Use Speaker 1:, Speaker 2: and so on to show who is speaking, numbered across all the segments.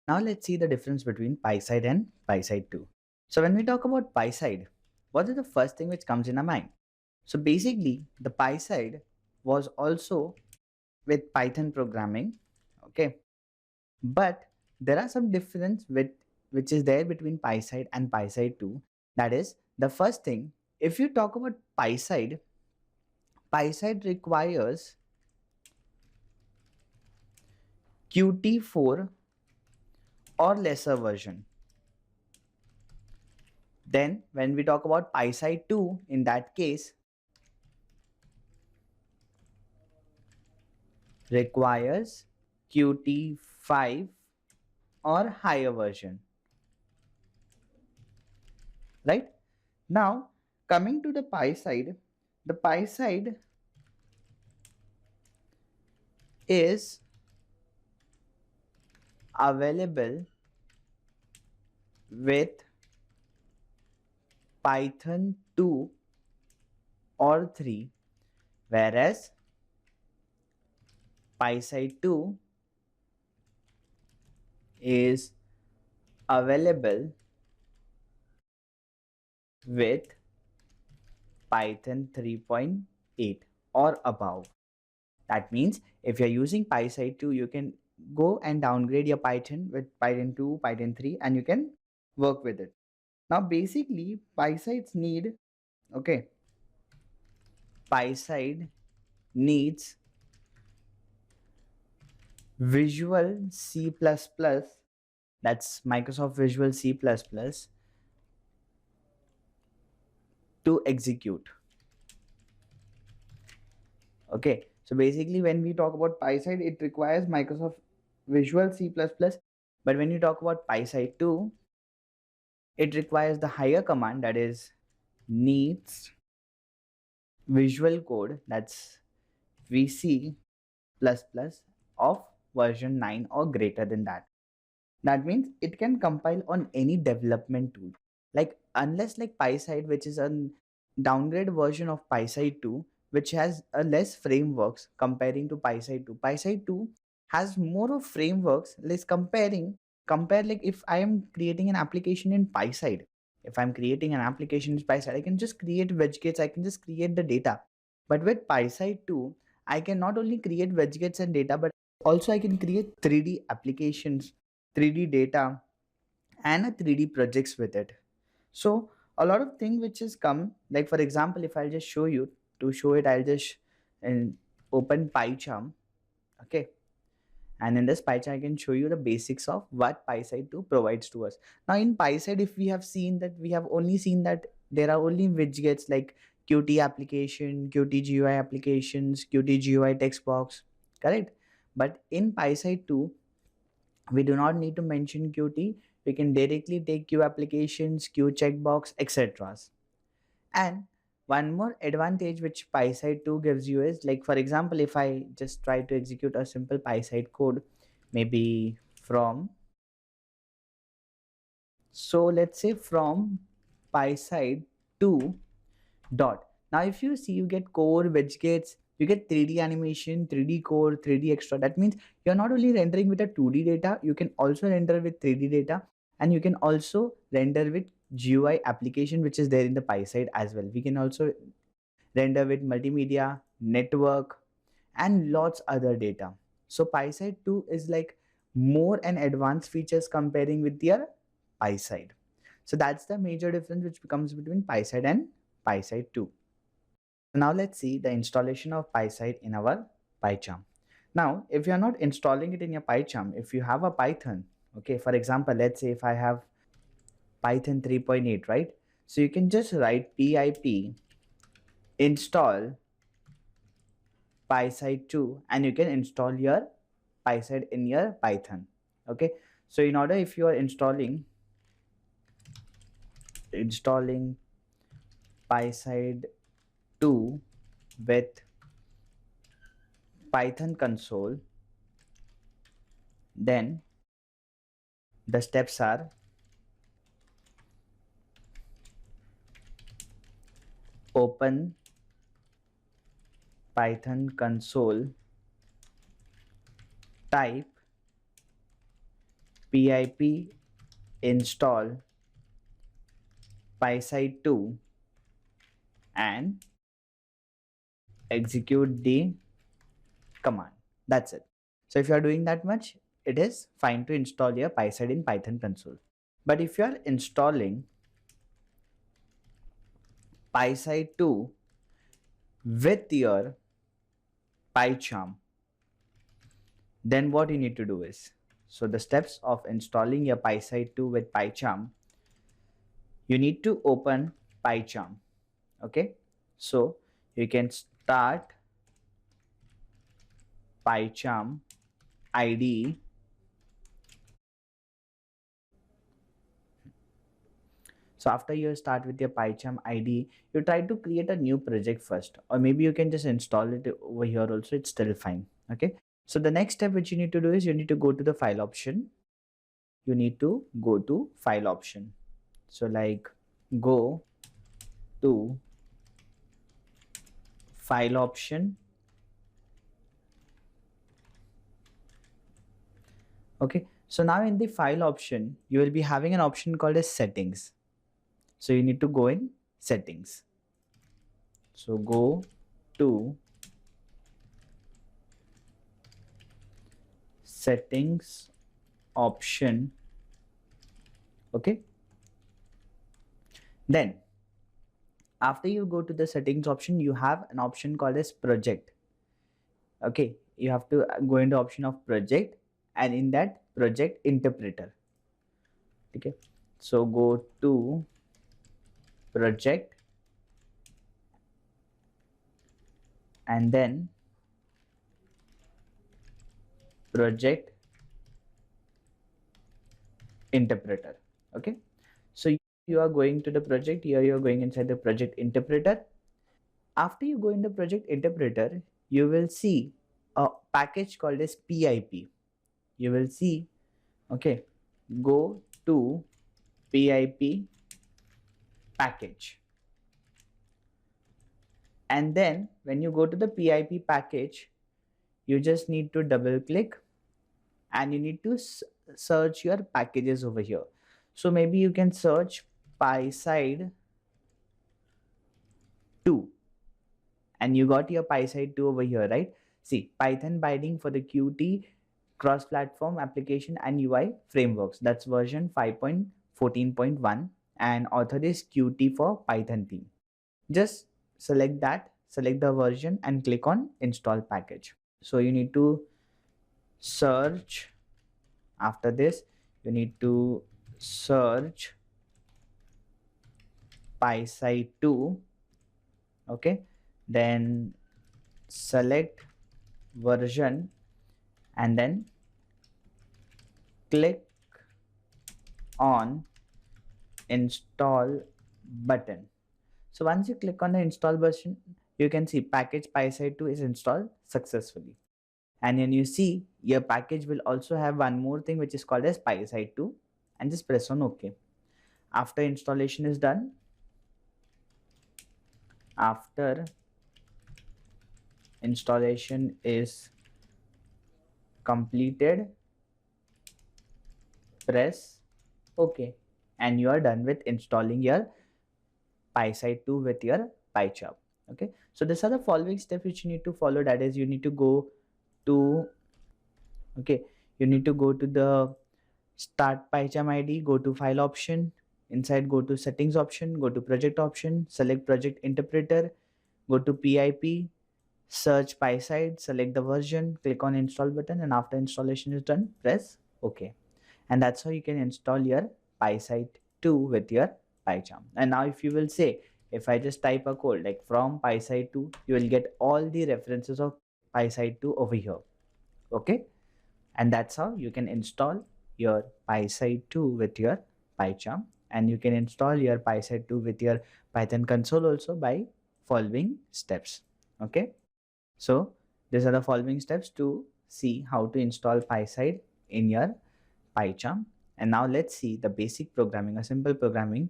Speaker 1: Now let's see the difference between PySide and PySide 2. So when we talk about PySide, what is the first thing which comes in our mind? So basically, the PySide was also with Python programming, okay? But there are some difference with which is there between PySide and PySide 2. That is, the first thing, if you talk about PySide, PySide requires Qt4 or lesser version. Then when we talk about PySide 2, in that case, requires Qt5 or higher version, right? Now, coming to the PySide is available with Python 2 or 3, whereas PySide 2 is available with Python 3.8 or above. That means if you're using PySide 2, you can go and downgrade your Python with Python 2, Python 3, and you can work with it. Now, basically, okay, PySide needs Visual C++, that's Microsoft Visual C++, to execute. Okay, so basically when we talk about PySide, it requires Microsoft Visual C++, but when you talk about PySide 2, it requires the higher command, that is needs Visual Code, that's VC++ of version 9 or greater than that. That means it can compile on any development tool. Like unless like PySide, which is a downgrade version of PySide 2, which has a less frameworks comparing to PySide 2. PySide 2 has more of frameworks. Let's compare like if I am creating an application in PySide. If I'm creating an application in PySide, I can just create widgets, I can just create the data. But with PySide 2, I can not only create widgets and data, but also I can create 3D applications, 3D data, and a 3D projects with it. So a lot of things which has come, like for example, if I'll just show you, to show it, I'll just open PyCharm, okay? And in this PyCharm, I can show you the basics of what PySide 2 provides to us. Now in PySide, if we have seen that, we have only seen that there are only widgets like Qt application, Qt GUI applications, Qt GUI text box, correct? But in PySide 2, we do not need to mention Qt. We can directly take Q applications, Q checkbox, etc. And one more advantage which PySide 2 gives you is, like for example, if I just try to execute a simple PySide code, maybe from, so let's say from PySide 2 dot. Now if you see, you get core, widgets, you get 3D animation, 3D core, 3D extra. That means you're not only rendering with a 2D data, you can also render with 3D data, and you can also render with GUI application which is there in the PySide as well. We can also render with multimedia, network, and lots other data. So PySide 2 is like more and advanced features comparing with your PySide. So that's the major difference which becomes between PySide and PySide 2. Now let's see the installation of PySide in our PyCharm. Now, if you're not installing it in your PyCharm, if you have a Python, okay, for example, let's say if I have Python 3.8, right? So you can just write pip install PySide 2 and you can install your PySide in your Python. Okay, so in order, if you are installing PySide 2 with Python console, then the steps are: open Python console, type pip install PySide 2 and execute the command. That's it. So if you are doing that much, it is fine to install your PySide in Python console. But if you are installing PySide 2 with your PyCharm, then what you need to do is, so the steps of installing your PySide 2 with PyCharm, you need to open PyCharm. Okay, so you can start PyCharm IDE. So after you start with your PyCharm IDE, you try to create a new project first, or maybe you can just install it over here also, it's still fine. Okay, so the next step which you need to do is you need to go to the file option. You need to go to file option. So like go to file option. Okay, so now in the file option, you will be having an option called as settings. So you need to go in settings. So go to settings option. Okay, then after you go to the settings option, you have an option called as project. Okay, you have to go into option of project, and in that project interpreter. Okay, so go to project and then project interpreter. Okay, so you are going to the project. Here you are going inside the project interpreter. After you go in the project interpreter, you will see a package called as pip. You will see, okay, go to pip package, and then when you go to the pip package, you just need to double click and you need to search your packages over here. So maybe you can search PySide 2 and you got your PySide 2 over here, right? See, Python binding for the Qt cross-platform application and UI frameworks. That's version 5.14.1 and author is Qt for Python theme. Just select that, select the version and click on install package. So you need to search. After this, you need to search PySide 2. Okay, then select version and then click on install button. So once you click on the install button, you can see package PySide 2 is installed successfully. And then you see your package will also have one more thing which is called as PySide 2, and just press on OK. After installation is done, after installation is completed, press OK, and you are done with installing your PySide 2 with your PyCharm. Okay, so these are the following steps which you need to follow. That is, you need to go to, okay, you need to go to the start PyCharm ID, go to file option, inside go to settings option, go to project option, select project interpreter, go to PIP, search PySide, select the version, click on install button, and after installation is done, press OK. And that's how you can install your PySide 2 with your PyCharm. And now if you will say, if I just type a code like from PySide 2, you will get all the references of PySide 2 over here. Okay, and that's how you can install your PySide 2 with your PyCharm, and you can install your PySide 2 with your Python console also by following steps. Okay, so these are the following steps to see how to install PySide in your PyCharm. And now let's see the basic programming, a simple programming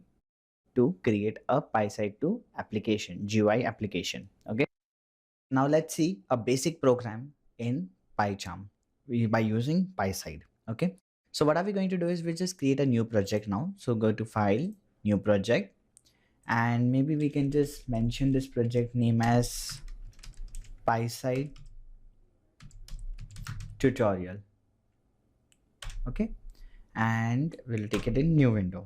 Speaker 1: to create a PySide 2 application, GUI application. Okay, now let's see a basic program in PyCharm by using PySide. Okay, So what are we going to do is we just create a new project now. So go to file, new project, and maybe we can just mention this project name as PySide tutorial. Okay, and we'll take it in new window.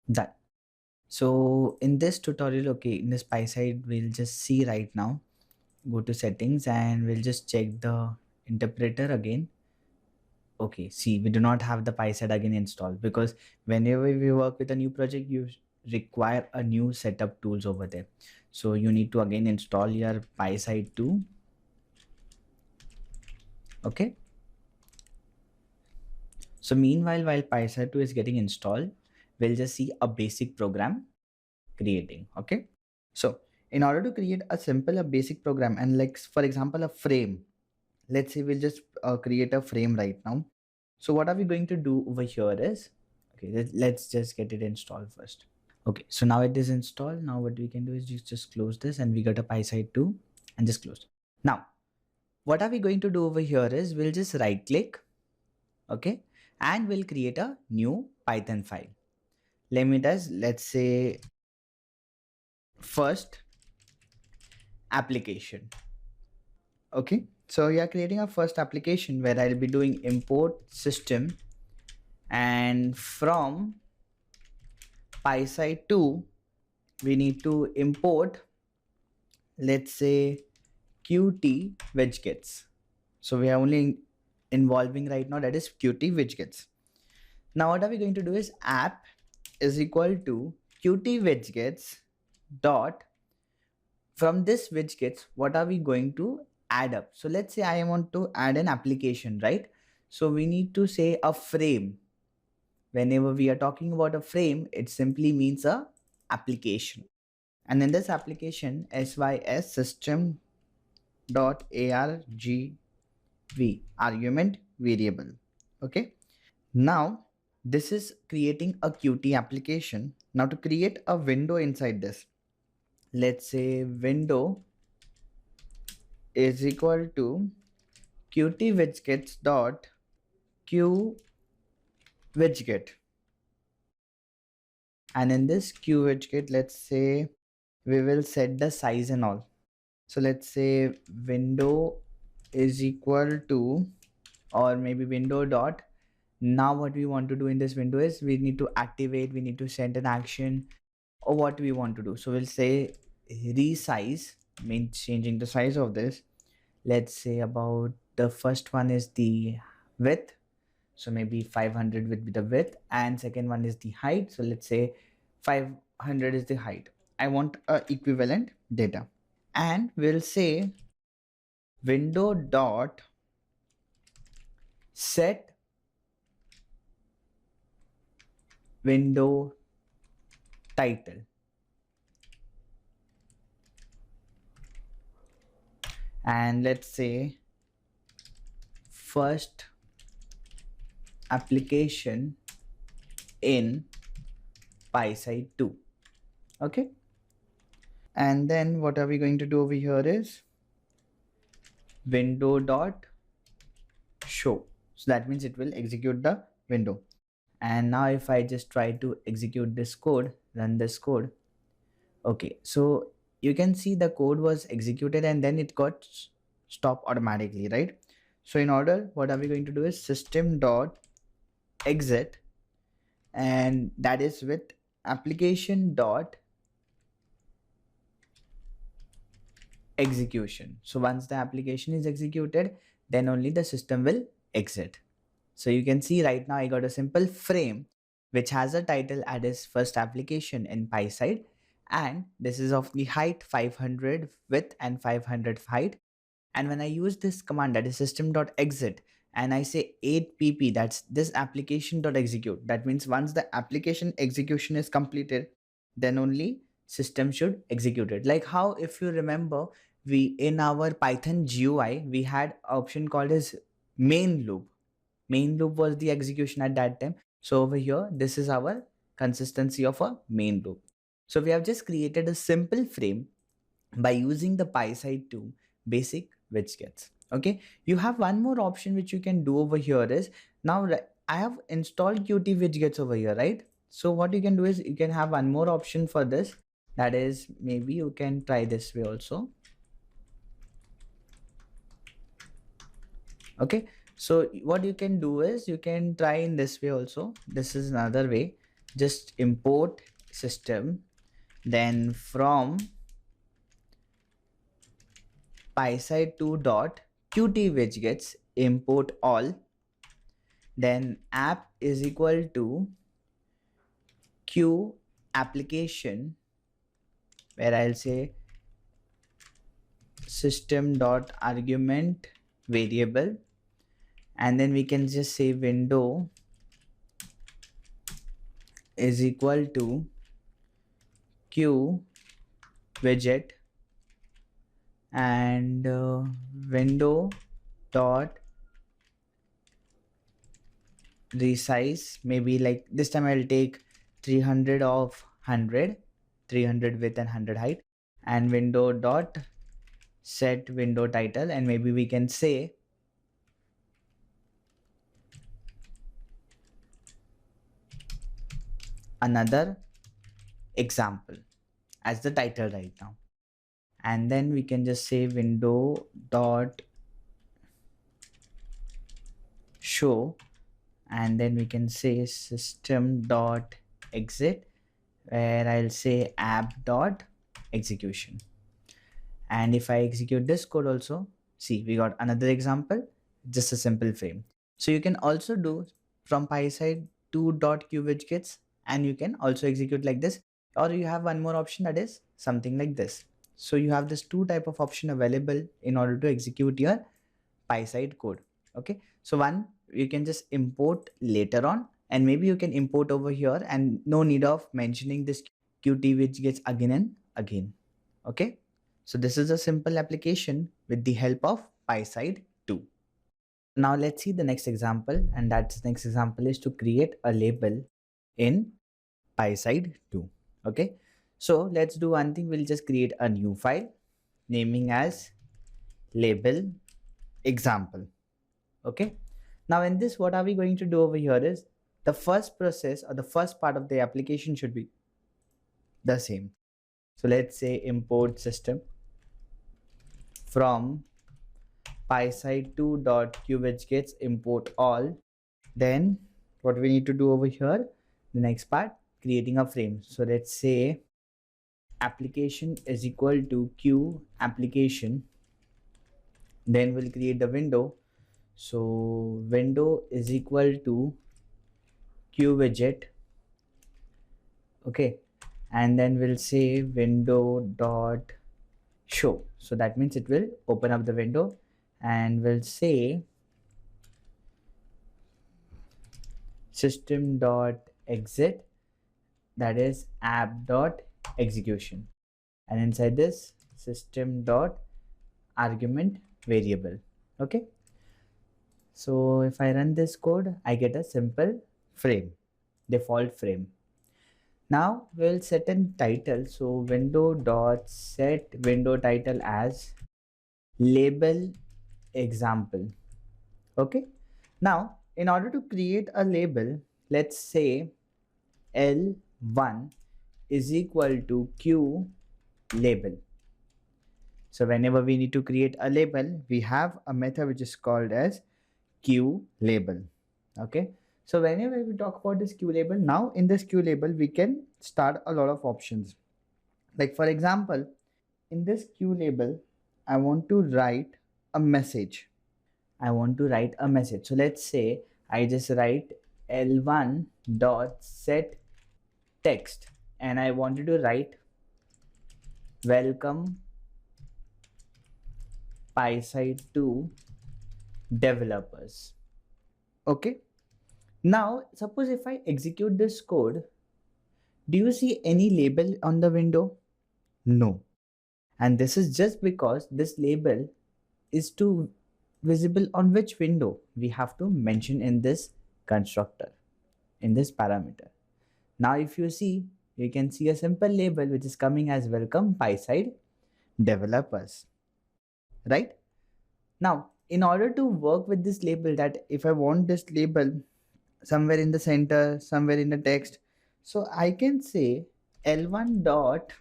Speaker 1: Done. So in this tutorial, okay, in this PySide, we'll just see right now, go to settings and we'll just check the interpreter again. Okay, see, we do not have the PySide again installed because whenever we work with a new project, you require a new setup tools over there. So you need to again install your PySide 2. Okay. So meanwhile, while PySide 2 is getting installed, we'll just see a basic program creating. Okay. So in order to create a simple, a basic program, and like for example, a frame, let's say we'll just create a frame right now. So what are we going to do over here is, okay, let's just get it installed first. Okay, so now it is installed. Now what we can do is just close this and we got a PySide 2 and just close. Now, what are we going to do over here is we'll just right click, okay, and we'll create a new Python file. Name it as, let's say, first application. Okay, so we are creating a first application where I'll be doing import system, and from PySide 2 we need to import, let's say, Qt widgets. So we are only involving right now, that is Qt widgets. Now what are we going to do is app is equal to Qt widgets dot, from this widgets what are we going to add up. So let's say I want to add an application, right? So we need to say a frame. Whenever we are talking about a frame, it simply means a application. And in this application, sys system dot argv, argument variable. Okay. Now this is creating a Qt application. Now to create a window inside this, let's say window is equal to Qt widgets dot q widget, and in this q widget, let's say we will set the size and all. So let's say window is equal to, or maybe window dot. Now what we want to do in this window is we need to activate, we need to send an action, or what we want to do. So we'll say resize, means changing the size of this. Let's say about the first one is the width, so maybe 500 would be the width, and second one is the height, so let's say 500 is the height. I want a equivalent data, and we'll say window dot set window title, and let's say first application in PySide 2. Okay, and then what are we going to do over here is window dot show. So that means it will execute the window. And now if I just try to execute this code, run this code, okay, so you can see the code was executed and then it got stopped automatically, right? So in order, what are we going to do is system dot exit, and that is with application dot execution. So once the application is executed, then only the system will exit. So you can see right now I got a simple frame which has a title as first application in PySide, and this is of the height 500 width and 500 height. And when I use this command, that is system.exit, and I say 8pp, that's this application.execute, that means once the application execution is completed, then only system should execute it. Like how, if you remember, we in our Python GUI we had option called as main loop. Main loop was the execution at that time. So over here, this is our consistency of a main loop. So we have just created a simple frame by using the PySide 2 basic widgets. Okay, you have one more option which you can do over here is now I have installed Qt widgets over here, right? So what you can do is you can have one more option for this, that is maybe you can try this way also. Okay, so what you can do is you can try in this way also. This is another way. Just import system, then from PySide 2 dot Qt widgets import all, then app is equal to q application, where I'll say system dot argument variable, and then we can just say window is equal to q widget and window dot resize, maybe like this time I'll take 300 of 100, 300 width and 100 height, and window dot set window title, and maybe we can say another example as the title right now, and then we can just say window dot show, and then we can say system dot exit, where I'll say app dot execution. And if I execute this code also, see we got another example, just a simple frame. So you can also do from PySide 2 dot q widgets, and you can also execute like this, or you have one more option that is something like this. So you have this two type of option available in order to execute your PySide code. Okay, so one you can just import later on, and maybe you can import over here and no need of mentioning this Qt widgets again and again. Okay, so this is a simple application with the help of PySide 2. Now let's see the next example, and that next example is to create a label in PySide 2. Okay, so let's do one thing. We'll just create a new file naming as label example. Okay, now in this, what are we going to do over here is the first process or the first part of the application should be the same. So let's say import system from PySide 2 dot qwidgets import all. Then what we need to do over here, the next part, creating a frame. So let's say application is equal to q application, then we'll create the window. So window is equal to q widget. Okay, and then we'll say window dot show, so that means it will open up the window, and we'll say system dot exit, that is app dot execution, and inside this system dot argument variable. Okay, so if I run this code, I get a simple frame, default frame. Now we'll set a title. So window dot set window title as label example. Okay, now in order to create a label, let's say L1 is equal to q label. So whenever we need to create a label, we have a method which is called as q label. Okay, so whenever we talk about this q label, now in this q label we can start a lot of options. Like for example, in this q label, I want to write a message. So let's say I just write L1 dot set text, and I wanted to write welcome PySide 2 developers. Okay, now suppose if I execute this code, do you see any label on the window? No. And this is just because this label is to visible on which window we have to mention in this constructor, in this parameter. Now if you see, you can see a simple label which is coming as welcome PySide developers, right? Now, in order to work with this label, that if I want this label somewhere in the center, somewhere in the text, so I can say L1 dot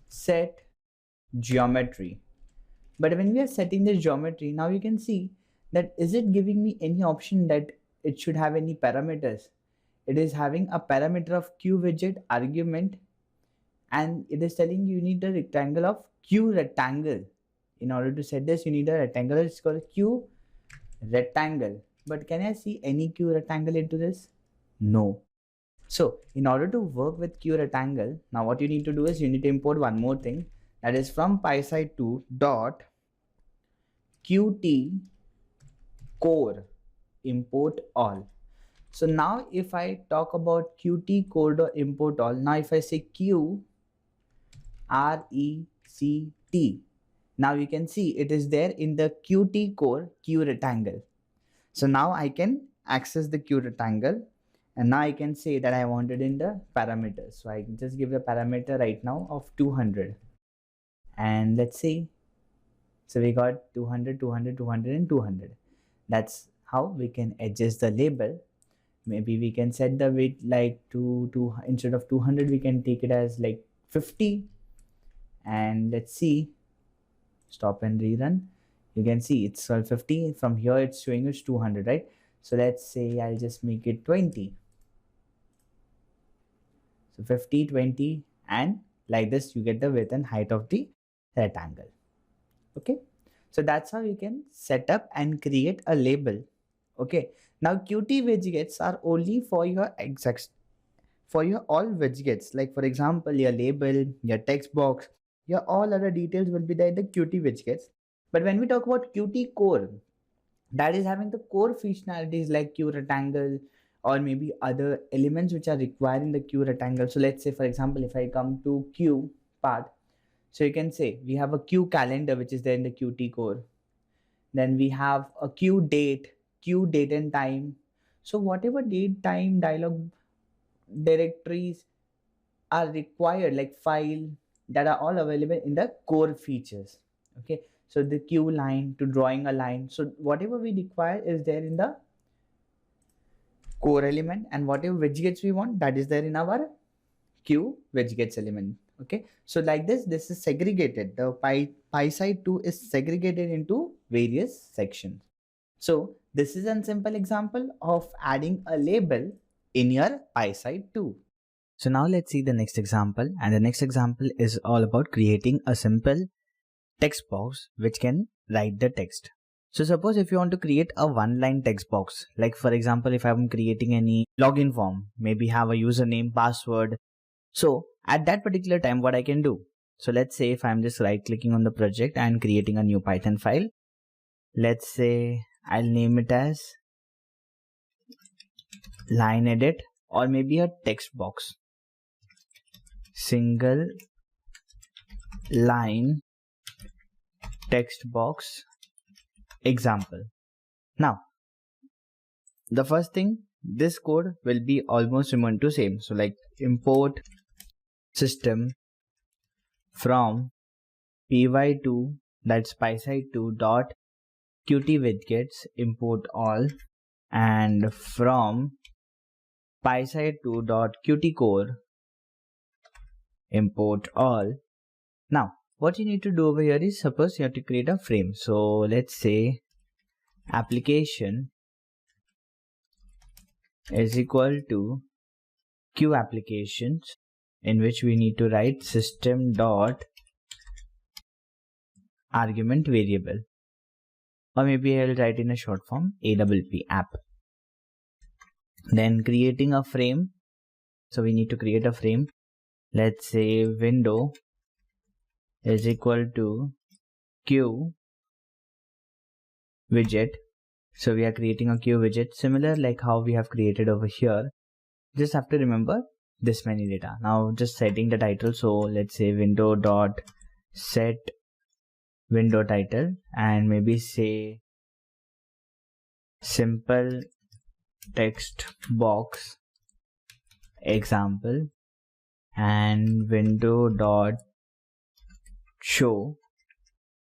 Speaker 1: set geometry. But when we are setting this geometry, now you can see that is it giving me any option that it should have any parameters. It is having a parameter of q widget argument, and it is telling you need a rectangle of q rectangle. In order to set this, you need a rectangle. It's called q rectangle. But can I see any q rectangle into this? No. So in order to work with q rectangle, now what you need to do is you need to import one more thing, that is from PySide 2 dot Qt core import all. So now if I talk about Qt core dot import all, now if I say Q RECT, now you can see it is there in the Qt core Q rectangle. So now I can access the Q rectangle, and now I can say that I want it in the parameters. So I can just give the parameter right now of 200, and let's see. So we got 200, 200, 200 and 200. That's how we can adjust the label. Maybe we can set the weight like to instead of 200 we can take it as like 50, and let's see, stop and rerun. You can see it's 50. From here it's showing us 200, right? So let's say I'll just make it 20. So 50, 20, and like this you get the width and height of the rectangle. Okay, so that's how you can set up and create a label. Okay, now Qt widgets are only for your all widgets. Like for example, your label, your text box, your all other details will be there in the Qt widgets. But when we talk about Qt core, that is having the core functionalities like Q rectangle or maybe other elements which are required in the Q rectangle. So let's say for example, if I come to Q part, so you can say we have a Q calendar which is there in the Qt core. Then we have a Q date and time. So whatever date, time, dialog directories are required, like file, that are all available in the core features. Okay, so the Q line to drawing a line. So whatever we require is there in the core element, and whatever widgets we want, that is there in our Q widgets element. Okay, so like this is segregated. The PySide 2 is segregated into various sections. So this is a simple example of adding a label in your PySide 2. So now let's see the next example, and the next example is all about creating a simple text box which can write the text. So suppose if you want to create a one-line text box, like for example, if I'm creating any login form, maybe have a username, password. So at that particular time, what I can do? So let's say if I'm just right clicking on the project and creating a new Python file, let's say I'll name it as line edit, or maybe a text box, single line text box example. Now the first thing, this code will be almost similar to same. So like import system from py2, that's PySide 2 dot Qt widgets import all, and from PySide 2 dot Qt core import all. Now what you need to do over here is, suppose you have to create a frame. So let's say application is equal to Q applications, in which we need to write system dot argument variable, or maybe I'll write in a short form AWP app. Then creating a frame. So we need to create a frame. Let's say window is equal to Q widget. So we are creating a Q widget, similar like how we have created over here. Just have to remember this many data. Now just setting the title. So let's say window dot set window title, and maybe say simple text box example and window dot show,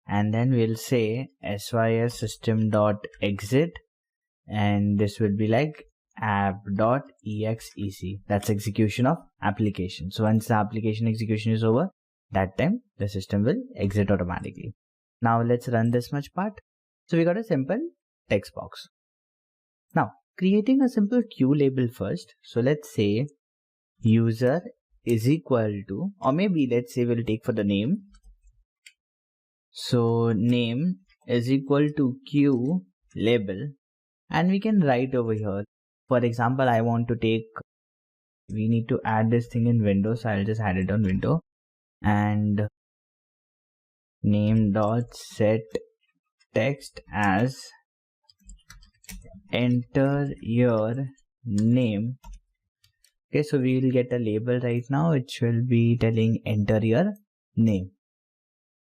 Speaker 1: and then we'll say sys system dot exit, and this will be like app.exec. That's execution of application. So once the application execution is over, that time the system will exit automatically. Now let's run this much part. So we got a simple text box. Now creating a simple queue label first. So let's say user is equal to, or maybe let's say we'll take for the name. So name is equal to queue label, and we can write over here. For example, I want to take, we need to add this thing in Windows, so I'll just add it on window, and name dot set text as enter your name. Okay, so we will get a label right now which will be telling enter your name.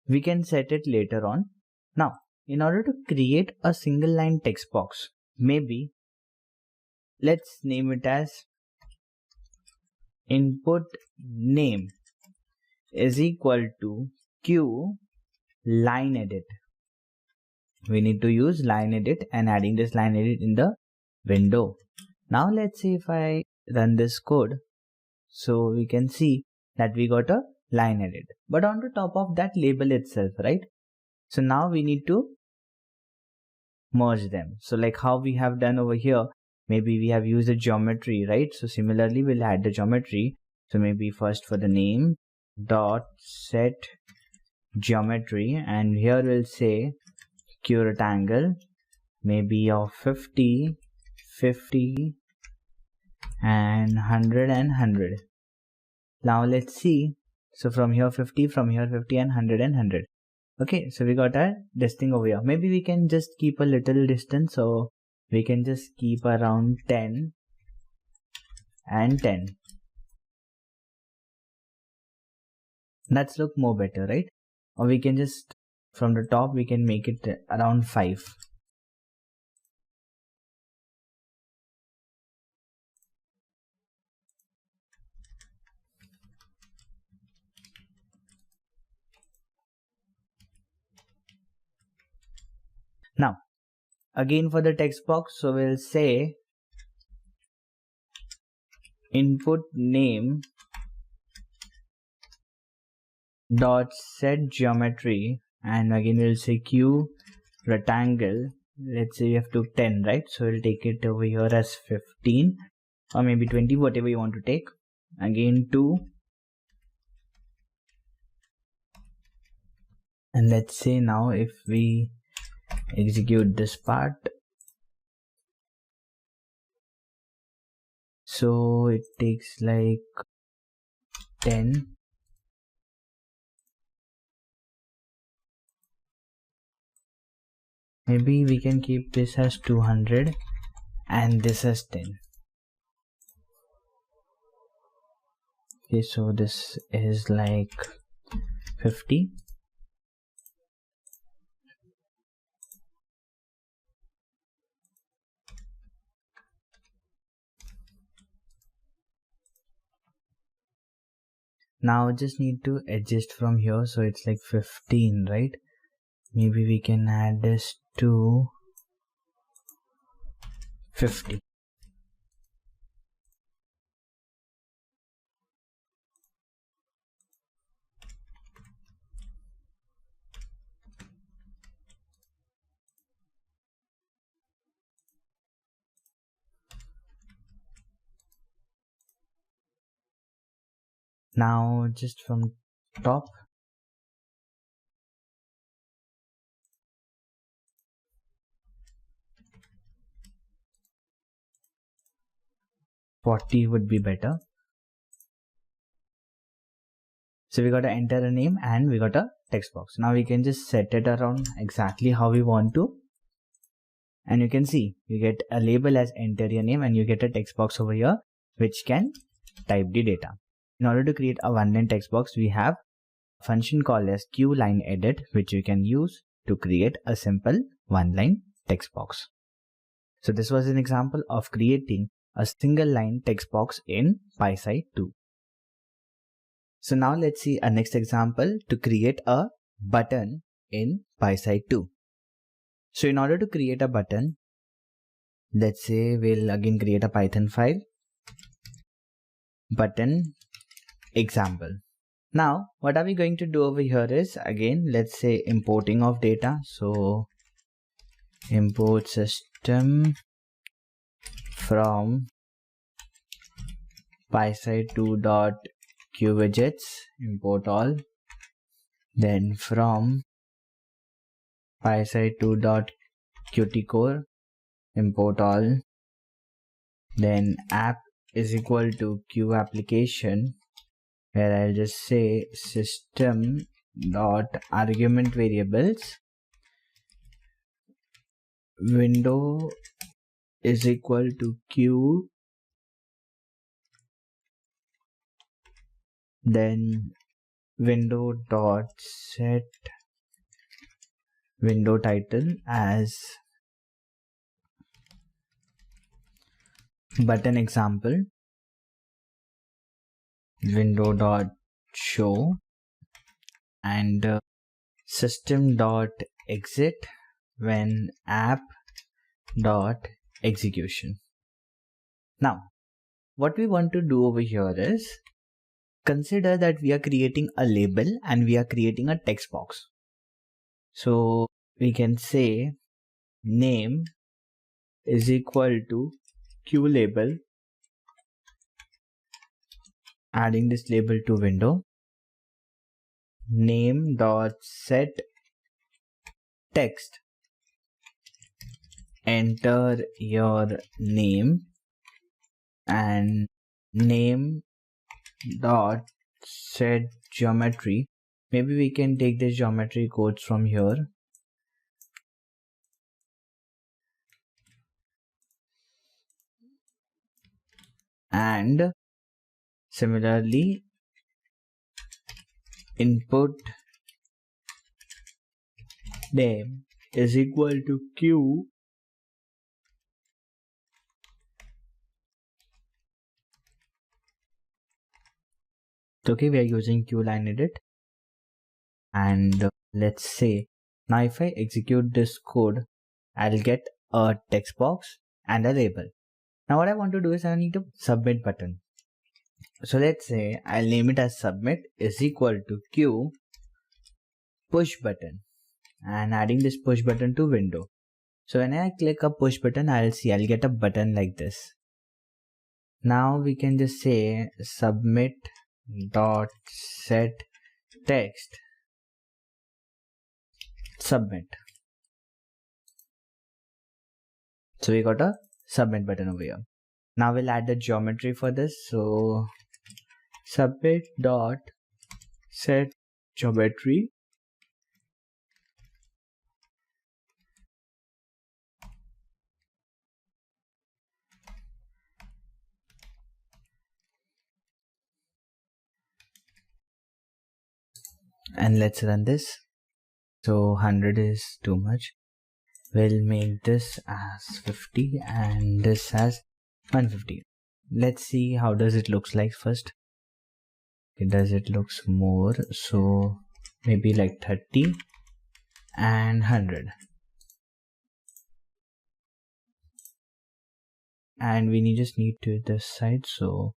Speaker 1: We can set it later on. Now, in order to create a single line text box, maybe let's name it as input name is equal to q line edit. We need to use line edit and adding this line edit in the window. Now let's see if I run this code, so we can see that we got a line edit, but on the top of that label itself, right? So now we need to merge them. So like how we have done over here, maybe we have used a geometry, right? So similarly we'll add the geometry. So maybe first for the name dot set geometry, and here we'll say q rectangle maybe of 50, 50 and 100 and 100. Now let's see. So from here 50, from here 50 and 100 and 100. Okay, so we got this thing over here. Maybe we can just keep a little distance, so we can just keep around 10 and 10. That's look more better, right? Or we can just, from the top we can make it around 5. Now again for the text box, so we'll say input name dot set geometry, and again we'll say q rectangle. Let's say we have to 10, right? So we'll take it over here as 15 or maybe 20, whatever you want to take. Again 2, and let's say now if we execute this part, so it takes like 10. Maybe we can keep this as 200 and this as 10. Okay, so this is like 50. Now just need to adjust from here, so it's like 15, right? Maybe we can add this to 50. Now just from top, $40 would be better. So we got to enter a name and we got a text box. Now we can just set it around exactly how we want to, and you can see you get a label as enter your name and you get a text box over here which can type the data. In order to create a one-line text box, we have a function called as QLineEdit, which you can use to create a simple one-line text box. So this was an example of creating a single line text box in PySide 2. So now let's see a next example to create a button in PySide 2. So in order to create a button, let's say we'll again create a Python file, button example. Now what are we going to do over here is, again, let's say importing of data. So import system from PySide2.qWidgets, import all. Then from PySide2.qtcore, import all. Then app is equal to q application, where I'll just say system dot argument variables window is equal to q, then window dot set window title as button example, window dot show, and system dot exit when app dot execution. Now what we want to do over here is, consider that we are creating a label and we are creating a text box. So we can say name is equal to q label, adding this label to window, name dot set text, enter your name, and name dot set geometry. Maybe we can take this geometry codes from here. And similarly, input name is equal to q okay, we are using q line edit. And let's say now if I execute this code, I'll get a text box and a label. Now what I want to do is I need to submit button. So let's say I'll name it as submit is equal to q push button, and adding this push button to window. So when I click a push button, I'll get a button like this. Now we can just say submit dot set text submit. So we got a submit button over here. Now we'll add the geometry for this. So submit dot set geometry, and let's run this. So 100 is too much. We'll make this as 50 and this as 150. Let's see how does it looks like first. Does it looks more? So maybe like 30 and 100. And we just need to this side. So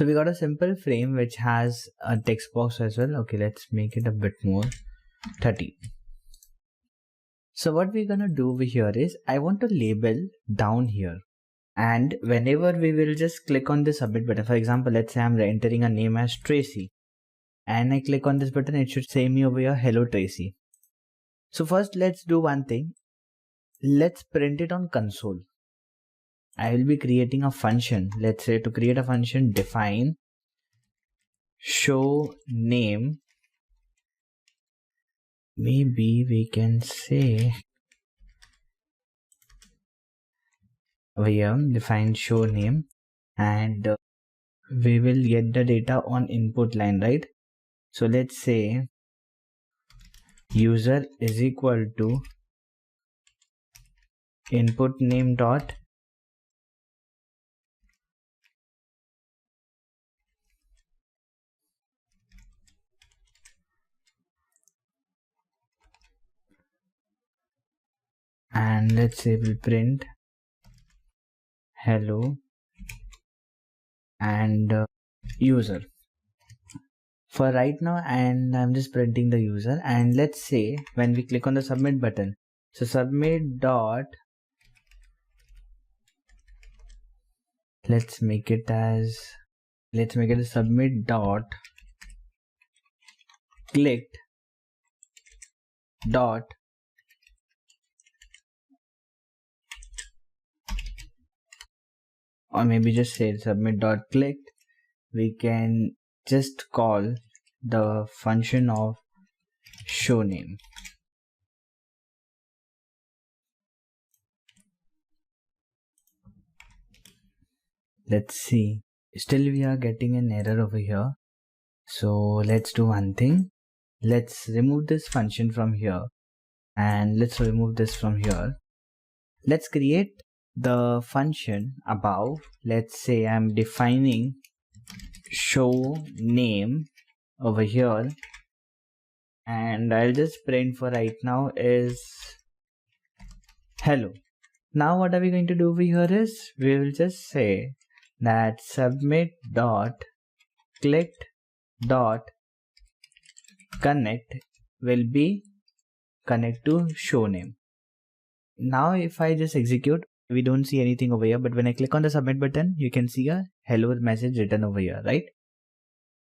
Speaker 1: we got a simple frame which has a text box as well. Okay, let's make it a bit more, 30. So what we're gonna do over here is, I want to label down here, and whenever we will just click on the submit button, for example, let's say I'm entering a name as Tracy, and I click on this button, it should say me over here, hello Tracy. So first let's do one thing. Let's print it on console. I will be creating a function. Let's say to create a function, define show name. Maybe we can say over here, define show name, and we will get the data on input line, right? So let's say user is equal to input name dot and let's say we'll print hello and user for right now, and I'm just printing the user. And let's say when we click on the submit button, so submit dot, let's make it a submit dot clicked dot, or maybe just say submit dot clicked. We can just call the function of show name. Let's see, still we are getting an error over here. So let's do one thing. Let's remove this function from here, and let's remove this from here. Let's create the function above. Let's say I'm defining show name over here, and I'll just print for right now is hello. Now what are we going to do over here is we will just say that submit dot clicked dot connect will be connect to show name. Now if I just execute, we don't see anything over here, but when I click on the submit button, you can see a hello message written over here, right?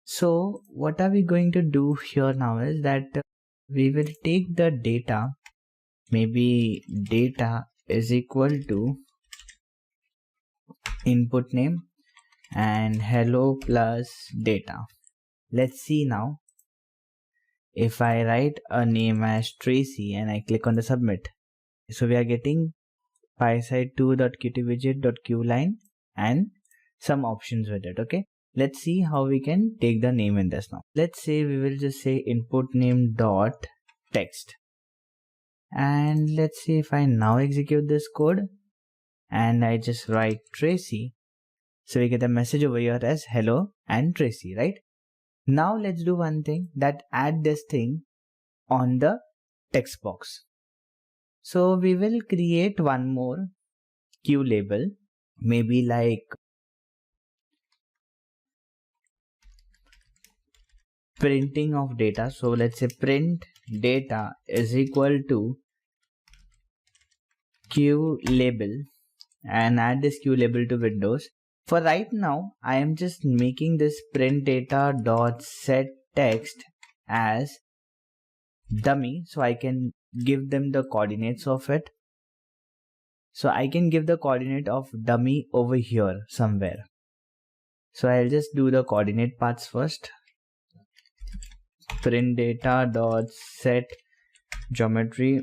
Speaker 1: So what are we going to do here now is that we will take the data, maybe data is equal to input name and hello plus data. Let's see now. If I write a name as Tracy and I click on the submit, so we are getting PySide 2.qtWidget.qline and some options with it. Okay, let's see how we can take the name in this now. Let's say we will just say input name dot text, and let's see if I now execute this code and I just write Tracy, so we get a message over here as hello and Tracy, right? Now let's do one thing, that add this thing on the text box. So we will create one more Q label, maybe like printing of data. So let's say print data is equal to Q label, and add this Q label to Windows. For right now, I am just making this print data dot set text as dummy, so I can give them the coordinates of it. So I can give the coordinate of dummy over here somewhere. So I'll just do the coordinate parts first. Print data dot set geometry,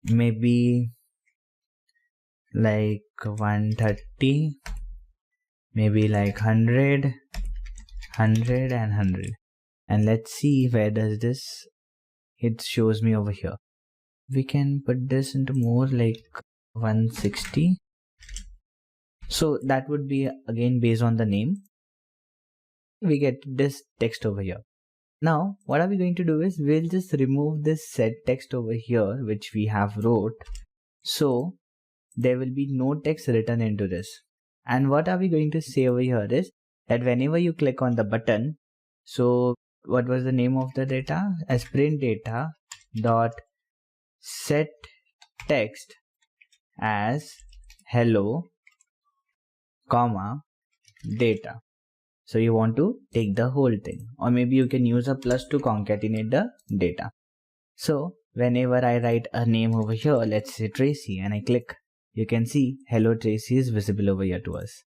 Speaker 1: maybe like 130, maybe like 100, 100 and 100. And let's see where does this, it shows me over here. We can put this into more like 160. So that would be again based on the name. We get this text over here. Now what are we going to do is we'll just remove this set text over here which we have wrote, so there will be no text written into this. And what are we going to say over here is that whenever you click on the button, so what was the name of the data? As print data dot set text as hello comma data. So you want to take the whole thing, or maybe you can use a plus to concatenate the data. So whenever I write a name over here, let's say Tracy, and I click, you can see hello Tracy is visible over here to us.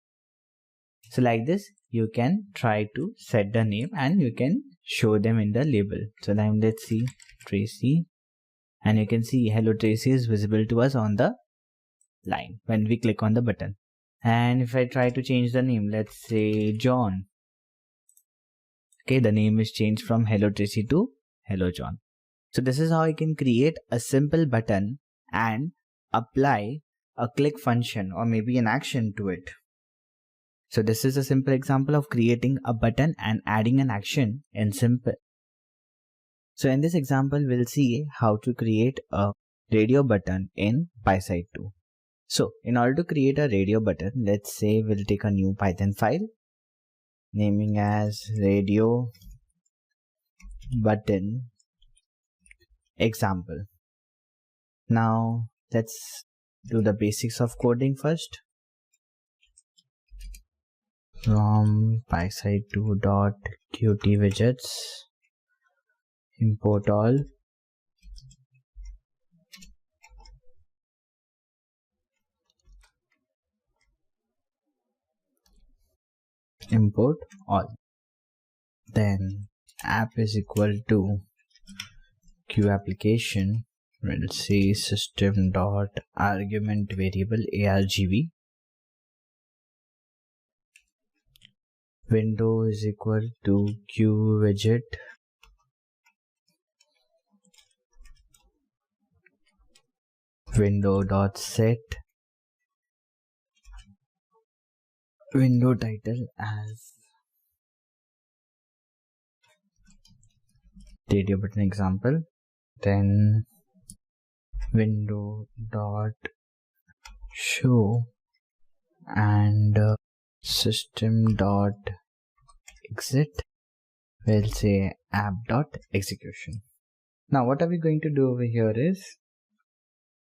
Speaker 1: So like this, you can try to set the name and you can show them in the label. So then let's see Tracy, and you can see hello Tracy is visible to us on the line when we click on the button. And if I try to change the name, let's say John. Okay, the name is changed from hello Tracy to hello John. So this is how I can create a simple button and apply a click function or maybe an action to it. So this is a simple example of creating a button and adding an action in Simple. So in this example, we'll see how to create a radio button in PySide 2. So in order to create a radio button, let's say we'll take a new Python file, naming as radio button example. Now let's do the basics of coding first. From PySide2.qt widgets, import all, import all. Then app is equal to Q application. We'll say system dot argument variable argv. Window is equal to Q widget. Window dot set window title as radio button example. Then window dot show and system dot exit. We'll say app dot execution. Now what are we going to do over here is,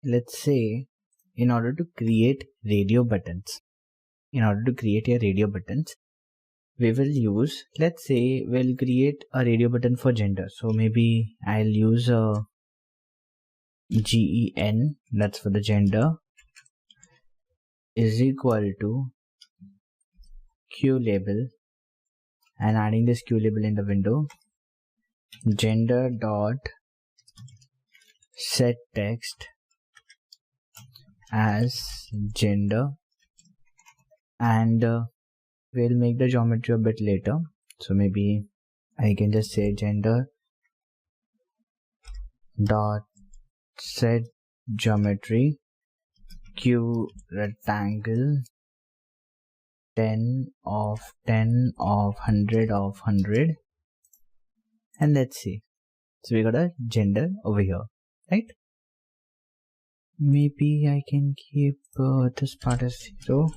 Speaker 1: let's say in order to create radio buttons, we will use, let's say we'll create a radio button for gender. So maybe I'll use a GEN, that's for the gender, is equal to Q label, and adding this Q label in the window, gender dot set text as gender, and we'll make the geometry a bit later. So maybe I can just say gender dot set geometry Q rectangle 10 of 100 of 100, and let's see. So we got a gender over here, right? Maybe I can keep this part as 0.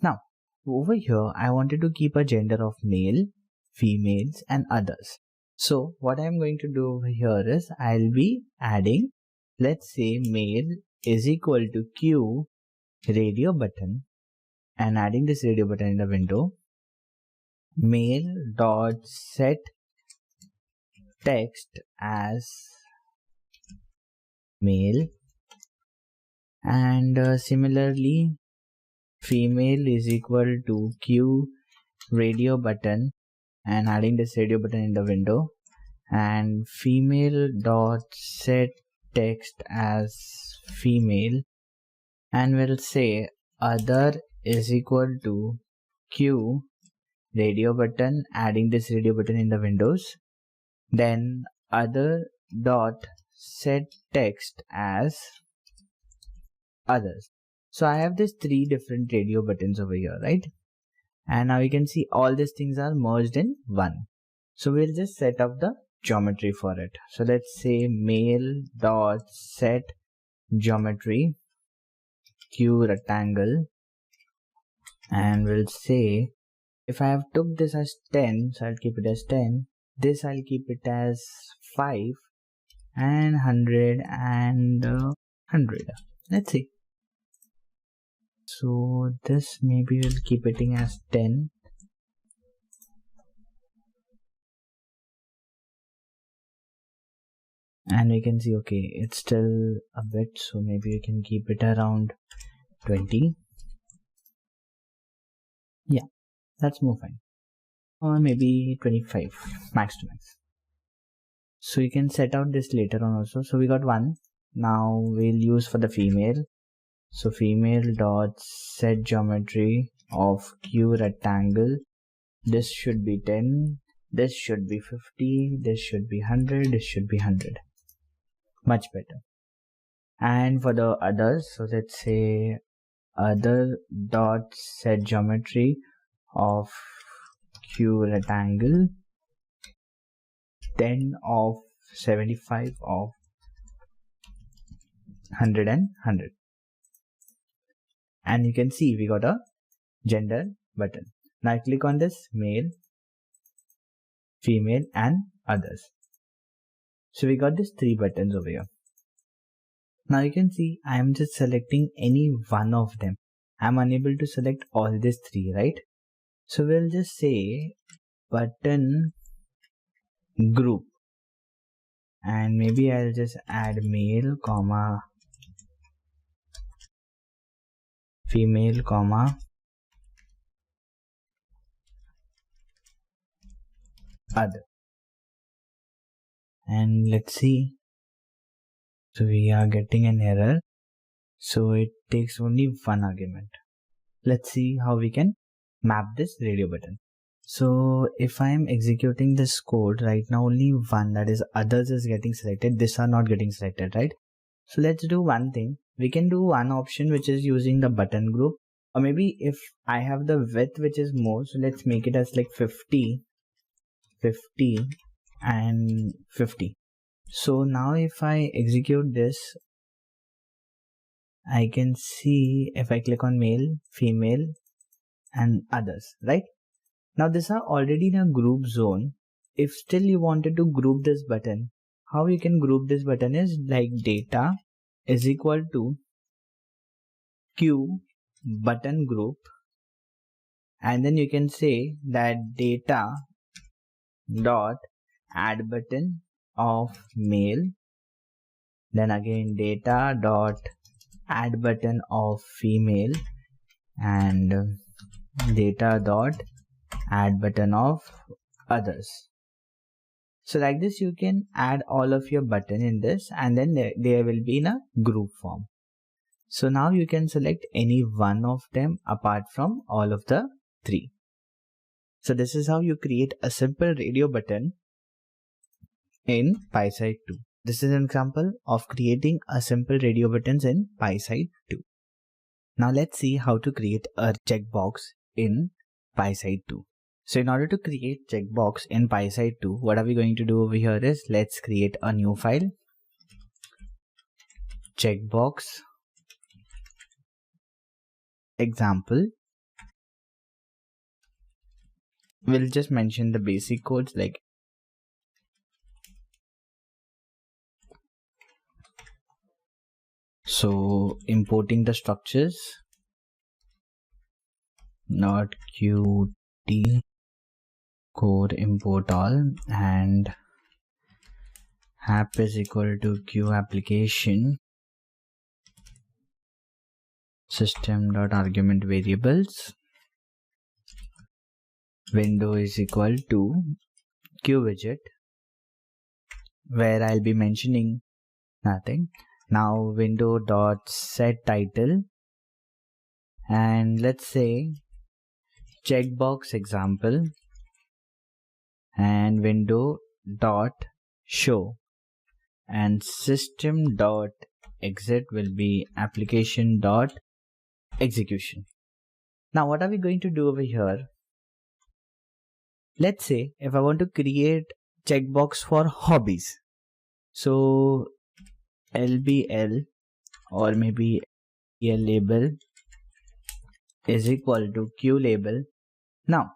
Speaker 1: Now over here I wanted to keep a gender of male, females and others. So what I'm going to do over here is, I'll be adding, let's say male is equal to Q radio button, and adding this radio button in the window, male dot set text as male, and similarly female is equal to Q radio button, and adding this radio button in the window, and female dot set text as female, and we'll say other is equal to Q radio button, adding this radio button in the windows, then other dot set text as others. So I have these 3 different radio buttons over here, right? And now you can see all these things are merged in one. So we'll just set up the geometry for it. So let's say male dot set geometry Q rectangle, and we'll say if I have took this as 10, so I'll keep it as 10, this I'll keep it as 5, and 100 and 100. Let's see. So this maybe we'll keep it as 10, and we can see okay, it's still a bit, so maybe we can keep it around 20. Yeah, that's more fine, or maybe 25 max to max. So you can set out this later on also. So we got 1. Now we'll use for the female. So female dot set geometry of Q rectangle, this should be 10, This should be 50, this should be 100, this should be 100. Much better. And for the others, so let's say other dot set geometry of Q rectangle, 10 of 75 of 100 and 100. And you can see we got a gender button. Now I click on this male, female and others. So we got these 3 buttons over here. Now you can see I am just selecting any one of them. I am unable to select all these 3, right? So we'll just say button group, and maybe I'll just add male, comma, female, comma, other. And let's see. So we are getting an error. So it takes only one argument. Let's see how we can map this radio button. So if I am executing this code right now, only one, that is others, is getting selected. These are not getting selected, right? So let's do one thing. We can do one option which is using the button group, or maybe if I have the width which is more, so let's make it as like 50, 50 and 50. So now if I execute this, I can see if I click on male, female and others, right? Now these are already in a group zone. If still you wanted to group this button, how you can group this button is like data is equal to Q button group, and then you can say that data dot add button of male, then again data dot add button of female, and data dot add button of others. So like this you can add all of your button in this, and then they will be in a group form. So now you can select any one of them apart from all of the 3. So this is how you create a simple radio button in PySide 2. This is an example of creating a simple radio buttons in PySide 2. Now let's see how to create a checkbox in PySide 2. So in order to create checkbox in PySide 2, what are we going to do over here is let's create a new file, checkbox example. We'll just mention the basic codes like so importing the structures, not Qt core import all, and app is equal to Q application system.argument variables, window is equal to Q widget, where I'll be mentioning nothing. Now window dot set title, and let's say checkbox example, and window dot show, and system dot exit will be application dot execution. Now what are we going to do over here? Let's say if I want to create checkbox for hobbies, so LBL or maybe a label is equal to Q label. Now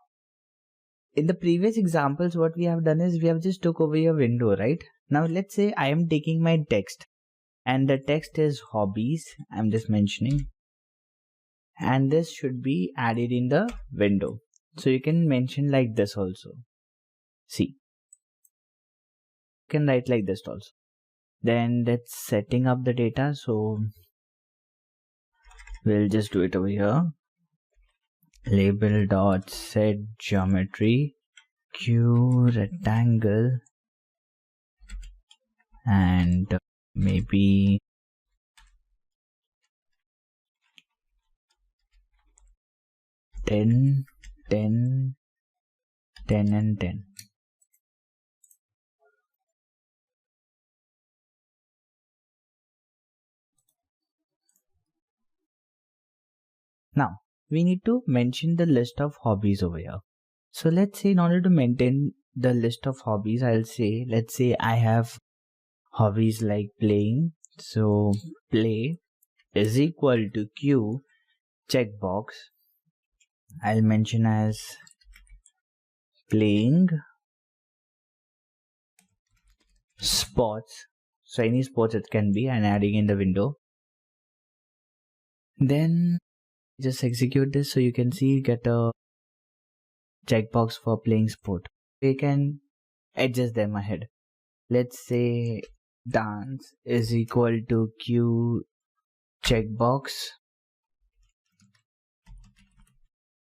Speaker 1: in the previous examples what we have done is we have just took over your window, right? Now let's say I am taking my text and the text is hobbies, I'm just mentioning, and this should be added in the window. So you can mention like this also. See, you can write like this also. Then that's setting up the data, so we'll just do it over here. Label dot set geometry Q rectangle, and maybe 10, 10, 10 and 10. Now we need to mention the list of hobbies over here. So let's say in order to maintain the list of hobbies, let's say I have hobbies like playing. So play is equal to q checkbox. I'll mention as playing sports. So any sports it can be, and adding in the window. Then just execute this, so you can see get a checkbox for playing sport. We can adjust them ahead. Let's say dance is equal to q checkbox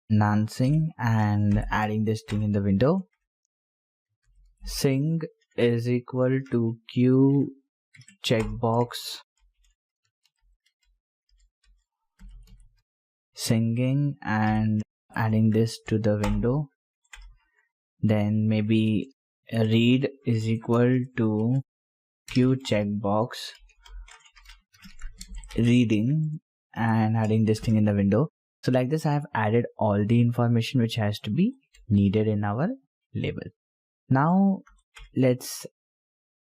Speaker 1: dancing, and adding this thing in the window. Sing is equal to q checkbox singing, and adding this to the window. Then maybe read is equal to q checkbox reading, and adding this thing in the window. So like this, I have added all the information which has to be needed in our label. Now let's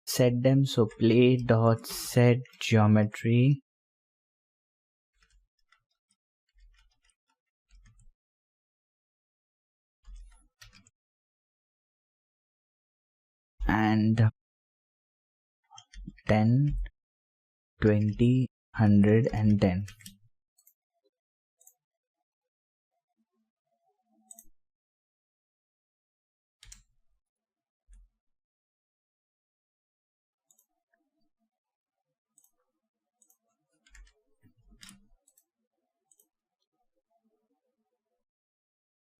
Speaker 1: set them. So play dot set geometry and 10, 20, 100 and 10.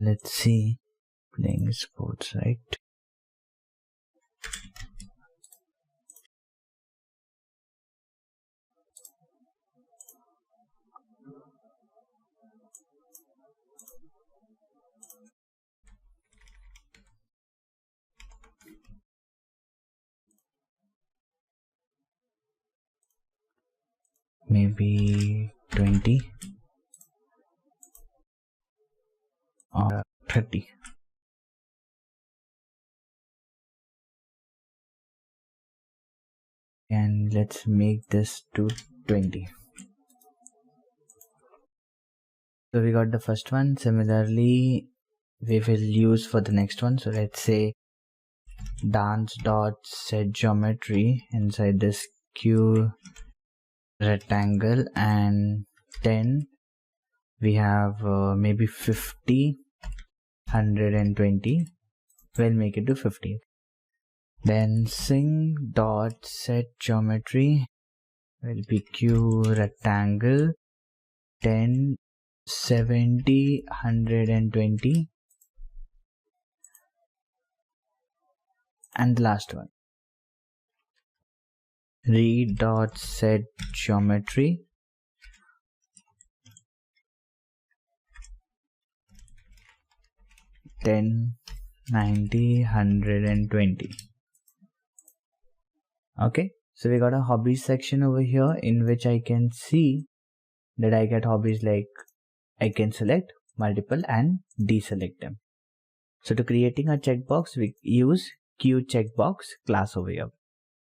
Speaker 1: Let's see, playing sports, right? Maybe 20 or 30. And let's make this to 20. So we got the first one. Similarly, we will use for the next one. So let's say dance dot set geometry inside this q rectangle, and 10 we have maybe 50, 120. We'll make it to 50. Then sing dot set geometry will be q rectangle 10, 70, 120, and the last one read dot set geometry 10, 90, 120. Okay, so we got a hobbies section over here, in which I can see that I get hobbies like I can select multiple and deselect them. So to creating a checkbox, we use q checkbox class over here.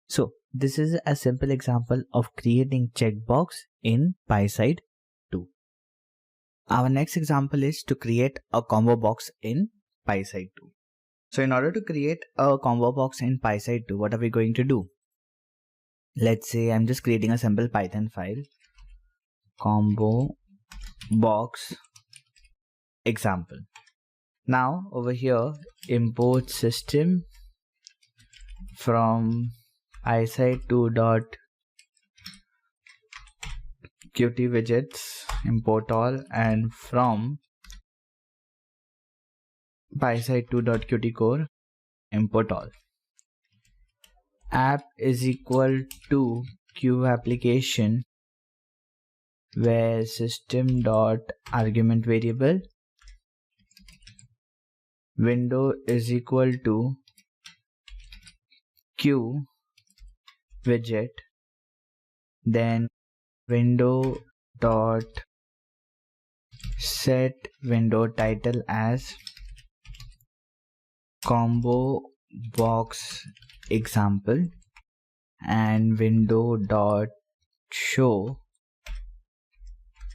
Speaker 1: So this is a simple example of creating checkbox in PySide 2. Our next example is to create a combo box in PySide 2. So in order to create a combo box in PySide 2, what are we going to do? Let's say I'm just creating a simple Python file, combo box example. Now over here, import system from PySide2 dot Qt widgets, import all, and from PySide2 dot Qt core, import all. App is equal to q application, where system dot argument variable, window is equal to q widget, then window dot set window title as combo box example and window dot show,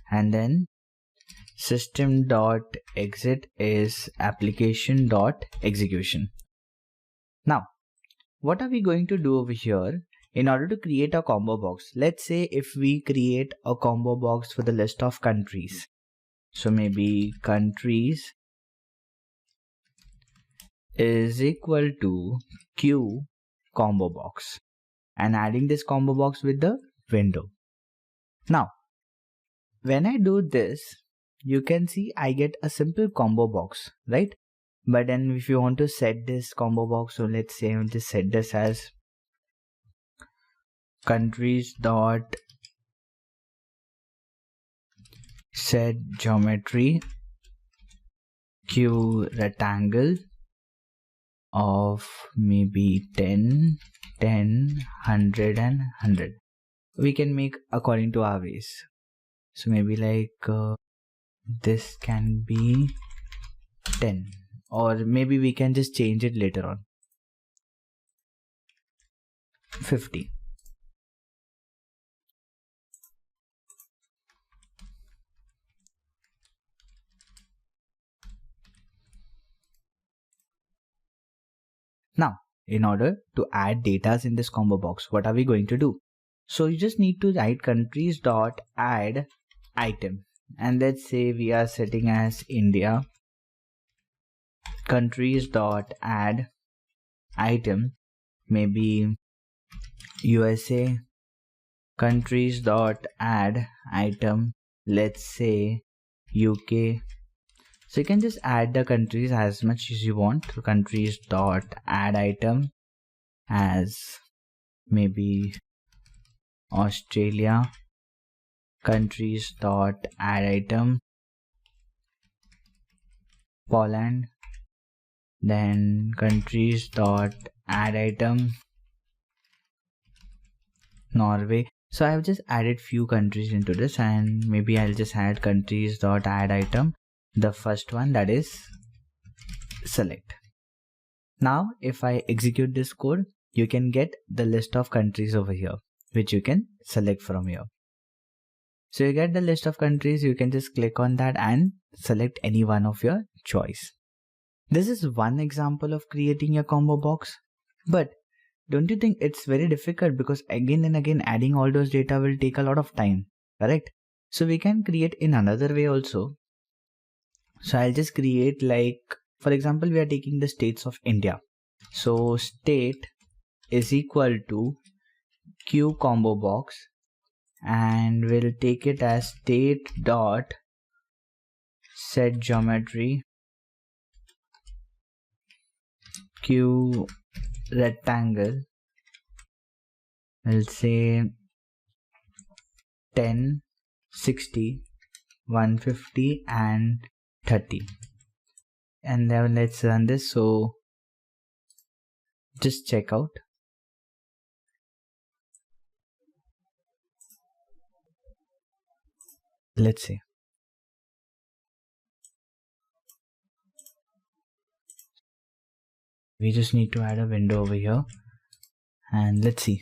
Speaker 1: and then system dot exit is application dot execution. Now what are we going to do over here in order to create a combo box? Let's say if we create a combo box for the list of countries, so maybe countries is equal to q combo box, and adding this combo box with the window. Now when I do this, you can see I get a simple combo box, right? But then if you want to set this combo box, so let's say I want to set this as countries dot set geometry q rectangle of maybe 10, 10, 100 and 100. We can make according to our ways. So maybe like this can be 10, or maybe we can just change it later on. 50. Now, in order to add data in this combo box, what are we going to do? So you just need to write countries dot add item, and let's say we are setting as India. Countries dot add item, maybe USA. Countries dot add item, let's say UK. So you can just add the countries as much as you want. So countries dot add item as maybe Australia. Countries dot add item Poland. Then countries dot add item Norway. So I have just added few countries into this, and maybe I'll just add countries dot add item, the first one, that is select. Now if I execute this code, you can get the list of countries over here, which you can select from here. So you get the list of countries, you can just click on that and select any one of your choice. This is one example of creating a combo box, but don't you think it's very difficult, because again and again adding all those data will take a lot of time, correct? So we can create in another way also. So I'll just create, like, for example, we are taking the states of India. So state is equal to q combo box, and we'll take it as state dot set geometry q rectangle. We'll say 10, 60, 150 and 30. And then let's run this. So just check out. Let's see. We just need to add a window over here, and let's see.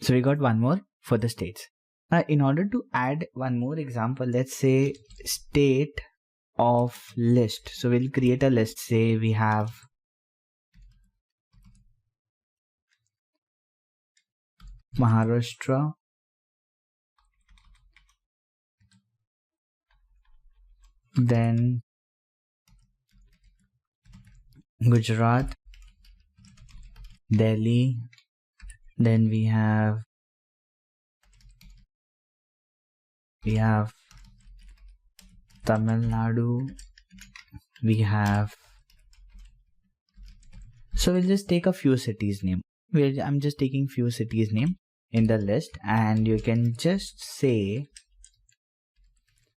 Speaker 1: So we got one more for the states. Now in order to add one more example, let's say state of list. So we'll create a list. Say we have Maharashtra, then Gujarat, Delhi, then we have Tamil Nadu, we have, so we'll just take a few cities name. I'm just taking few cities name in the list, and you can just say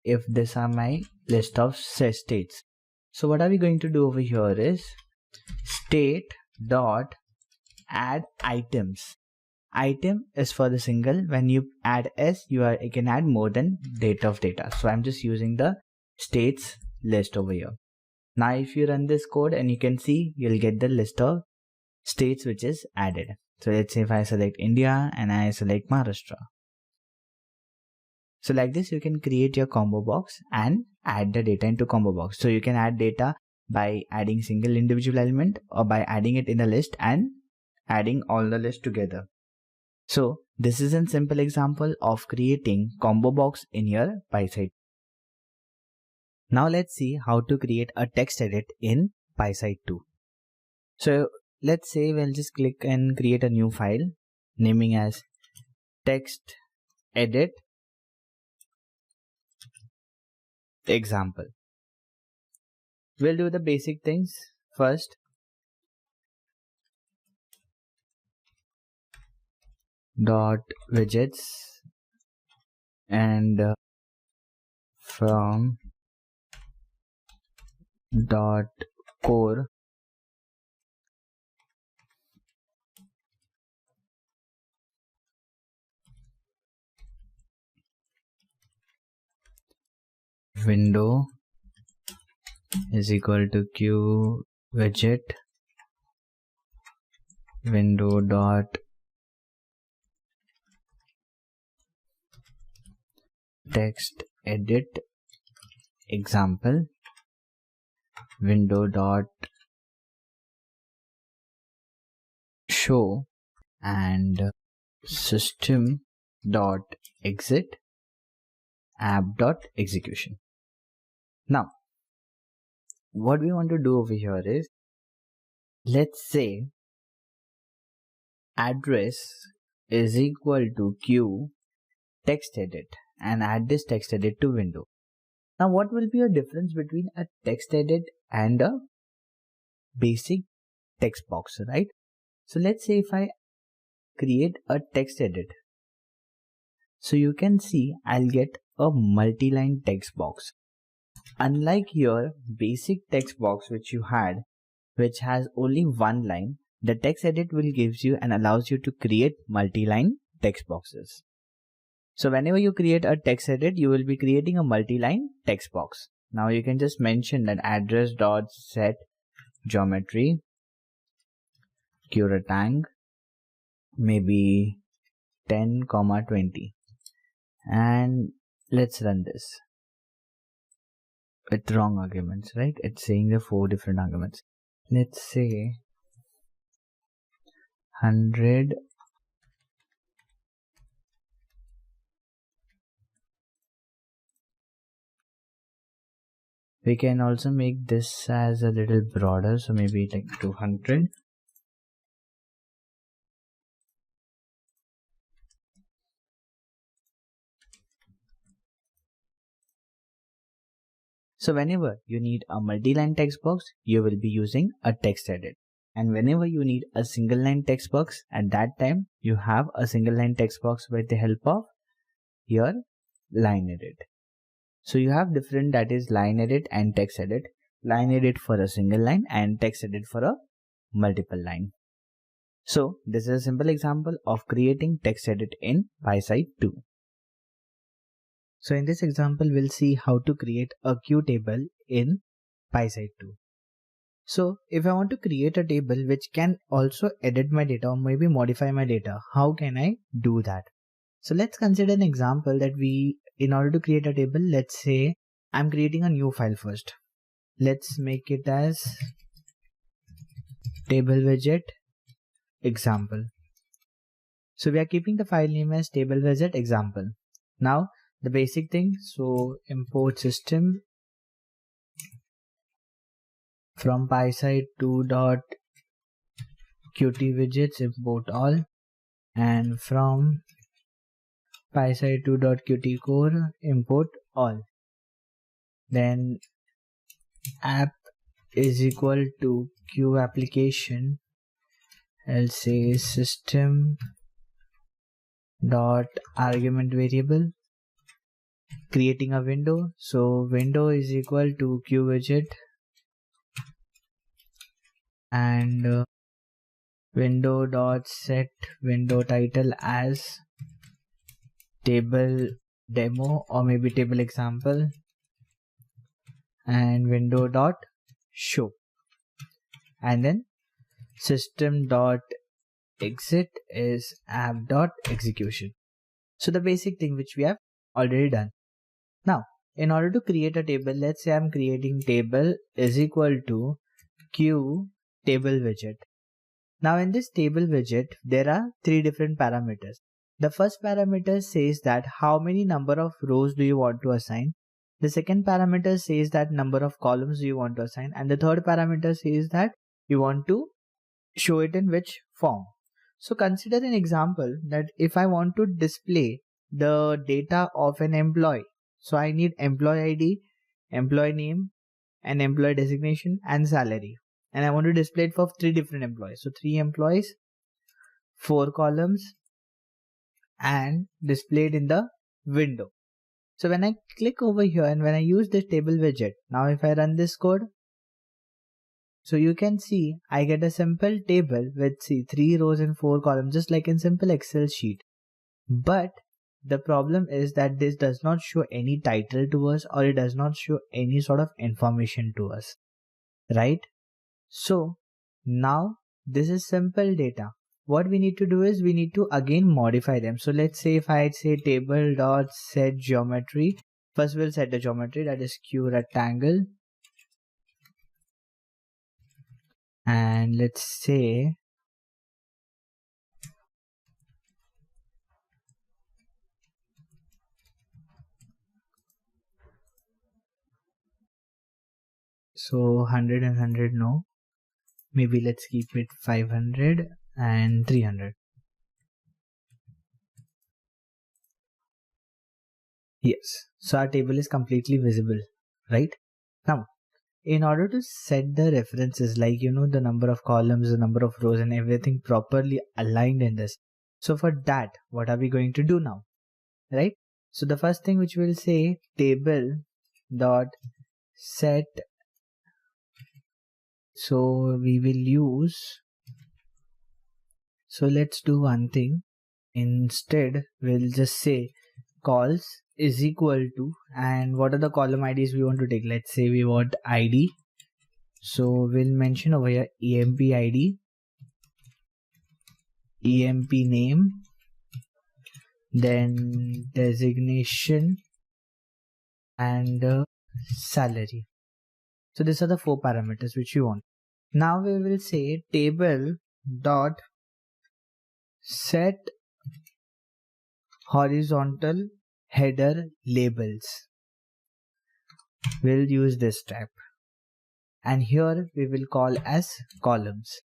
Speaker 1: if these are my list of states. So what are we going to do over here is state dot add items. Item is for the single. When you add s, you can add more than date of data. So I'm just using the states list over here. Now if you run this code, and you can see, you'll get the list of states which is added. So let's say if I select India and I select Maharashtra. So like this, you can create your combo box and add the data into combo box. So you can add data by adding single individual element, or by adding it in a list and adding all the list together. So this is a simple example of creating combo box in your PySide. Now let's see how to create a text edit in PySide 2. So let's say we'll just click and create a new file, naming as text edit example. We'll do the basic things first. Dot widgets and from dot core window is equal to q widget window dot text edit example window dot show and system dot exit app dot execution. Now what we want to do over here is, let's say address is equal to q text edit, and add this text edit to window. Now what will be a difference between a text edit and a basic text box, right? So let's say if I create a text edit, so you can see I'll get a multi-line text box. Unlike your basic text box which you had, which has only one line, the text edit will gives you and allows you to create multi-line text boxes. So whenever you create a text edit, you will be creating a multi-line text box. Now you can just mention that address dot set geometry rectang maybe 10,20, and let's run this with wrong arguments, right? It's saying the 4 different arguments. Let's say 100 we can also make this as a little broader, so maybe like 200. So whenever you need a multi-line text box, you will be using a text edit. And whenever you need a single line text box, at that time you have a single line text box with the help of your line edit. So you have different, that is line edit and text edit. Line edit for a single line and text edit for a multiple line. So this is a simple example of creating text edit in PySide 2. So in this example, we'll see how to create a queue table in PySide 2. So if I want to create a table which can also edit my data or maybe modify my data, how can I do that? So let's consider an example that in order to create a table, let's say I'm creating a new file first. Let's make it as table widget example. So we are keeping the file name as table widget example. Now the basic thing, so import system from PySide 2.qt widgets import all, and from PySide 2.qt core import all. Then app is equal to q application, I'll say system dot argument variable, creating a window. So window is equal to q widget and window dot set window title as table demo or maybe table example, and window dot show, and then system dot exit is app dot execution. So the basic thing which we have already done. Now in order to create a table, let's say I'm creating table is equal to q table widget. Now in this table widget there are three different parameters. The first parameter says that how many number of rows do you want to assign. The second parameter says that number of columns do you want to assign, and the third parameter says that you want to show it in which form. So consider an example that if I want to display the data of an employee, so I need employee ID, employee name, and employee designation and salary, and I want to display it for three different employees. So 3 employees, 4 columns, and displayed in the window. So when I click over here and when I use this table widget, now if I run this code, so you can see I get a simple table with 3 rows and 4 columns, just like in simple Excel sheet. But the problem is that this does not show any title to us, or it does not show any sort of information to us, right? So now this is simple data. What we need to do is we need to again modify them. So let's say if I say table dot set geometry, first we'll set the geometry, that is q rectangle, and let's say so 100 and 100, no, maybe let's keep it 500 and 300. Yes, so our table is completely visible, right? Now in order to set the references, like the number of columns, the number of rows, and everything properly aligned in this, so for that what are we going to do now, right? So the first thing which we'll say, table dot set, so we will use, so let's do one thing, instead we'll just say calls is equal to, and what are the column IDs we want to take, let's say we want ID, so we'll mention over here emp ID, emp name, then designation, and salary. So these are the 4 parameters which you want. Now we will say table dot set horizontal header labels. We'll use this type, and here we will call as columns.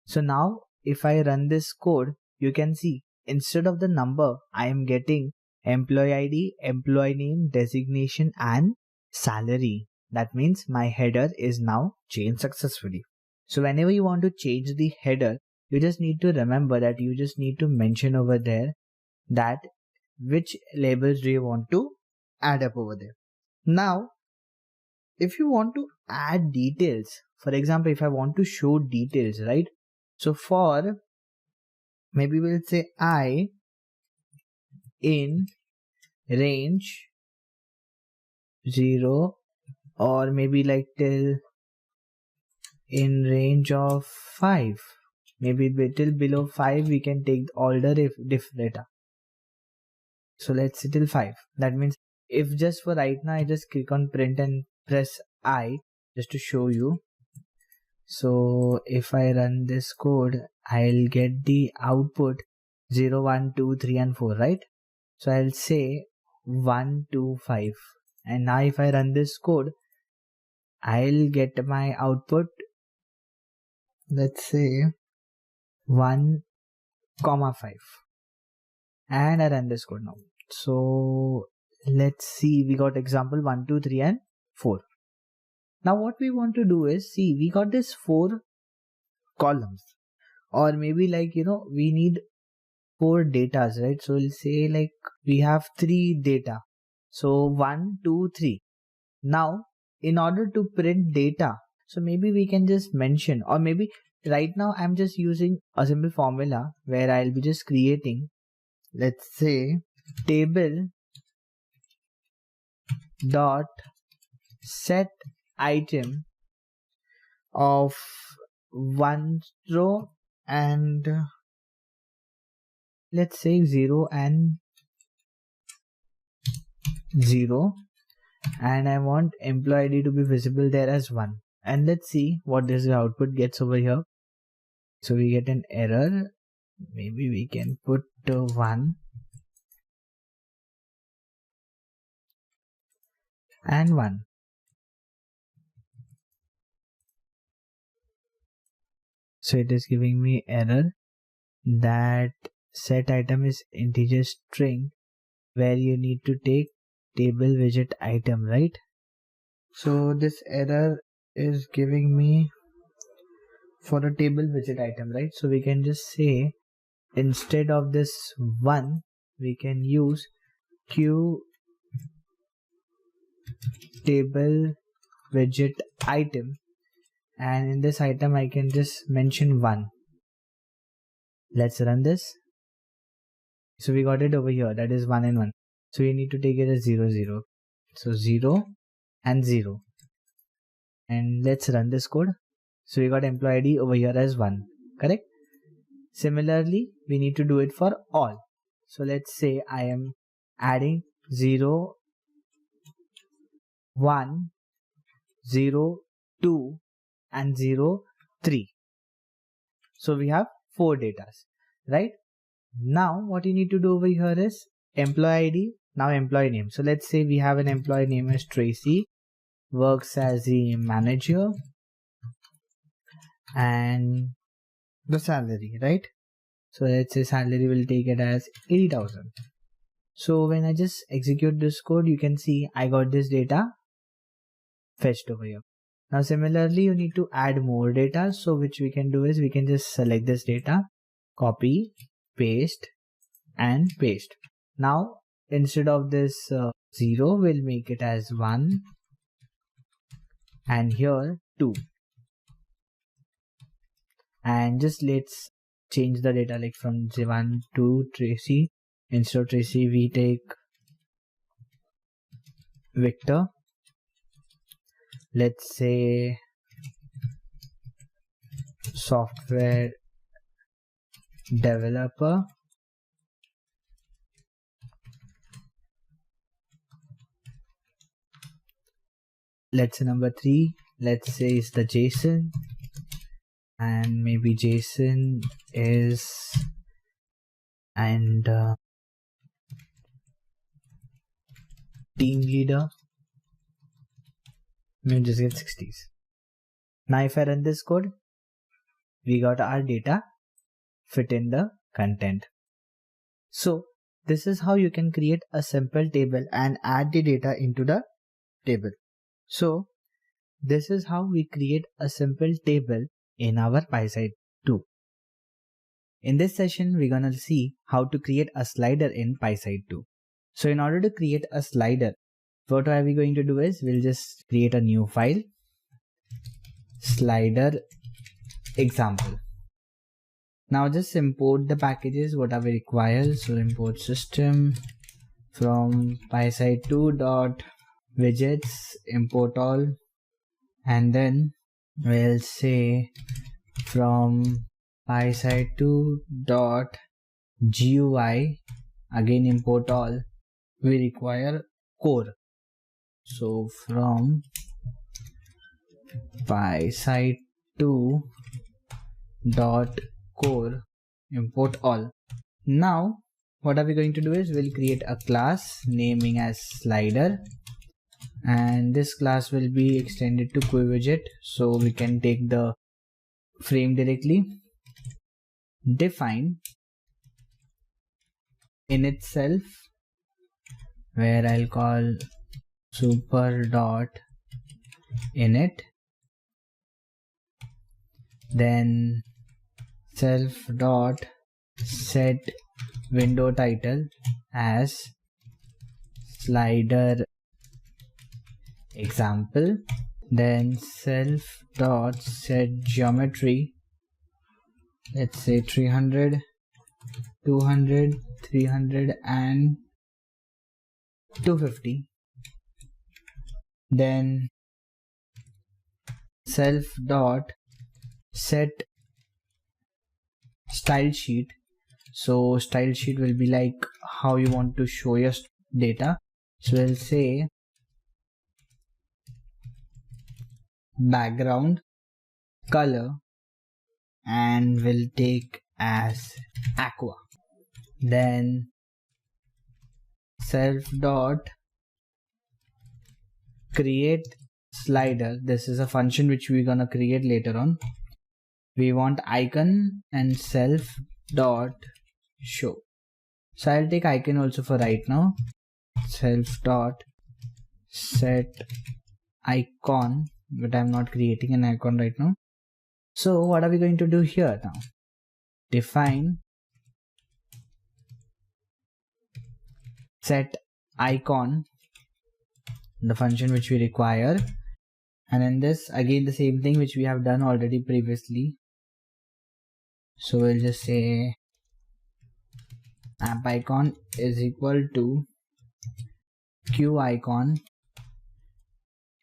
Speaker 1: So now if I run this code, you can see instead of the number I am getting employee ID, employee name, designation, and salary. That means my header is now changed successfully. So whenever you want to change the header, you just need to remember that you just need to mention over there that which labels do you want to add up over there. Now if you want to add details, for example if I want to show details, right? So for maybe we'll say I in range 0, or maybe like till in range of 5, maybe till below 5 we can take all the diff data. So let's say till 5. That means if just for right now I just click on print and press I just to show you. So if I run this code, I'll get the output 0, 1, 2, 3 and 4, right? So I'll say 1, 2, 5, and now if I run this code, I'll get my output, let's say 1, 5, and I run this code now. So let's see, we got example 1, 2, 3 and 4. Now what we want to do is, see, we got this 4 columns, or maybe like we need 4 datas, right? So we'll say like we have 3 data, so 1, 2, 3. Now in order to print data, so maybe we can just mention, or maybe right now I'm just using a simple formula where I'll be just creating, let's say table dot set item of one row and let's say 0 and 0, and I want employee ID to be visible there as 1. And let's see what this output gets over here. So we get an error. Maybe we can put 1 and 1. So it is giving me error that set item is integer string where you need to take table widget item, right? So this error is giving me for a table widget item, right? So we can just say instead of this 1 we can use q table widget item, and in this item I can just mention 1. Let's run this. So we got it over here, that is 1 and 1. So we need to take it as 0 0. So 0 and 0, and let's run this code. So we got employee ID over here as 1, correct? Similarly we need to do it for all. So let's say I am adding 0 1 0 2 and 0 3. So we have 4 datas, right? Now what you need to do over here is employee ID, now employee name. So let's say we have an employee name as Tracy, works as the manager, and the salary, right? So let's say salary will take it as 80,000. So when I just execute this code, you can see I got this data fetched over here. Now similarly you need to add more data, so which we can do is we can just select this data, copy, paste and paste. Now instead of this 0 we'll make it as 1 and here 2, and just let's change the data like from 1 to Tracy. Instead of Tracy we take Victor, let's say software developer, let's say number 3, let's say is the Jason, and maybe Jason is and team leader, we'll just get 60s. Now if I run this code, we got our data fit in the content. So this is how you can create a simple table and add the data into the table. So this is how we create a simple table in our PySide 2. In this session, we're gonna see how to create a slider in PySide 2. So in order to create a slider, what are we going to do is we'll just create a new file, slider example. Now just import the packages whatever we require. So import system from PySide 2.widgets, import all, and then we'll say from PySide 2.GUI, again import all, we require core. So from PySide 2.core, import all. Now what are we going to do is we'll create a class naming as slider, and this class will be extended to QWidget, so we can take the frame directly. Define in itself, where I'll call super.init, then self.set window title as slider example, then self.set geometry, let's say 300, 200, 300 and 250, then self dot set style sheet. So style sheet will be like how you want to show your data. So we'll say background color and we'll take as aqua. Then self dot create slider. This is a function which we're gonna create later on. We want icon and self dot show. So I'll take icon also for right now. Self dot set icon, but I'm not creating an icon right now. So what are we going to do here now? Define set icon, the function which we require, and in this again the same thing which we have done already previously. So we'll just say app icon is equal to q icon,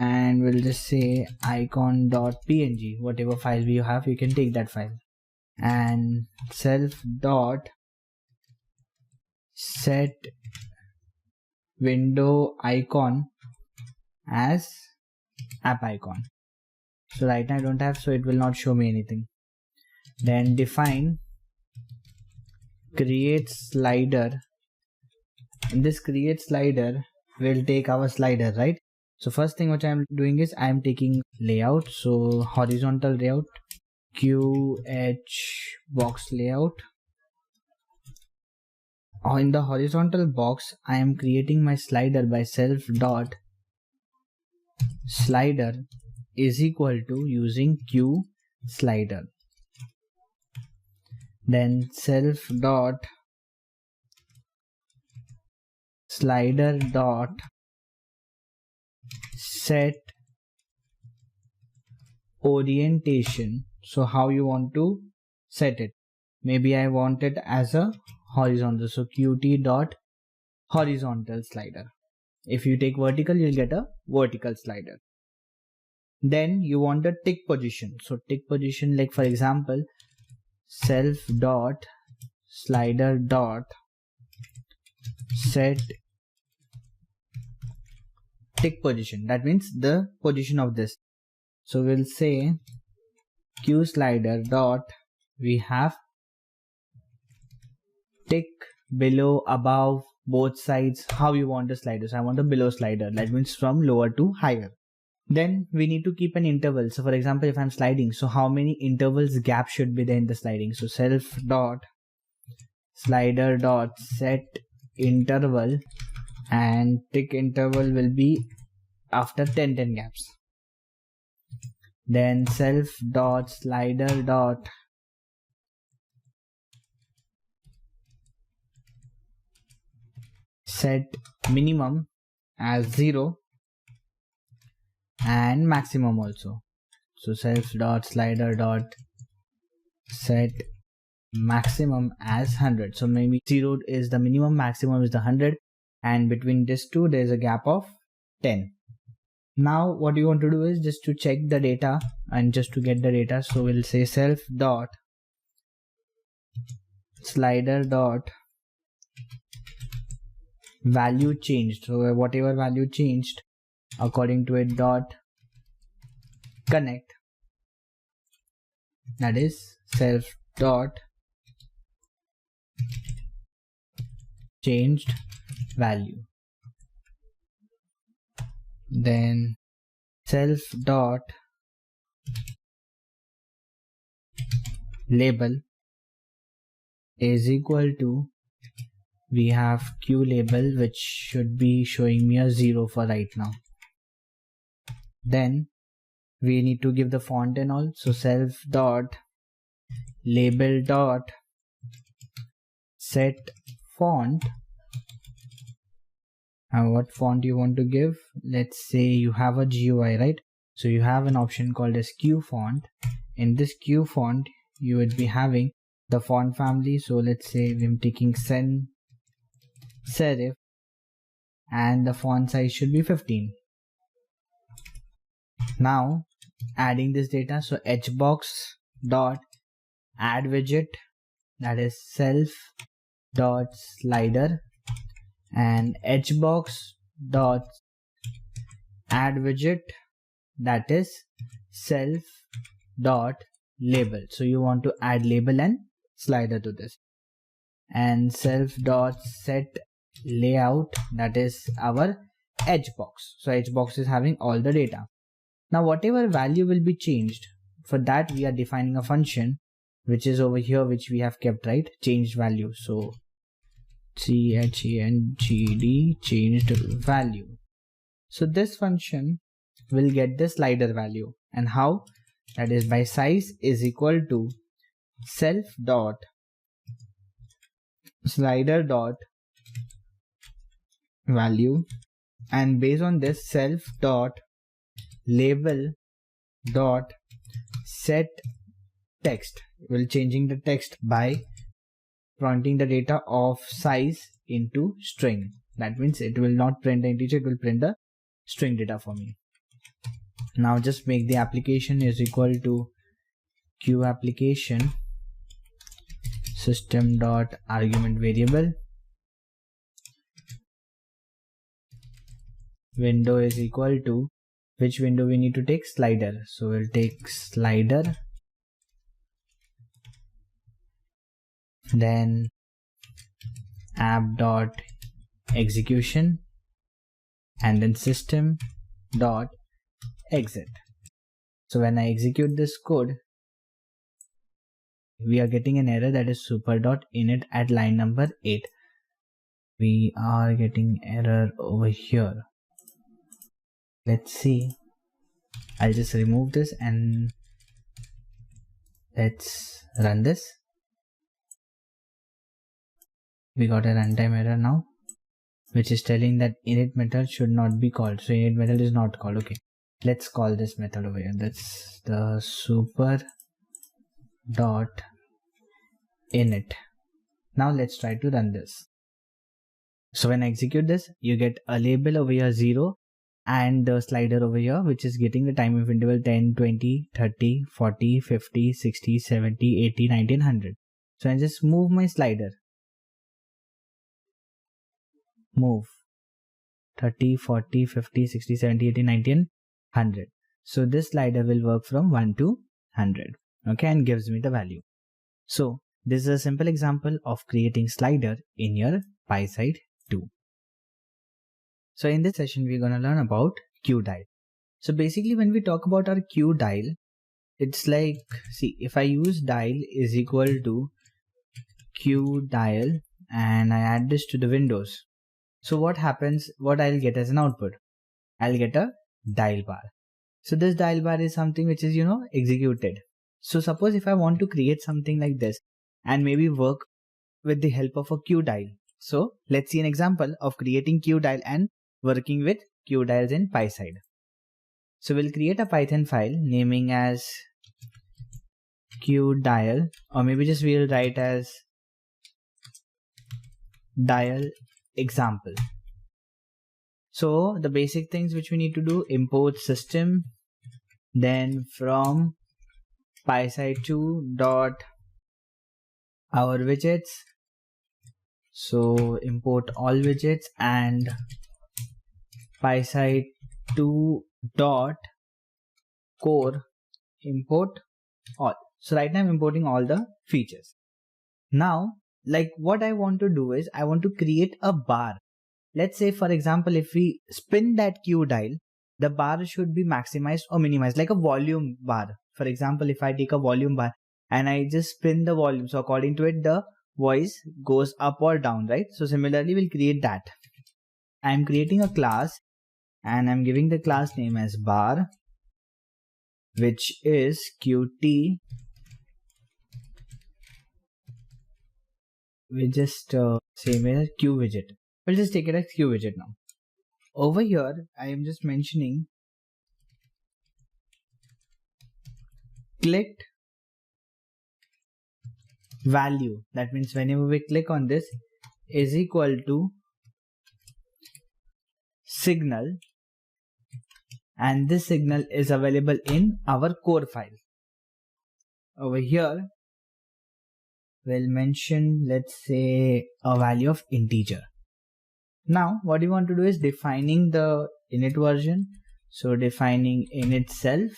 Speaker 1: and we'll just say icon.png, whatever file you have, you can take that file, and self dot set window icon as app icon. So right now I don't have, so it will not show me anything. Then define create slider. In this create slider we'll take our slider, right? So first thing what I'm doing is I'm taking layout, so horizontal layout, QH box layout. In the horizontal box I am creating my slider by self dot slider is equal to using Q slider. Then self dot slider dot set orientation. So how you want to set it? Maybe I want it as a horizontal, so Qt dot horizontal slider. If you take vertical, you'll get a vertical slider. Then you want a tick position. So tick position, like for example, self dot slider dot set tick position. That means the position of this. So we'll say Q slider dot, we have tick, below, above, both sides, how you want the slider. So I want a below slider, that means from lower to higher. Then we need to keep an interval. So for example, if I'm sliding, so how many intervals gap should be there in the sliding? So self dot slider dot set interval, and tick interval will be after 10 gaps. Then self dot slider dot set minimum as 0 and maximum also. So self dot slider dot set maximum as 100. So maybe 0 is the minimum, maximum is the 100, and between these two there is a gap of 10. Now what you want to do is just to check the data and just to get the data. So we'll say self dot slider dot value changed. So whatever value changed according to it dot connect, that is self dot changed value. Then self dot label is equal to, we have Q label which should be showing me a 0 for right now. Then we need to give the font and all. So self dot label dot set font, and what font you want to give. Let's say you have a GUI, right? So you have an option called as Q font. In this Q font you would be having the font family. So let's say I'm taking sans serif, and the font size should be 15. Now adding this data. So hbox dot add widget, that is self dot slider, and hbox dot add widget, that is self dot label. So you want to add label and slider to this, and self dot set layout, that is our hbox. So hbox is having all the data. Now whatever value will be changed, for that we are defining a function which is over here, which we have kept, right? Changed value. So changed changed value. So this function will get the slider value, and how? That is by size is equal to self dot slider dot value, and based on this self dot label dot set text will changing the text by pointing the data of size into string. That means it will not print the integer, it will print the string data for me. Now just make the application is equal to q application system dot argument variable, window is equal to, which window we need to take? Slider. So we'll take slider, then app dot execution, and then system dot exit. So when I execute this code, we are getting an error, that is super dot init at line number 8. We are getting error over here. Let's see. I'll just remove this and let's run this. We got a runtime error now, which is telling that init method should not be called. So init method is not called. Okay, let's call this method over here. That's the super dot init. Now let's try to run this. So when I execute this, you get a label over here 0 and the slider over here, which is getting the time of interval 10, 20, 30, 40, 50, 60, 70, 80, 90, 100. So I just move my slider. Move 30, 40, 50, 60, 70, 80, 90 and 100. So this slider will work from 1 to 100. Okay, and gives me the value. So this is a simple example of creating slider in your PySide 2. So in this session, we're going to learn about QDial. So basically when we talk about our QDial, it's like, see, if I use dial is equal to QDial and I add this to the windows. So what happens, what I'll get as an output? I'll get a dial bar. So this dial bar is something which is, executed. So suppose if I want to create something like this and maybe work with the help of a QDial. So let's see an example of creating QDial and working with QDials in PySide. So we'll create a Python file naming as QDial, or maybe just we'll write as dial example. So the basic things which we need to do, import system, then from PySide 2 dot our widgets. So import all widgets and PySide 2 dot core import all. So right now I'm importing all the features. Now, like what I want to do is I want to create a bar. Let's say, for example, if we spin that QDial, the bar should be maximized or minimized, like a volume bar. For example, if I take a volume bar and I just spin the volume, so according to it, the voice goes up or down, right? So similarly, we'll create that. I'm creating a class and I'm giving the class name as bar, which is Qt. We just same as Q widget. We'll just take it as Q widget now. Over here, I am just mentioning clicked value. That means whenever we click on this is equal to signal, and this signal is available in our core file. Over here, we'll mention, let's say, a value of integer. Now, what you want to do is defining the init version. So defining init self,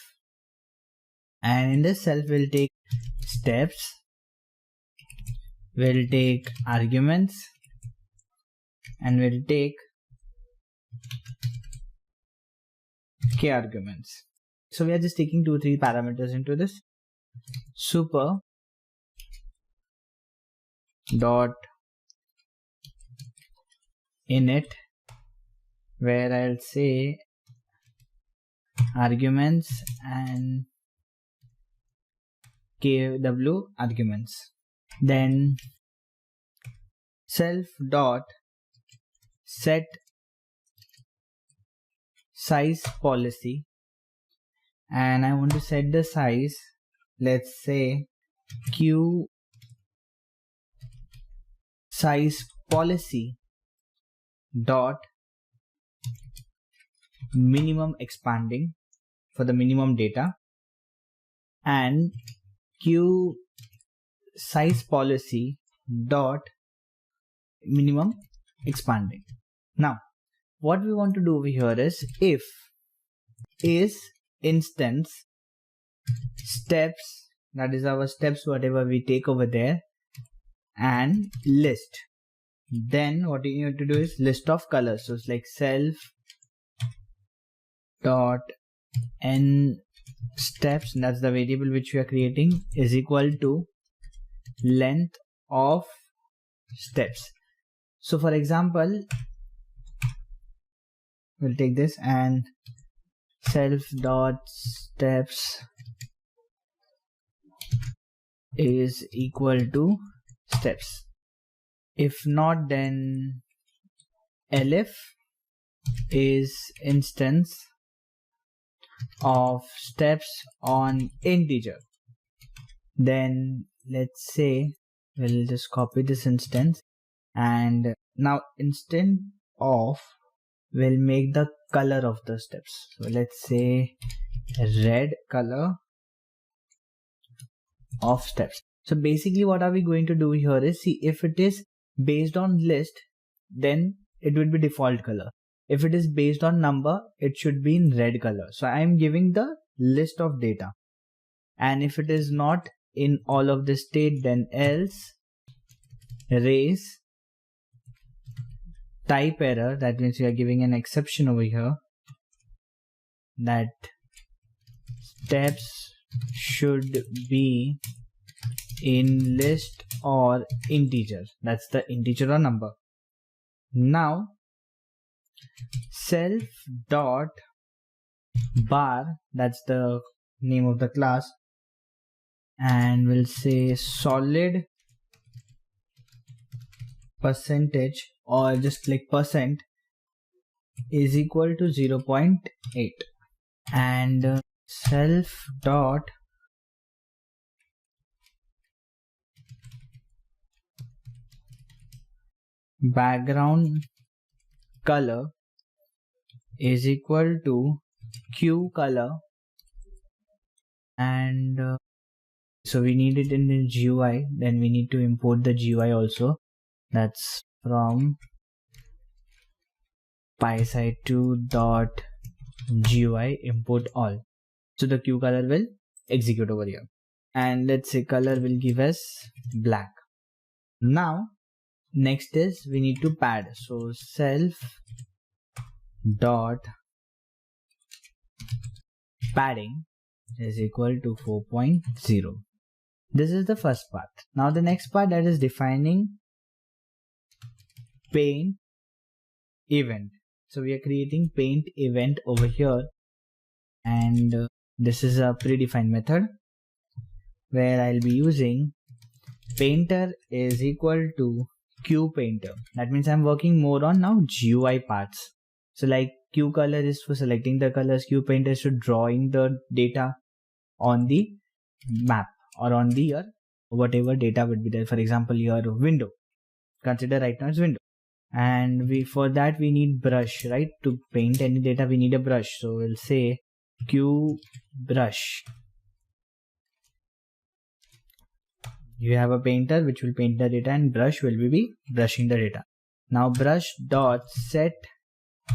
Speaker 1: and in this self we'll take steps, we'll take arguments, and we'll take k arguments. So we are just taking 2-3 parameters into this. Super dot init, where I'll say arguments and kw arguments. Then self dot set size policy, and I want to set the size, let's say q size policy dot minimum expanding for the minimum data, and q size policy dot minimum expanding. Now what we want to do over here is if is instance steps, that is our steps whatever we take over there, and list, then what you need to do is list of colors. So it's like self dot n steps, and that's the variable which we are creating, is equal to length of steps. So for example, we'll take this and self dot steps is equal to steps. If not, then elif is instance of steps on integer. Then let's say we'll just copy this instance, and now instead of, we'll make the color of the steps. So let's say red color of steps. So basically what are we going to do here is, see, if it is based on list, then it will be default color. If it is based on number, it should be in red color. So I am giving the list of data, and if it is not in all of this state, then else raise type error. That means we are giving an exception over here that steps should be in list or integer. That's the integer or number. Now self dot bar, that's the name of the class, and we'll say solid percentage, or just like percent, is equal to 0.8, and self dot background color is equal to q color, and so we need it in the GUI. Then we need to import the GUI also. That's from PySide 2.GUI import all. So the q color will execute over here, and let's say color will give us black. Now next is we need to pad. So self dot padding is equal to 4.0. This is the first part. Now the next part, that is defining paint event. So we are creating paint event over here, and this is a predefined method where I'll be using painter is equal to q painter. That means I'm working more on now GUI parts. So like q color is for selecting the colors, q painter is to drawing the data on the map or on the your whatever data would be there. For example, your window, consider right now it's window. and for that we need brush, right? To paint any data we need a brush, so we'll say Q brush. You have a painter which will paint the data, and brush will be brushing the data. Now brush dot set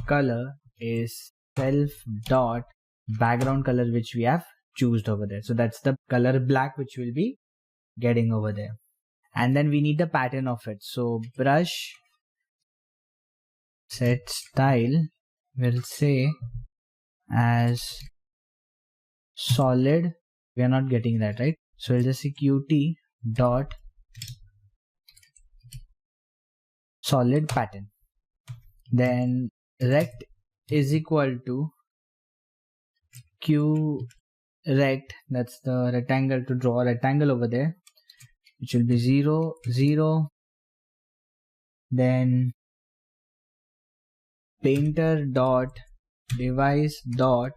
Speaker 1: color is self dot background color which we have chosen over there. So that's the color black which we'll be getting over there. And then we need the pattern of it. So brush set style will say as solid. We are not getting that, right? So we'll just say Qt dot solid pattern. Then rect is equal to Q rect, that's the rectangle, to draw a rectangle over there, which will be 0 0. Then painter dot device dot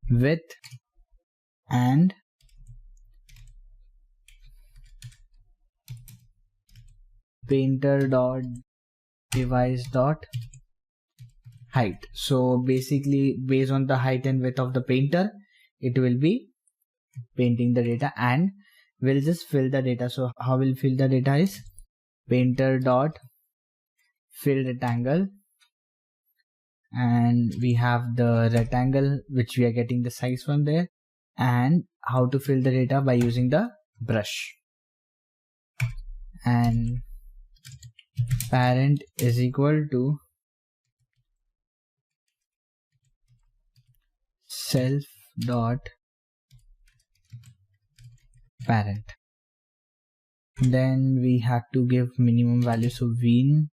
Speaker 1: width and painter dot device dot height. So basically based on the height and width of the painter, it will be painting the data, and we'll just fill the data. So how we'll fill the data is painter dot fill rectangle, and we have the rectangle which we are getting the size from there, and how to fill the data by using the brush. And parent is equal to self dot parent. Then we have to give minimum value, so win,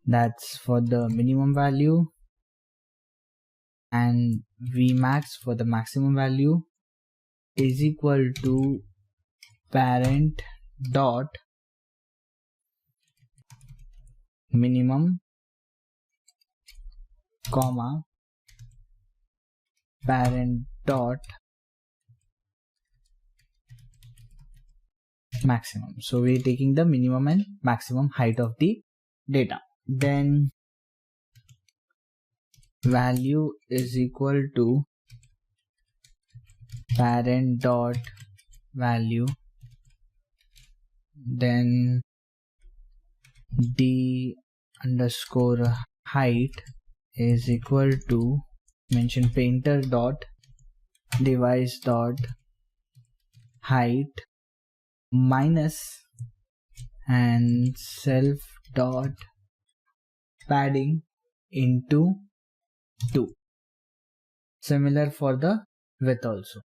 Speaker 1: that's for the minimum value, and vmax for the maximum value, is equal to parent dot minimum comma parent dot maximum. So we're taking the minimum and maximum height of the data. Then value is equal to parent dot value, then d underscore height is equal to mention painter dot device dot height minus and self dot padding into 2. Similar for the width also.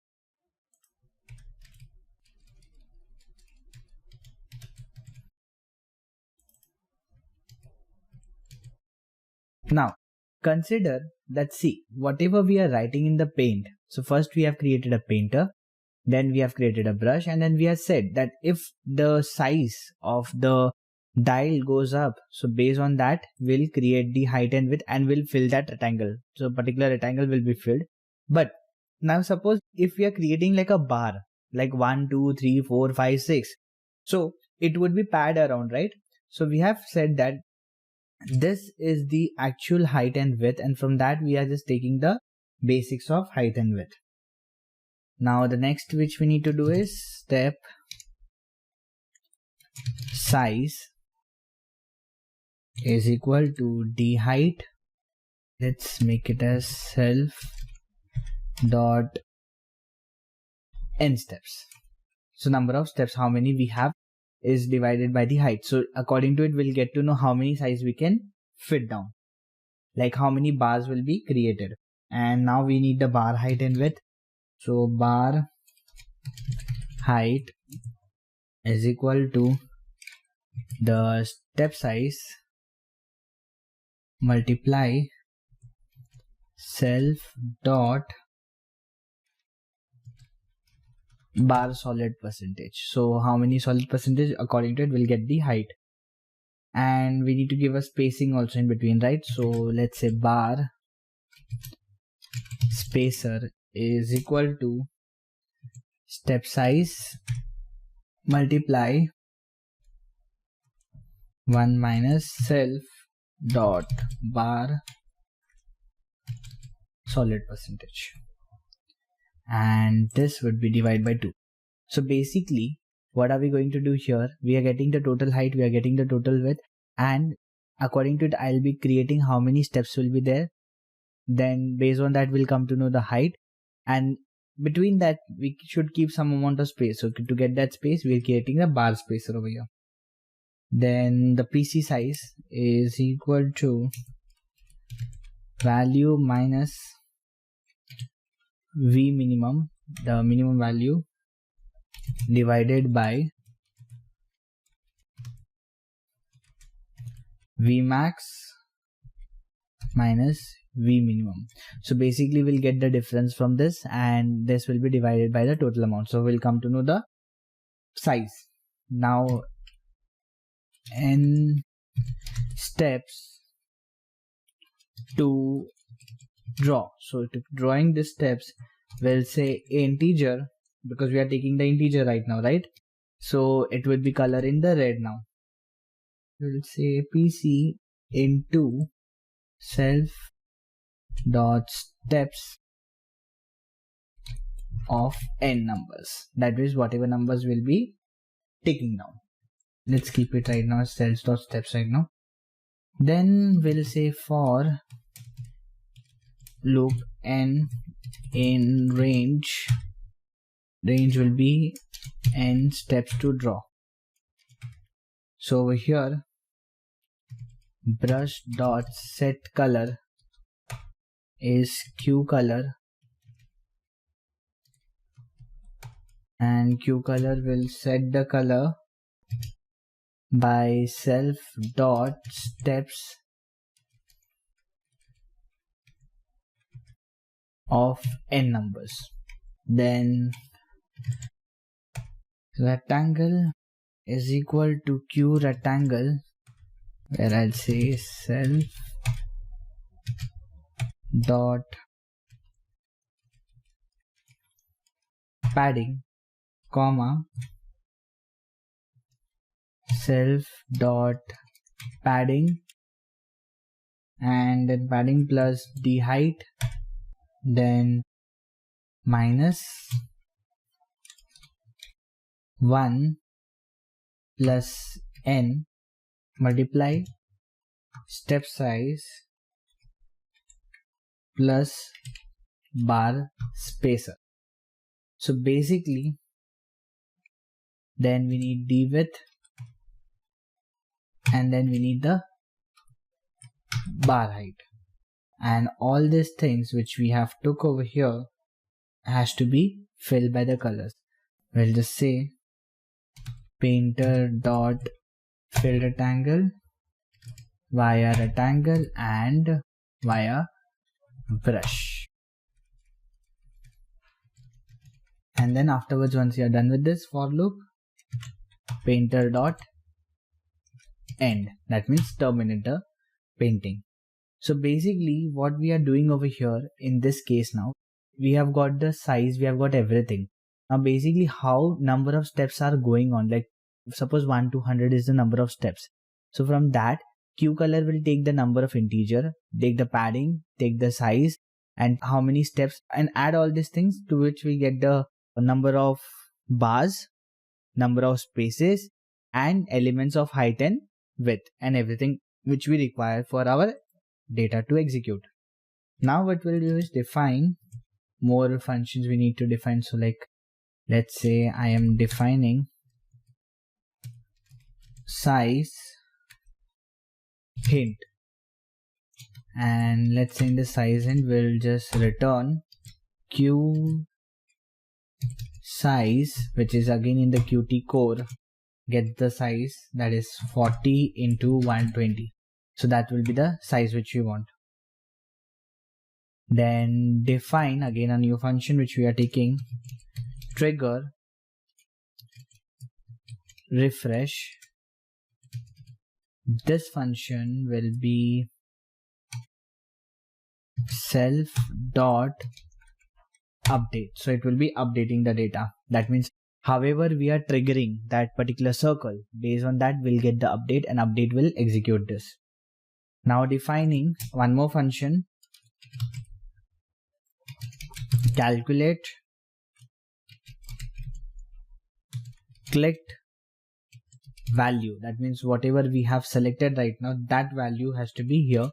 Speaker 1: Now consider that, see, whatever we are writing in the paint, so first we have created a painter, then we have created a brush, and then we have said that if the size of the dial goes up, so based on that we'll create the height and width and we'll fill that rectangle. So particular rectangle will be filled. But now suppose if we are creating like a bar, like 1 2 3 4 5 6, so it would be pad around, right? So we have said that this is the actual height and width, and from that we are just taking the basics of height and width. Now the next which we need to do is step size is equal to d height. Let's make it as self dot n steps. So number of steps, how many we have, is divided by the height. So according to it, we'll get to know how many size we can fit down, like how many bars will be created. And now we need the bar height and width. So bar height is equal to the step size multiply self dot bar solid percentage. So how many solid percentage, according to it we'll get the height. And we need to give a spacing also in between, right? So let's say bar spacer is equal to step size multiply 1 minus self dot bar solid percentage, and this would be divided by 2. So basically what are we going to do here? We are getting the total height, we are getting the total width, and according to it I'll be creating how many steps will be there. Then based on that we'll come to know the height, and between that we should keep some amount of space. So to get that space we're creating a bar spacer over here. Then the PC size is equal to value minus V minimum, the minimum value, divided by V max minus V minimum. So basically we'll get the difference from this, and this will be divided by the total amount. So we'll come to know the size. Now n steps to draw. So to drawing the steps, we'll say integer, because we are taking the integer right now, right? So it will be color in the red now. We'll say PC into self dot steps of n numbers. That is whatever numbers will be taking down. Let's keep it right now as self dot steps right now. Then we'll say for loop n in range will be n steps to draw. So over here brush dot set color is Q color, and Q color will set the color by self dot steps of n numbers. Then rectangle is equal to Q rectangle, where I'll say self dot padding, comma, self dot padding, and then padding plus d height, then minus 1 plus n multiply step size plus bar spacer. So basically then we need d width, and then we need the bar height, and all these things which we have took over here has to be filled by the colors. We'll just say painter dot fill rectangle via rectangle and via brush. And then afterwards, once you are done with this for loop, painter dot end, that means terminate the painting. So basically what we are doing over here in this case now, we have got the size, we have got everything. Now basically how number of steps are going on, like suppose 1 to 100 is the number of steps. So from that Q color will take the number of integer, take the padding, take the size and how many steps, and add all these things, to which we get the number of bars, number of spaces and elements of height and width and everything which we require for our data to execute. Now what we'll do is define more functions we need to define. So like let's say I am defining size hint, and let's say in the size hint we'll just return Q size, which is again in the Qt core, get the size, that is 40 into 120. So that will be the size which we want. Then define again a new function which we are taking, trigger refresh. This function will be self dot update. So it will be updating the data. That means However, we are triggering that particular circle. Based on that, we'll get the update and update will execute this. Now defining one more function, calculate clicked value. That means whatever we have selected right now, that value has to be here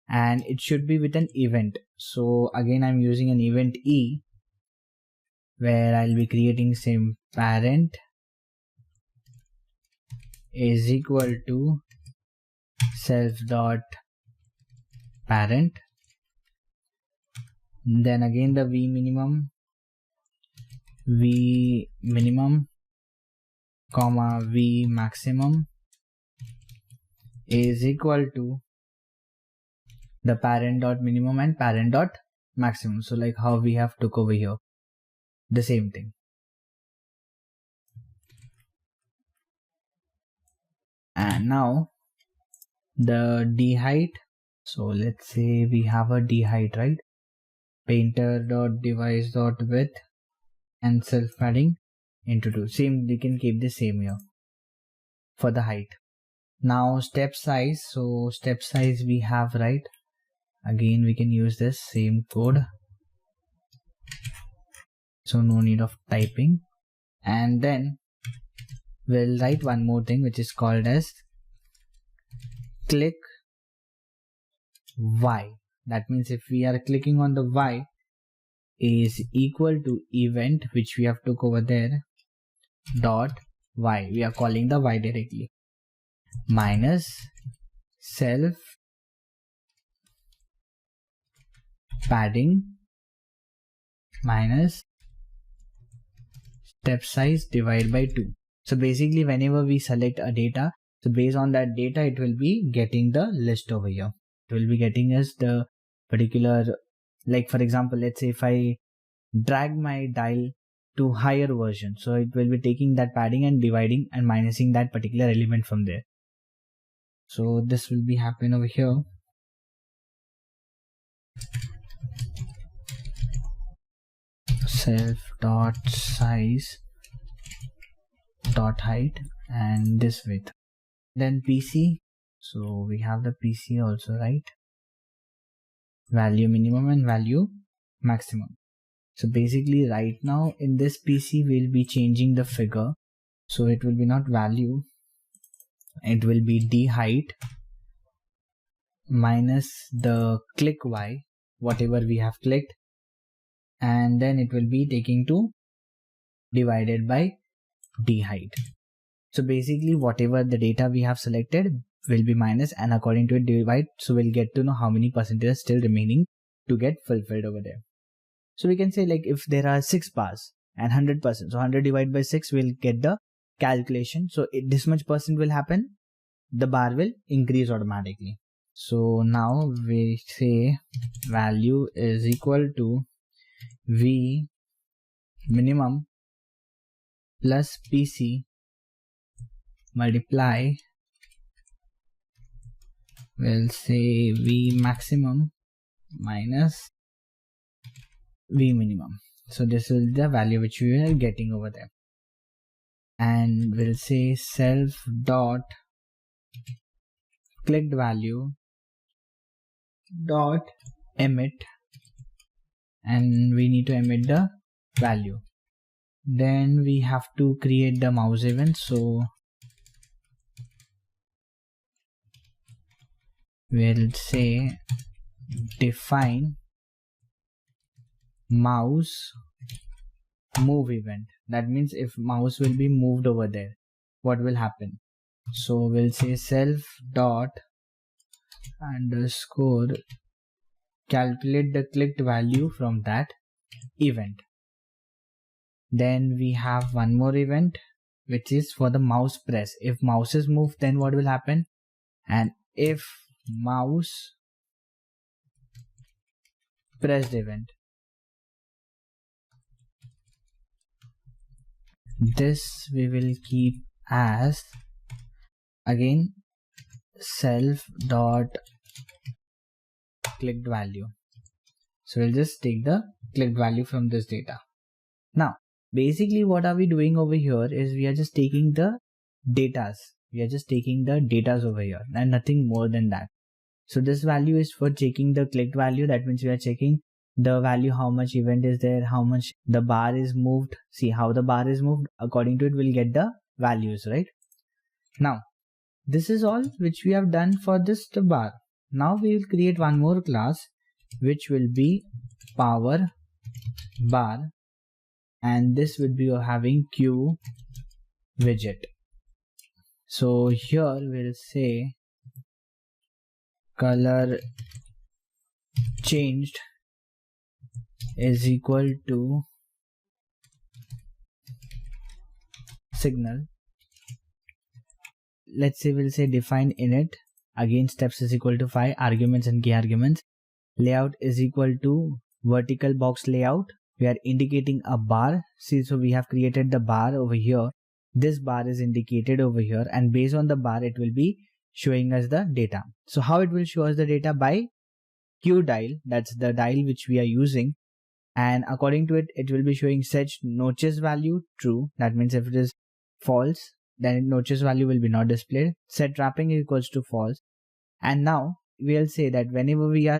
Speaker 1: and it should be with an event. So again, I'm using an event E where I'll be creating same parent is equal to self dot parent. Then again the v minimum comma v maximum is equal to the parent dot minimum and parent dot maximum. So like how we have took over here, the same thing. And now the d height. So let's say we have a d height, right? Painter dot device dot width and self padding into 2. Same, we can keep the same here for the height. Now step size. So step size we have, right? Again we can use this same code, so no need of typing. And then we'll write one more thing which is called as click y. That means if we are clicking on the y is equal to event which we have took over there dot y, we are calling the y directly, minus self padding minus step size divided by 2. So basically whenever we select a data, so based on that data it will be getting the list over here. It will be getting us the particular, like for example, let's say if I drag my dial to higher version, so it will be taking that padding and dividing and minusing that particular element from there. So this will be happening over here. Self dot size dot height and this width. Then PC, so we have the PC also, right? Value minimum and value maximum. So basically right now in this PC we'll be changing the figure, so it will be not value, it will be d height minus the click y, whatever we have clicked, and then it will be taking to divided by d height. So basically whatever the data we have selected will be minus and according to it divide, so we'll get to know how many percentage is still remaining to get fulfilled over there. So we can say like if there are 6 bars and 100%, so 100 divided by 6 will get the calculation. So this much percent will happen, the bar will increase automatically. So now we say value is equal to v minimum plus PC multiply, we'll say v maximum minus v minimum. So this is the value which we are getting over there, and we'll say self dot clicked value dot emit, and we need to emit the value. Then we have to create the mouse event, so we'll say define mouse move event. That means if mouse will be moved over there, what will happen? So we'll say self dot underscore calculate the clicked value from that event. Then we have one more event which is for the mouse press. If mouse is moved, then what will happen? And if mouse pressed event, this we will keep as again self dot clicked value. So we'll just take the clicked value from this data. Now basically what are we doing over here is we are just taking the datas. We are just taking the datas over here and nothing more than that. So this value is for checking the clicked value. That means we are checking the value, how much event is there, how much the bar is moved. See how the bar is moved. According to it, we'll get the values, right? Now, this is all which we have done for this bar. Now we will create one more class which will be power bar, and this would be having Q widget. So here we'll say color changed is equal to signal. Let's say we'll say define init, again steps is equal to 5, arguments and key arguments. Layout is equal to vertical box layout. We are indicating a bar. See, so we have created the bar over here. This bar is indicated over here, and based on the bar it will be showing us the data. So how it will show us the data? By Q dial, that's the dial which we are using, and according to it, it will be showing set notches value true. That means if it is false, then notches value will be not displayed. Set wrapping equals to false. And now we'll say that whenever we are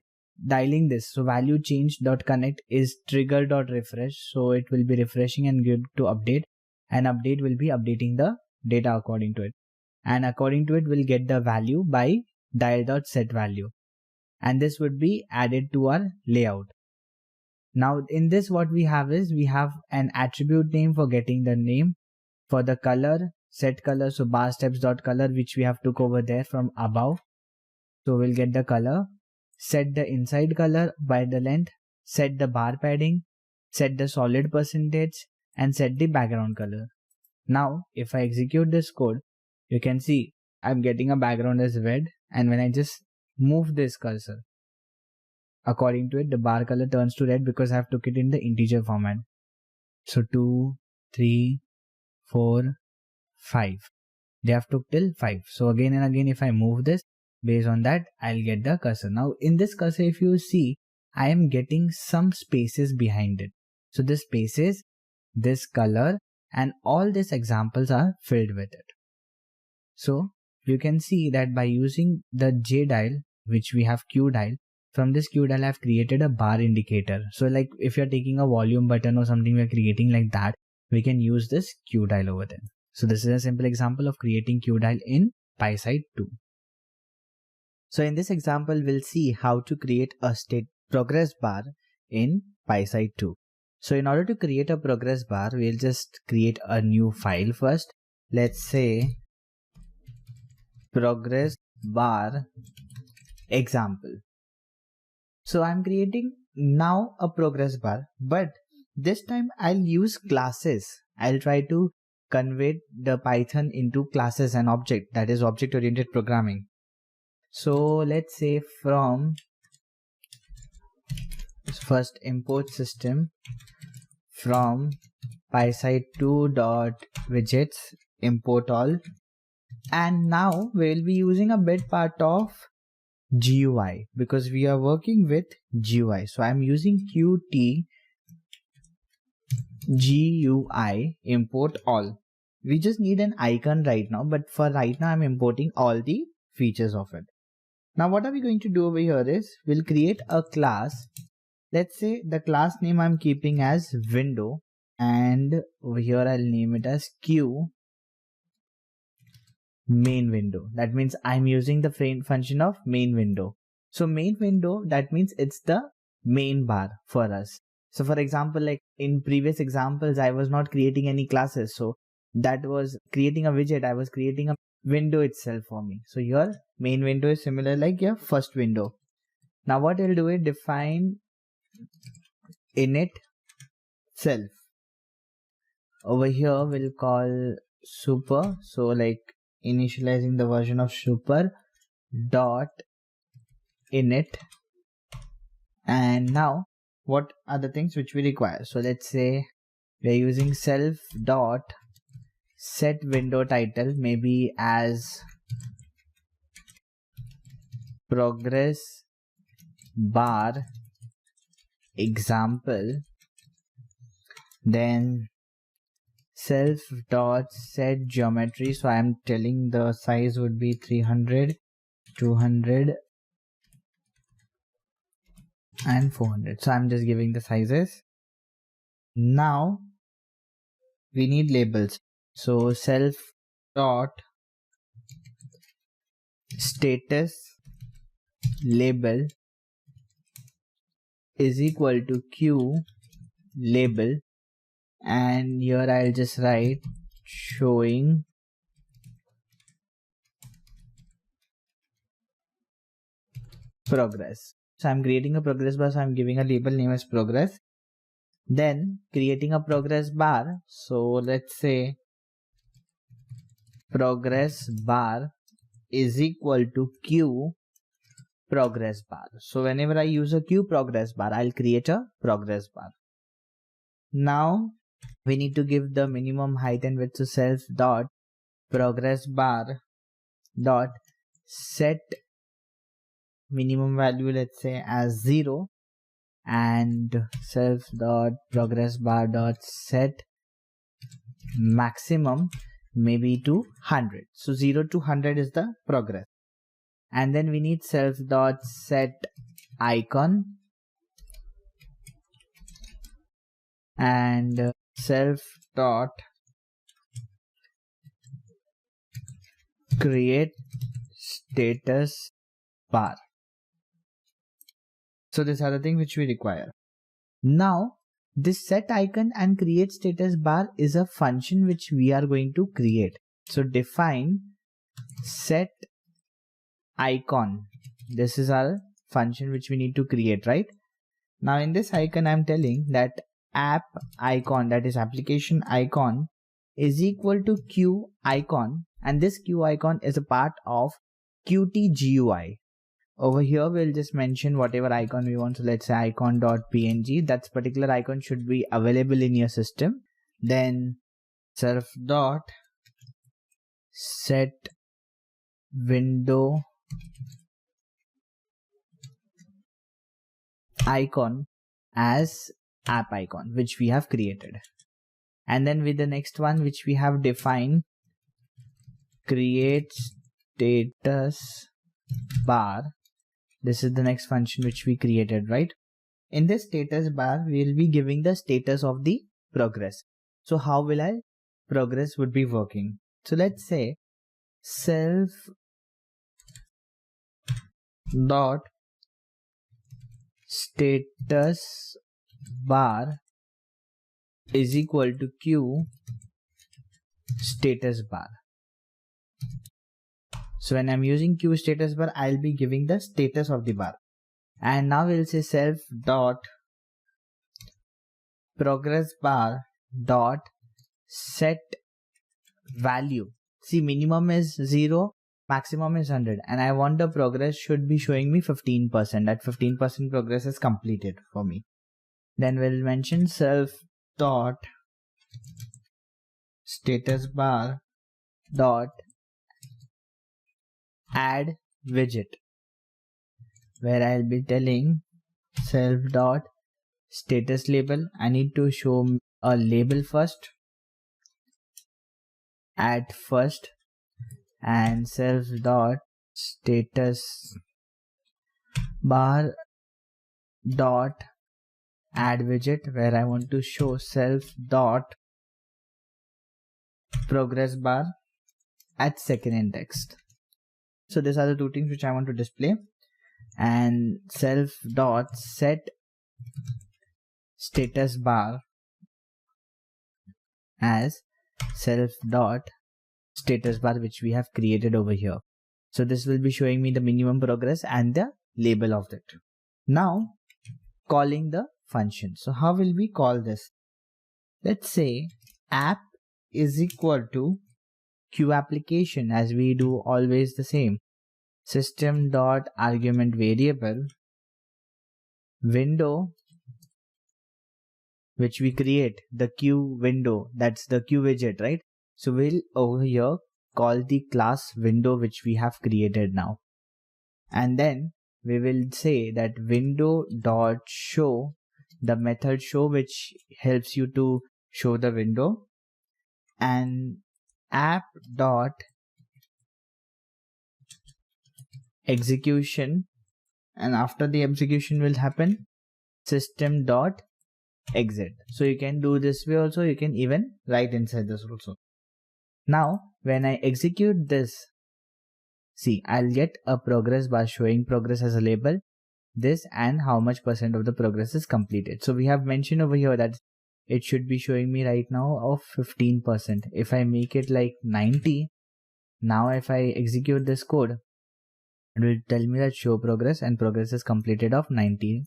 Speaker 1: dialing this, so value change dot connect is trigger dot refresh, so it will be refreshing and give to update, and update will be updating the data according to it, and according to it we'll get the value by dial dot set value, and this would be added to our layout. Now in this what we have is we have an attribute name for getting the name, for the color set color, so bar steps dot color, which we have took over there from above, so we'll get the color. Set the inside color by the length, set the bar padding, set the solid percentage, and set the background color. Now if I execute this code, you can see I'm getting a background as red, and when I just move this cursor, according to it the bar color turns to red because I have took it in the integer format. So 2, 3, 4, 5. They have took till 5. So again and again if I move this, based on that I'll get the cursor. Now in this cursor if you see, I am getting some spaces behind it. So this spaces, this color, and all these examples are filled with it. So you can see that by using the J dial, which we have Q dial, from this Q dial I have created a bar indicator. So like if you're taking a volume button or something we're creating like that, we can use this Q dial over there. So this is a simple example of creating Q dial in PySide 2. So in this example, we'll see how to create a state progress bar in PySide 2. So in order to create a progress bar, we'll just create a new file first. Let's say progress bar example. So I'm creating now a progress bar, but this time I'll use classes. I'll try to convert the Python into classes and object, that is object oriented programming. So let's say from first import system from PySide2.widgets import all, and now we'll be using a bit part of GUI because we are working with GUI. So I'm using Qt GUI import all. We just need an icon right now, but for right now I'm importing all the features of it. Now what are we going to do over here is we'll create a class. Let's say the class name I'm keeping as window, and over here I'll name it as Q main window. That means I'm using the function of main window. So main window, that means it's the main bar for us. So for example, like in previous examples, I was not creating any classes. So that was creating a widget. I was creating a window itself for me. So here main window is similar like your first window. Now what I'll do is define init self. Over here we'll call super. So like initializing the version of super dot init. And now what are the things which we require? So let's say we're using self dot set window title, maybe as progress bar example. Then self dot set geometry. So I am telling the size would be 300, 200 and 400. So I'm just giving the sizes. Now we need labels. So self dot status label is equal to q label, and here I'll just write showing progress. So I'm creating a progress bar, so I'm giving a label name as progress. Then creating a progress bar. So let's say progress bar is equal to q progress bar. So whenever I use a q progress bar, I'll create a progress bar. Now we need to give the minimum height and width to self dot progress bar dot set minimum value, let's say as 0, and self dot progress bar dot set maximum maybe to 100. So 0 to 100 is the progress. And then we need self dot set icon and self dot create status bar. So these are the things which we require. Now this set icon and create status bar is a function which we are going to create. So define set icon. This is our function which we need to create, right? Now in this icon I'm telling that app icon, that is application icon, is equal to q icon, and this q icon is a part of Qt GUI. Over here we'll just mention whatever icon we want. So let's say icon.png. That particular icon should be available in your system. Then self dot set window icon as app icon, which we have created. And then with the next one which we have defined, create status bar. This is the next function which we created, right? In this status bar we will be giving the status of the progress. So how will I progress would be working? So let's say self dot status bar is equal to q status bar. So when I'm using q status bar, I'll be giving the status of the bar. And now we'll say self dot progress bar dot set value. See, minimum is 0, maximum is 100, and I want the progress should be showing me 15%. That 15% progress is completed for me. Then we'll mention self dot status bar dot add widget, where I'll be telling self dot status label. I need to show a label first, add first, and self dot status bar dot add widget, where I want to show self dot progress bar at second index. So these are the two things which I want to display. And self dot set status bar as self dot status bar, which we have created over here. So this will be showing me the minimum progress and the label of it. Now calling the function. So how will we call this? Let's say app is equal to q application, as we do always the same. System dot argument variable window, which we create the q window, that's the q widget, right? So we'll over here call the class window which we have created now, and then we will say that window dot show, the method show which helps you to show the window, and app dot execution, and after the execution will happen system dot exit. So you can do this way also, you can even write inside this also. Now when I execute this, see, I'll get a progress bar showing progress as a label, this and how much percent of the progress is completed. So we have mentioned over here that it should be showing me right now of 15%. If I make it like 90, now if I execute this code, it will tell me that show progress and progress is completed of 90%.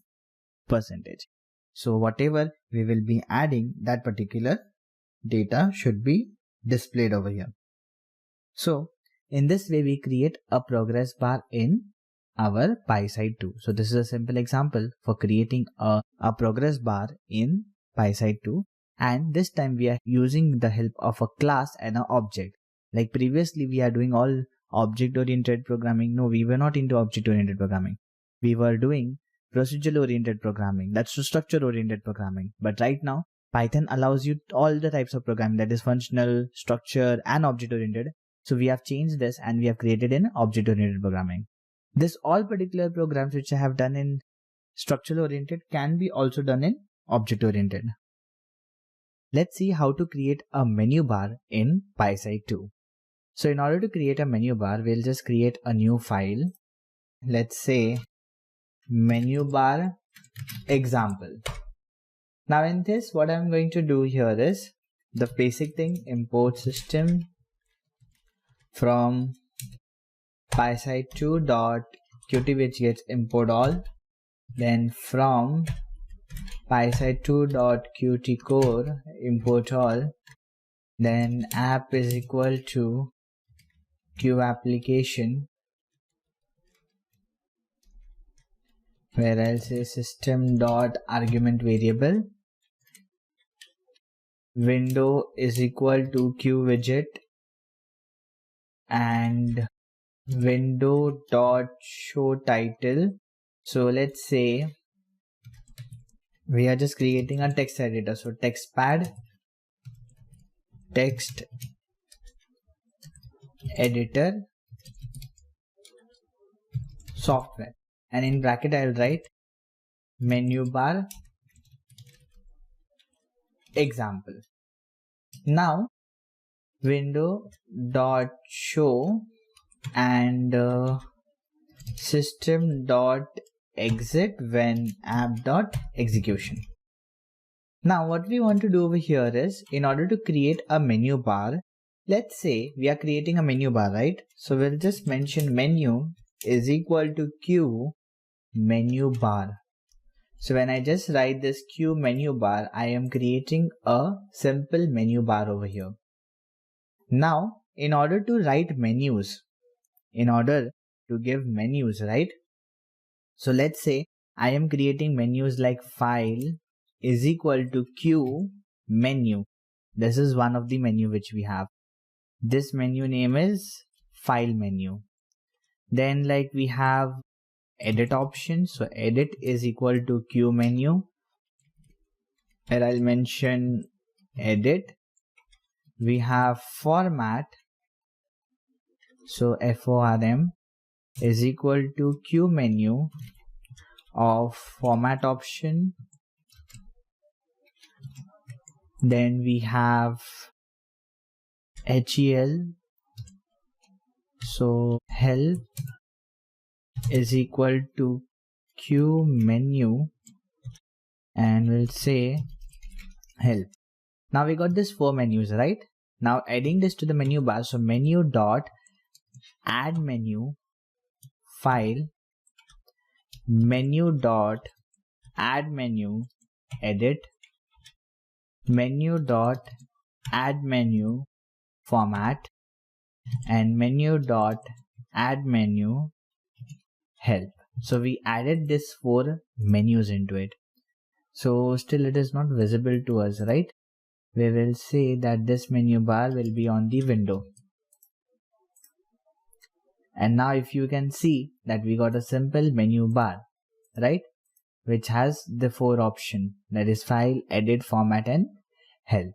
Speaker 1: So whatever we will be adding, that particular data should be displayed over here. So in this way we create a progress bar in our PySide 2. So this is a simple example for creating a progress bar in PySide 2, and this time we are using the help of a class and an object. Like previously we are doing all object oriented programming. No, we were not into object oriented programming. We were doing procedural oriented programming, that's structure oriented programming. But right now Python allows you all the types of programming, that is functional, structure and object oriented. So we have changed this and we have created in object oriented programming. This all particular programs which I have done in structural oriented can be also done in object oriented. Let's see how to create a menu bar in PySide 2. So in order to create a menu bar, we'll just create a new file. Let's say menu bar example. Now in this, what I'm going to do here is the basic thing, import system from PySide2.qt, which gets import all, then from PySide2.qt core import all, then app is equal to q application, where I'll say system dot argument variable, window is equal to q widget, and window dot show title. So let's say we are just creating a text editor, so text pad text editor software, and in bracket I'll write menu bar example. Now window dot show and system dot exit when app dot execution. Now what we want to do over here is, in order to create a menu bar, let's say we are creating a menu bar, right? So we'll just mention menu is equal to q menu bar. So when I just write this q menu bar, I am creating a simple menu bar over here. Now in order to write menus, in order to give menus, right? So let's say I am creating menus like file is equal to q menu. This is one of the menu which we have. This menu name is file menu. Then like we have edit option. So edit is equal to q menu, where I'll mention edit. We have format. So form is equal to q menu of format option. Then we have hel. So help is equal to q menu, and we'll say help. Now we got this 4 menus, right? Now adding this to the menu bar, so menu dot add menu file, menu dot add menu edit, menu dot add menu format, and menu dot add menu help. So we added this 4 menus into it. So still it is not visible to us, right? We will say that this menu bar will be on the window. And now if you can see that we got a simple menu bar, right? Which has the 4 options, that is file, edit, format and help.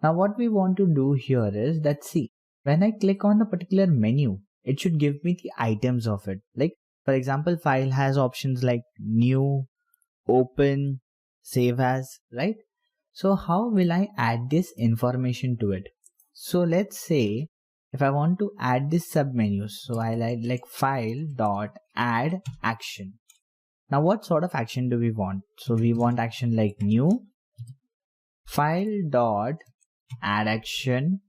Speaker 1: Now what we want to do here is that, see, when I click on the particular menu, it should give me the items of it. Like for example, file has options like new, open, save as, right? So how will I add this information to it? So let's say if I want to add this submenu, so I'll add like file dot add action. Now what sort of action do we want? So we want action like new, file dot add action,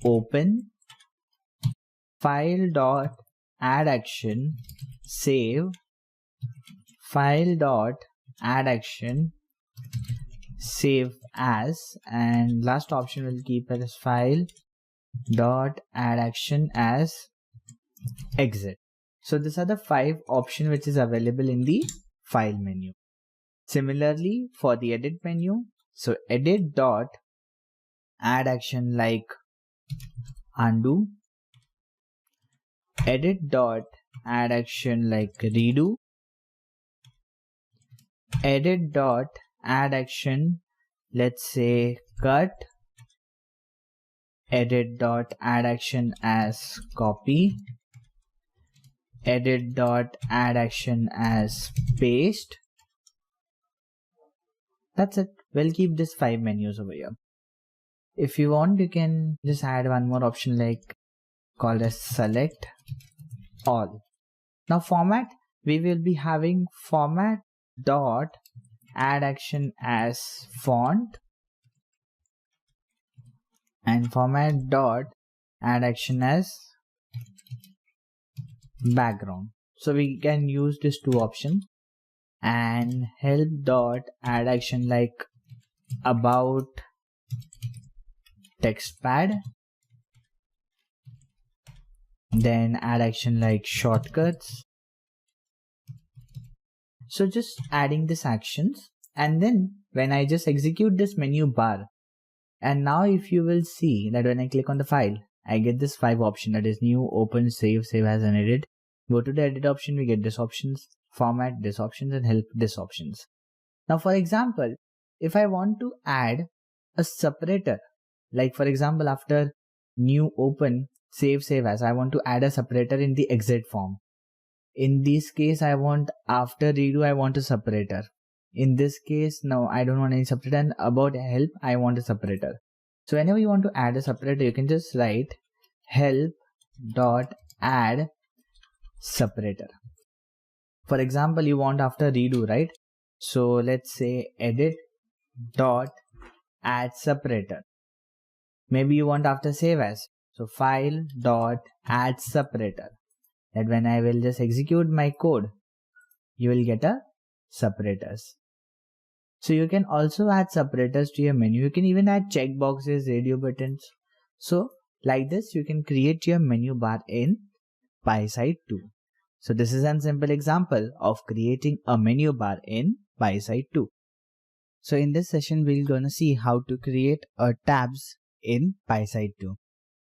Speaker 1: open, file dot add action, save, file dot add action, save as, and last option will keep it as file dot add action as exit. So these are the 5 options which is available in the file menu. Similarly for the edit menu, so edit dot add action like undo, edit dot add action like redo, edit dot add action, let's say cut, edit dot add action as copy, edit dot add action as paste. That's it. We'll keep this 5 menus over here. If you want, you can just add one more option like called as select all. Now format, we will be having format dot add action as font and format dot add action as background. So we can use these 2 options. And help dot add action like about text pad, then add action like shortcuts. So just adding these actions, and then when I just execute this menu bar, and now if you will see that when I click on the file, I get this 5 option, that is new, open, save, save as, and edit. Go to the edit option, we get this options, format this options, and help this options. Now for example, if I want to add a separator, like for example after new, open, save, save as, I want to add a separator in the exit form. In this case I want after redo, I want a separator. In this case, no, I don't want any separator, and about help I want a separator. So whenever you want to add a separator, you can just write help dot add separator. For example, you want after redo, right? So let's say edit dot add separator. Maybe you want after save as, so file dot add separator. That when I will just execute my code, you will get a separators. So you can also add separators to your menu. You can even add checkboxes, radio buttons. So like this, you can create your menu bar in PySide 2. So this is a simple example of creating a menu bar in PySide 2. So in this session, we're gonna see how to create a tabs in PySide 2.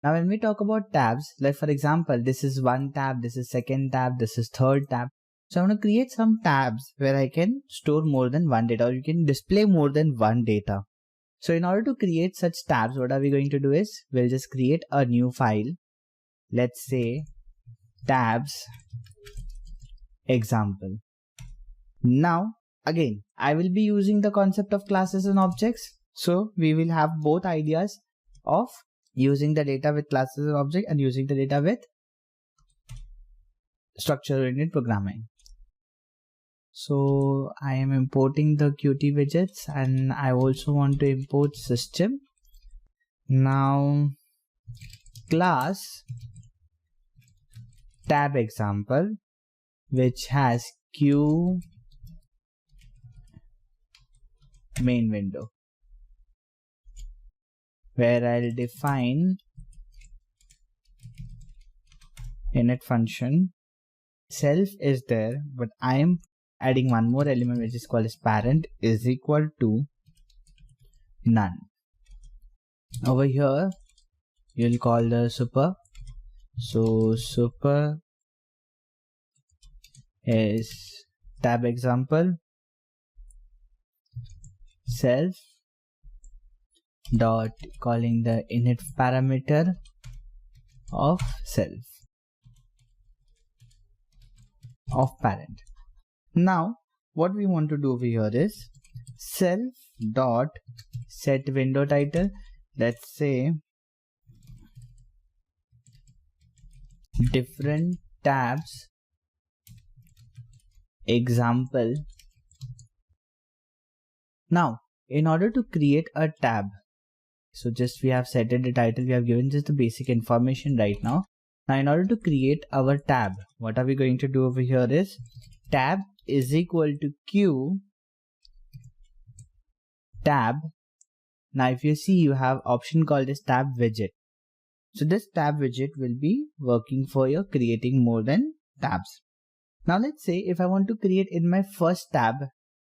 Speaker 1: Now when we talk about tabs, like for example, this is one tab, this is second tab, this is third tab. So I want to create some tabs where I can store more than one data, or you can display more than one data. So in order to create such tabs, what are we going to do is, we'll just create a new file. Let's say tabs example. Now again, I will be using the concept of classes and objects. So we will have both ideas of using the data with classes and objects and using the data with structure-oriented programming. So I am importing the Qt widgets, and I also want to import system. Now class tab example, which has Q main window, where I'll define init function. Self is there, but I am adding one more element which is called as parent is equal to none. Over here you'll call the super. So super is tab example, self dot calling the init parameter of self of parent. Now what we want to do over here is self dot set window title. Let's say different tabs example. Now in order to create a tab, so just we have set it the title, we have given just the basic information right now. Now in order to create our tab, what are we going to do over here is tab is equal to q tab. Now if you see, you have option called as tab widget. So this tab widget will be working for your creating more than tabs. Now let's say if I want to create in my first tab,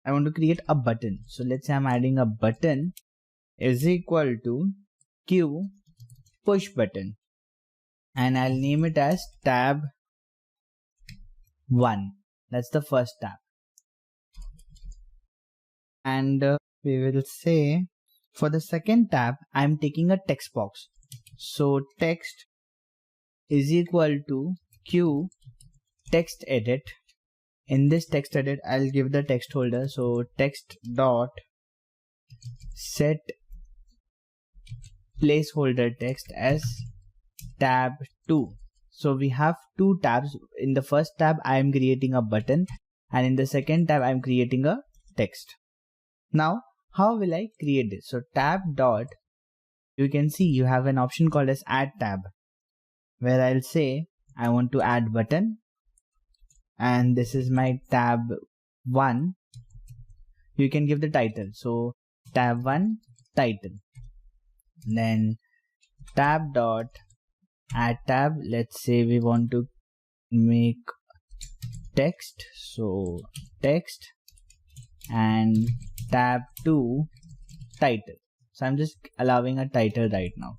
Speaker 1: I want to create a button. So let's say I'm adding a button is equal to q push button, and I'll name it as tab 1. That's the first tab. And we will say for the second tab, I'm taking a text box. So text is equal to q text edit. In this text edit, I'll give the text holder. So text dot set placeholder text as tab 2. So we have two tabs. In the first tab, I am creating a button, and in the second tab, I am creating a text. Now, how will I create this? So tab dot, you can see you have an option called as add tab, where I'll say I want to add button, and this is my tab 1. You can give the title. So tab 1 title. Then tab dot add tab. Let's say we want to make text. So text and tab 2 title. So I'm just allowing a title right now,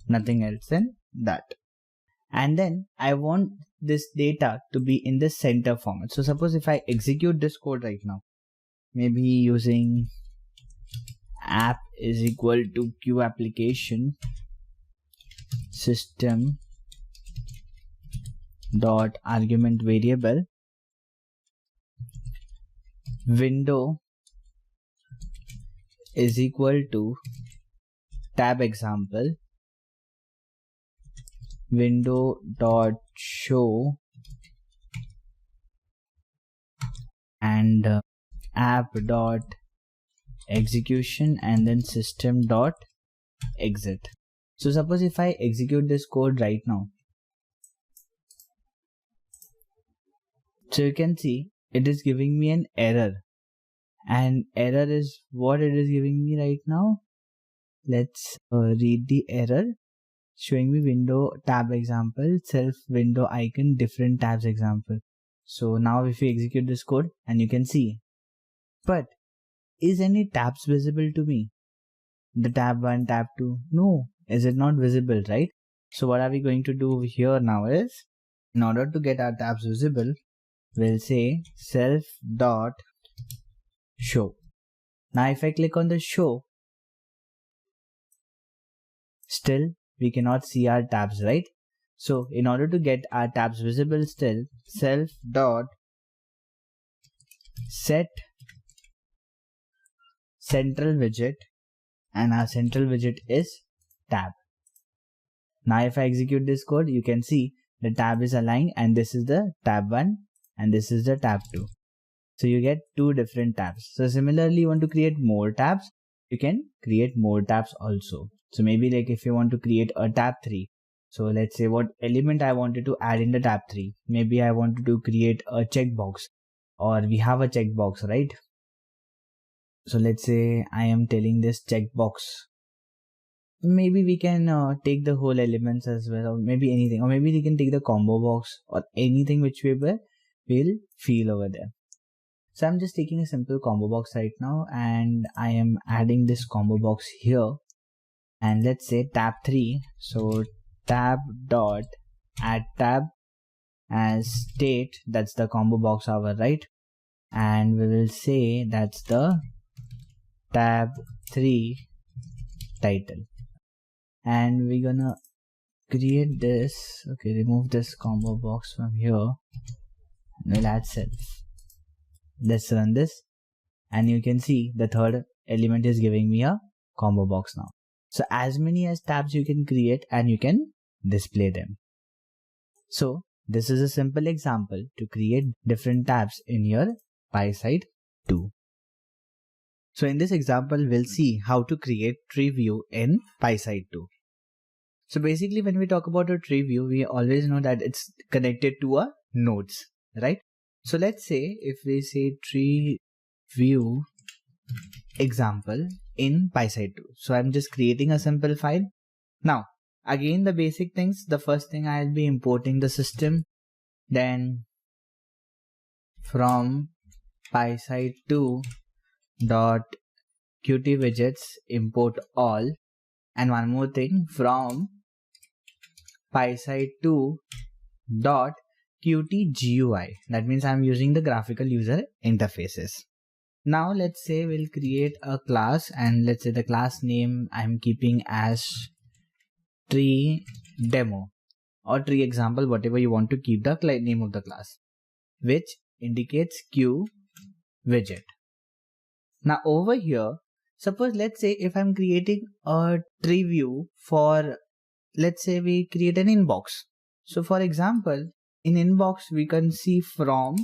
Speaker 1: nothing else than that. And then I want this data to be in the center format. So suppose if I execute this code right now, maybe using app is equal to q application system dot argument variable window is equal to tab example window dot show and app dot execution and then system dot exit. So suppose if I execute this code right now, so you can see it is giving me an error, and error is what it is giving me right now. Let's read the error. Showing me window tab example self window icon different tabs example. So now if we execute this code, and you can see, but is any tabs visible to me? The tab 1, tab 2, no, is it not visible, right? So what are we going to do here now is, in order to get our tabs visible, we'll say self dot show. Now if I click on the show, still we cannot see our tabs, right? So in order to get our tabs visible still, self dot set central widget, and our central widget is tab. Now if I execute this code, you can see the tab is aligned, and this is the tab 1 and this is the tab 2. So you get two different tabs. So similarly, you want to create more tabs, you can create more tabs also. So maybe like if you want to create a tab 3, so let's say what element I wanted to add in the tab 3. Maybe I wanted to create a checkbox, or we have a checkbox, right? So let's say I am telling this checkbox. Maybe we can take the whole elements as well, or maybe anything, or maybe we can take the combo box or anything which we will feel over there. So I'm just taking a simple combo box right now, and I am adding this combo box here, and let's say tab 3. So tab dot add tab as state, that's the combo box hour, right? And we will say that's the tab 3 title, and we're gonna create this. Okay, remove this combo box from here. We'll add self. Let's run this, and you can see the third element is giving me a combo box now. So as many as tabs you can create and you can display them. So this is a simple example to create different tabs in your PySide 2. So in this example, we'll see how to create tree view in PySide 2. So basically when we talk about a tree view, we always know that it's connected to a nodes, right? So let's say if we say tree view example in PySide 2. So I'm just creating a simple file. Now, again, the basic things, the first thing I'll be importing the system, then from PySide 2 dot Qt widgets import all, and one more thing, from PySide 2 dot Qt GUI. That means I'm using the graphical user interfaces. Now let's say we'll create a class, and let's say the class name I'm keeping as tree demo or tree example, whatever you want to keep the name of the class, which indicates Q widget. Now over here, suppose let's say if I'm creating a tree view for, let's say we create an inbox. So for example, in inbox we can see from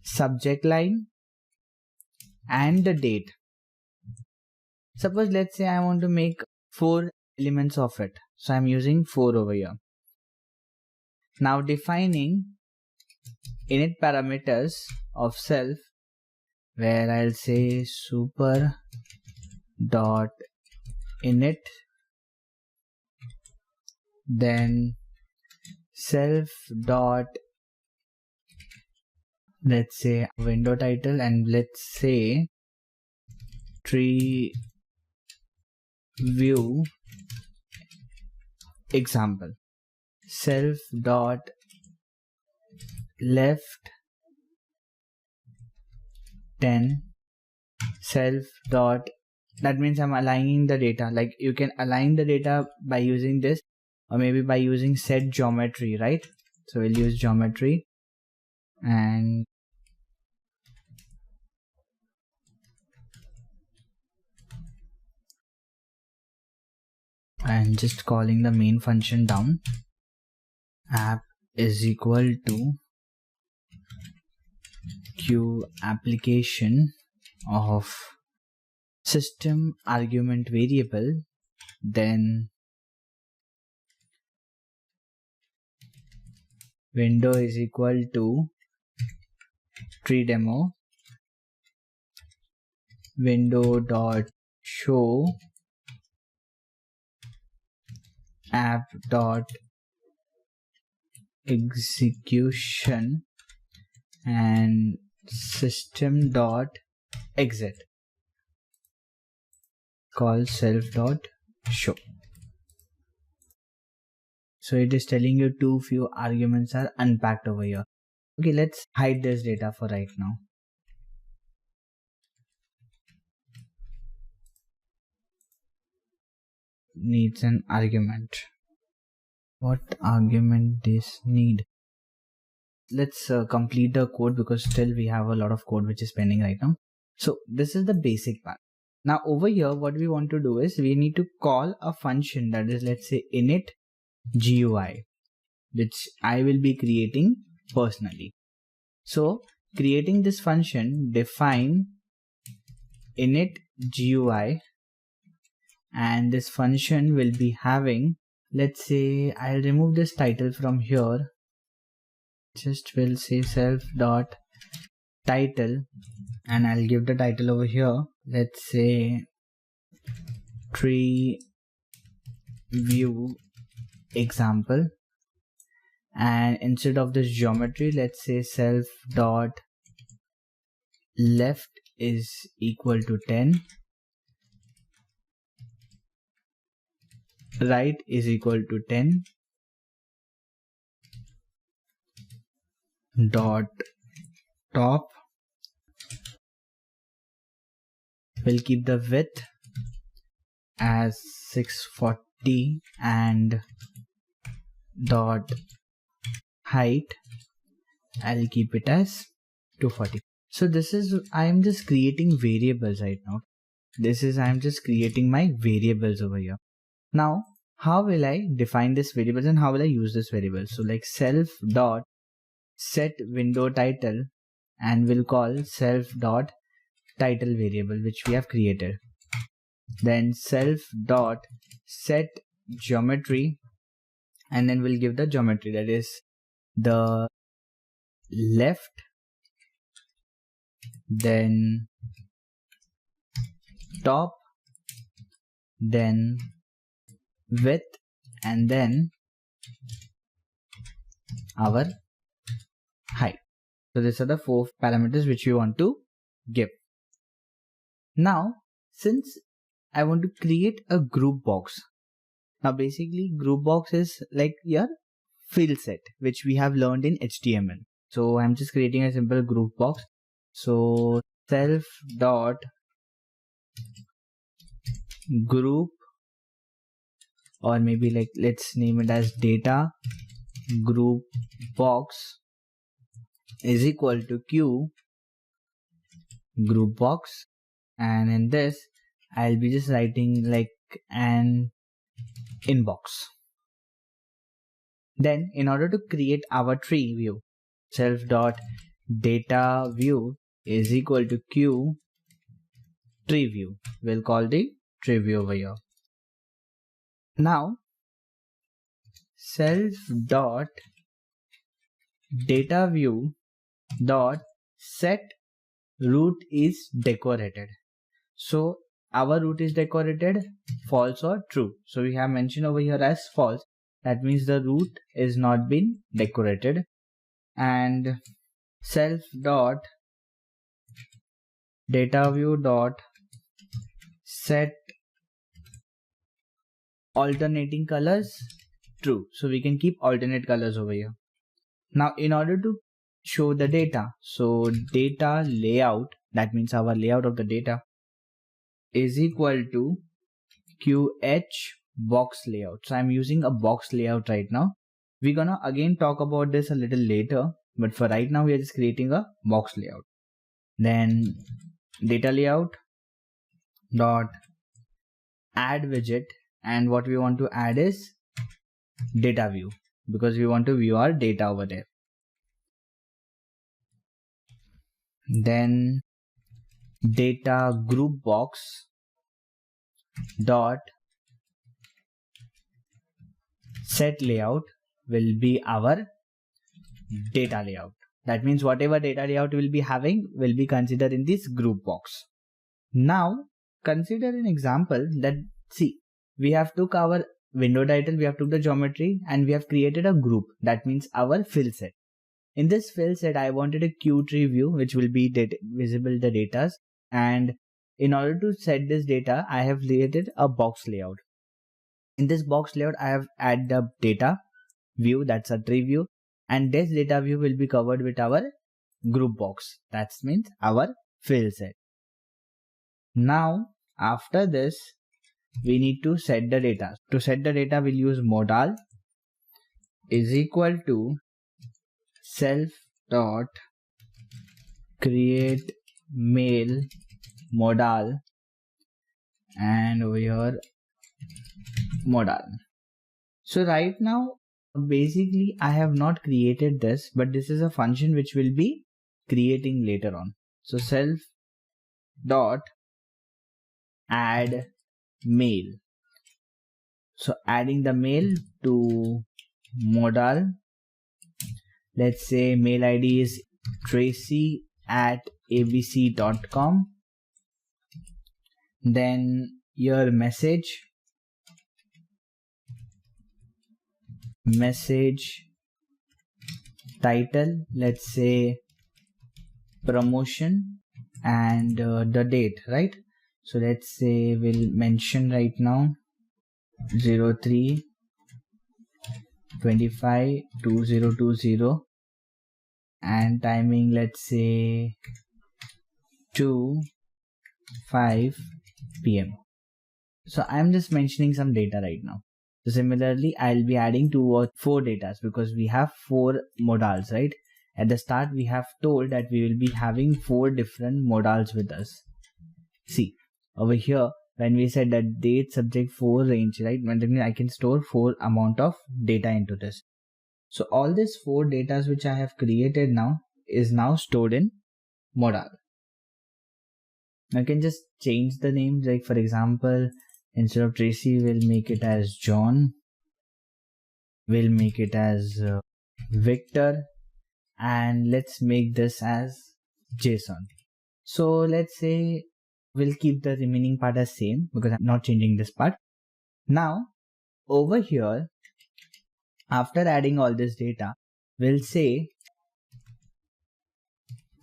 Speaker 1: subject line and the date. Suppose let's say I want to make 4 elements of it. So I'm using 4 over here. Now defining init parameters of self, where I'll say super dot init, then self dot, let's say window title, and let's say tree view example, self dot left 10, self dot, that means I'm aligning the data. Like you can align the data by using this, or maybe by using set geometry, right? So we'll use geometry, and just calling the main function down. App is equal to Q application of system argument variable, then window is equal to tree demo, window dot show app dot execution, and system dot exit, call self dot show. So it is telling you too few arguments are unpacked over here. Okay, let's hide this data for right now. Needs an argument. What argument this need? Let's complete the code, because still we have a lot of code which is pending right now. So this is the basic part. Now over here, what we want to do is we need to call a function that is, let's say init GUI, which I will be creating personally. So creating this function, define init GUI, and this function will be having, let's say I'll remove this title from here, just will say self dot title, and I'll give the title over here, let's say tree view example, and instead of this geometry, let's say self dot left is equal to 10, right is equal to 10, dot top, we'll keep the width as 640 and dot height, I'll keep it as 240. So this is, I am just creating variables right now. I'm just creating my variables over here. Now, how will I define this variables and how will I use this variable? So like self dot set window title, and we'll call self dot title variable which we have created. Then self dot set geometry, and then we'll give the geometry, that is the left, then top, then width, and then our height. So these are the 4 parameters which we want to give. Now, since I want to create a group box, now basically group box is like your field set which we have learned in HTML. So I'm just creating a simple group box. So self dot group, or maybe like let's name it as data group box is equal to q group box, and in this I'll be just writing like an inbox. Then in order to create our tree view, self dot data view is equal to q tree view. We'll call the tree view over here. Now self dot data view dot set root is decorated. So our root is decorated, false or true. So we have mentioned over here as false. That means the root is not been decorated. And self dot data view dot set alternating colors true. So we can keep alternate colors over here. Now in order to show the data, so data layout, that means our layout of the data, is equal to QH box layout. So I'm using a box layout right now. We're gonna again talk about this a little later, but for right now we are just creating a box layout. Then data layout dot add widget, and what we want to add is data view because we want to view our data over there. Then data group box dot set layout will be our data layout. That means whatever data layout will be having will be considered in this group box. Now consider an example that, see, we have took our window title, we have took the geometry, and we have created a group. That means our fill set. In this fill set, I wanted a Q tree view which will be visible the data, and in order to set this data, I have created a box layout. In this box layout, I have added the data view, that's a tree view, and this data view will be covered with our group box. That means our fill set. Now after this, we need to set the data. To set the data, we'll use modal is equal to self dot create mail modal, and over here modal. So right now basically I have not created this, but this is a function which will be creating later on. So self dot add mail. So adding the mail to modal, let's say mail ID is tracy@abc.com. Then your message title, let's say promotion, and the date, right? So let's say we'll mention right now 03/25/2020, and timing, let's say 2:05 p.m. So I'm just mentioning some data right now. So similarly, I'll be adding 2 or 4 datas because we have 4 modals, right? At the start, we have told that we will be having 4 different modals with us. See, over here, when we said that date, subject, 4 range, right? I can store 4 amount of data into this. So all these 4 datas which I have created now is now stored in modal. I can just change the name, like for example, instead of Tracy, we'll make it as John. We'll make it as Victor, and let's make this as Jason. So let's say we'll keep the remaining part as same because I'm not changing this part. Now over here, after adding all this data, we'll say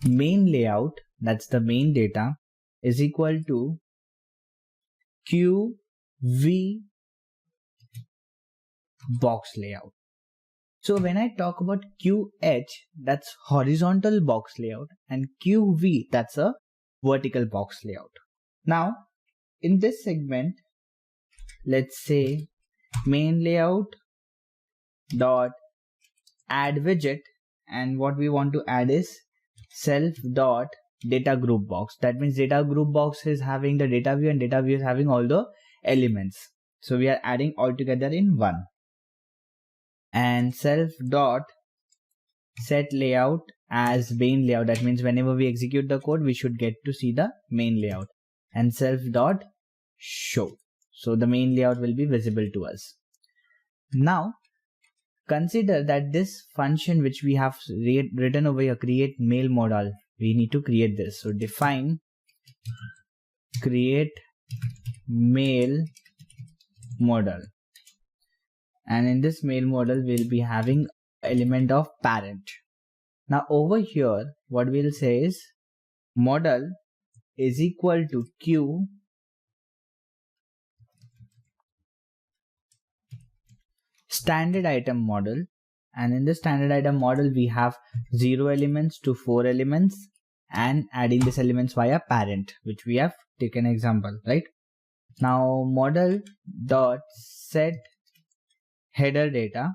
Speaker 1: main layout, that's the main data, is equal to QV box layout. So when I talk about QH, that's horizontal box layout, and QV, that's a vertical box layout. Now in this segment, let's say main layout dot add widget, and what we want to add is self dot data group box. That means data group box is having the data view and data view is having all the elements. So we are adding all together in one. And self dot set layout as main layout. That means whenever we execute the code, we should get to see the main layout. And self dot show. So the main layout will be visible to us. Now consider that this function which we have written over here, create mail modal, we need to create this. So define create mail modal, and in this mail modal we'll be having element of parent. Now over here what we'll say is model is equal to q standard item model, and in the standard item model we have 0 elements to 4 elements and adding these elements via parent, which we have taken example, right? Now model dot set header data,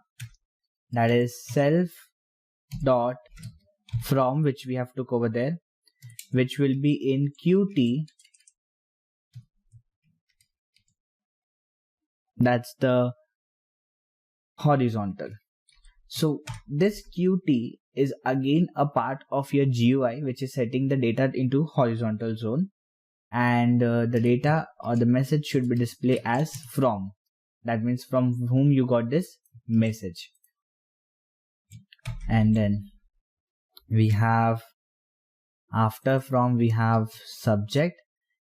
Speaker 1: that is self dot from, which we have took over there, which will be in Qt, that's the horizontal. So this Qt is again a part of your GUI, which is setting the data into horizontal zone, and the data or the message should be displayed as from. That means from whom you got this message. And then we have after from we have subject,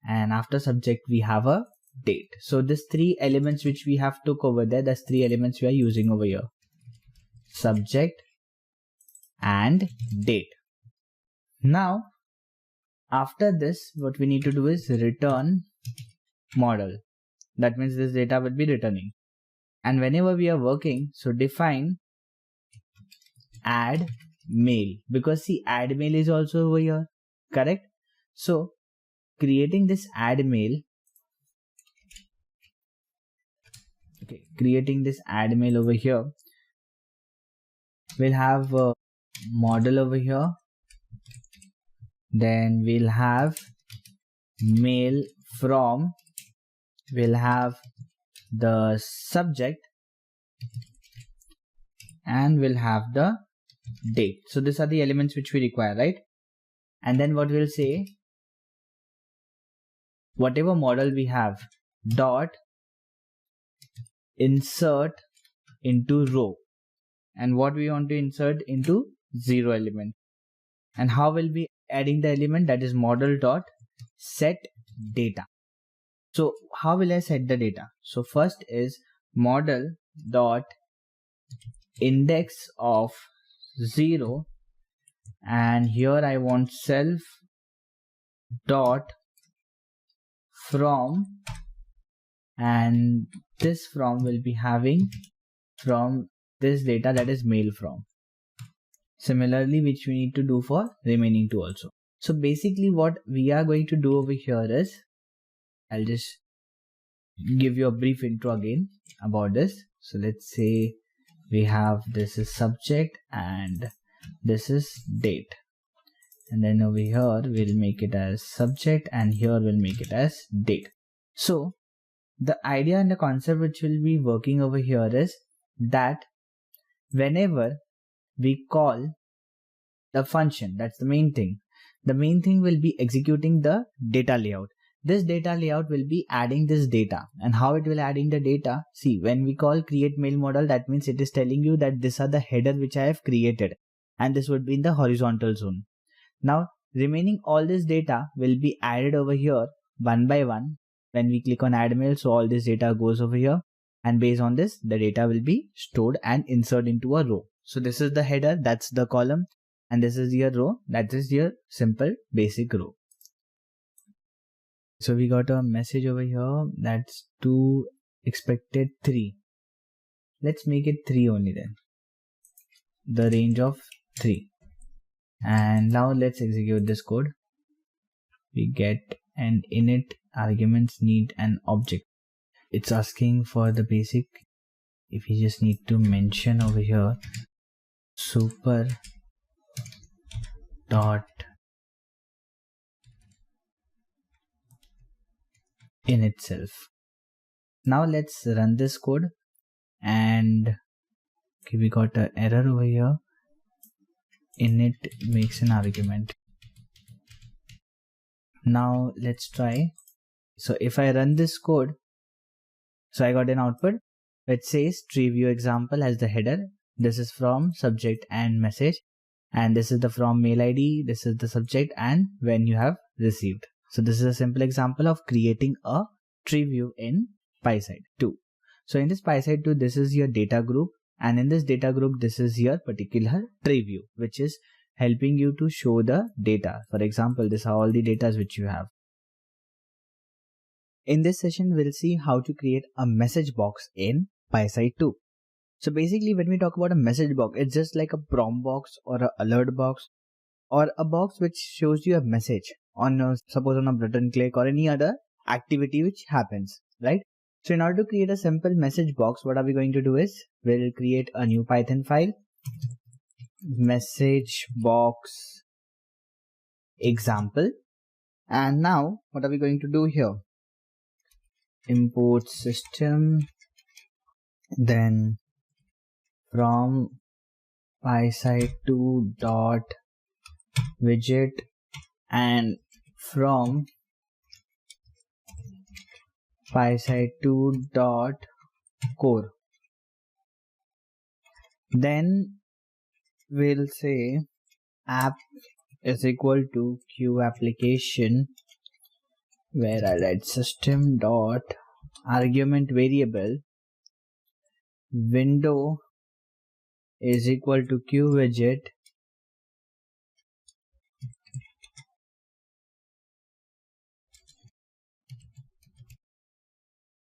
Speaker 1: and after subject we have a date. So this 3 elements which we have took over there, that's 3 elements we are using over here: subject and date. Now after this what we need to do is return model. That means this data will be returning, and whenever we are working, so define add mail, because see add mail is also over here, correct? So creating this add mail, okay, creating this add mail over here, we'll have a model over here, then we'll have mail from, we'll have the subject, and we'll have the date. So these are the elements which we require, right? And then what we'll say, whatever model we have, dot insert into row, and what we want to insert into 0 element. And how will be adding the element? That is model dot set data. So how will I set the data? So first is model dot index of 0, and here I want self dot from, and this from will be having from this data, that is mail from. Similarly, which we need to do for remaining 2 also. So basically what we are going to do over here is, I'll just give you a brief intro again about this. So let's say we have this is subject and this is date, and then over here we'll make it as subject and here we'll make it as date. So the idea and the concept which will be working over here is that whenever we call the function, that's the main thing will be executing the data layout. This data layout will be adding this data, and how it will adding the data. See, when we call create mail model, that means it is telling you that these are the header which I have created, and this would be in the horizontal zone. Now remaining all this data will be added over here one by one. When we click on add mail, so all this data goes over here, and based on this the data will be stored and inserted into a row. So this is the header, that's the column, and this is your row, that is your simple basic row. So we got a message over here that's 2 expected 3. Let's make it 3 only then, the range of 3. And now let's execute this code. We get an init arguments need an object. It's asking for the basic. If you just need to mention over here super dot in itself. Now let's run this code, and okay, we got an error over here. Init makes an argument. Now let's try. So if I run this code, so I got an output which says tree view example as the header. This is from subject and message, and this is the from mail ID, this is the subject, and when you have received. So this is a simple example of creating a tree view in PySide 2. So in this PySide 2, this is your data group, and in this data group this is your particular tree view which is helping you to show the data. For example, these are all the data which you have. In this session we'll see how to create a message box in PySide 2. So basically when we talk about a message box, it's just like a prompt box or an alert box or a box which shows you a message on suppose on a button click or any other activity which happens, right? So in order to create a simple message box, what are we going to do is we'll create a new Python file, message box example, and now what are we going to do here? Import system, then from PySide 2 dot widget, and from PySide 2 dot core. Then we'll say app is equal to Q application, where I write system dot argument variable window is equal to Q widget,